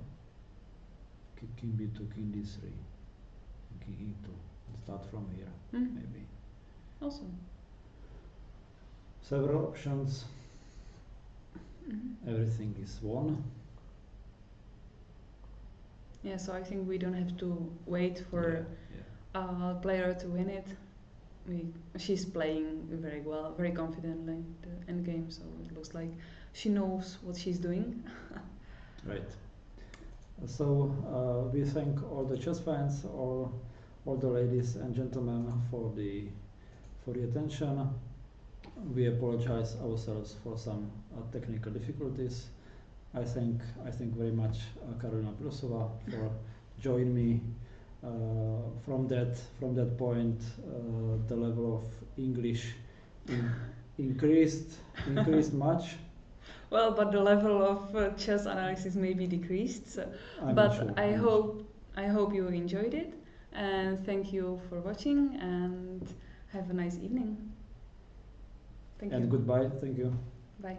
king b2, king d3, king e2. And start from here, maybe. Awesome. Several options. Everything is won. Yeah, so I think we don't have to wait for a player to win it. She's playing very well, very confidently the endgame, so it looks like she knows what she's doing. Right. So we thank all the chess fans, all the ladies and gentlemen for the attention. We apologize ourselves for some technical difficulties. I thank very much Karolina Prosova for joining me. From that point, the level of English increased much. Well, but the level of chess analysis may be decreased. So. I hope you enjoyed it, and thank you for watching, and have a nice evening. Thank you. And goodbye. Thank you. Bye.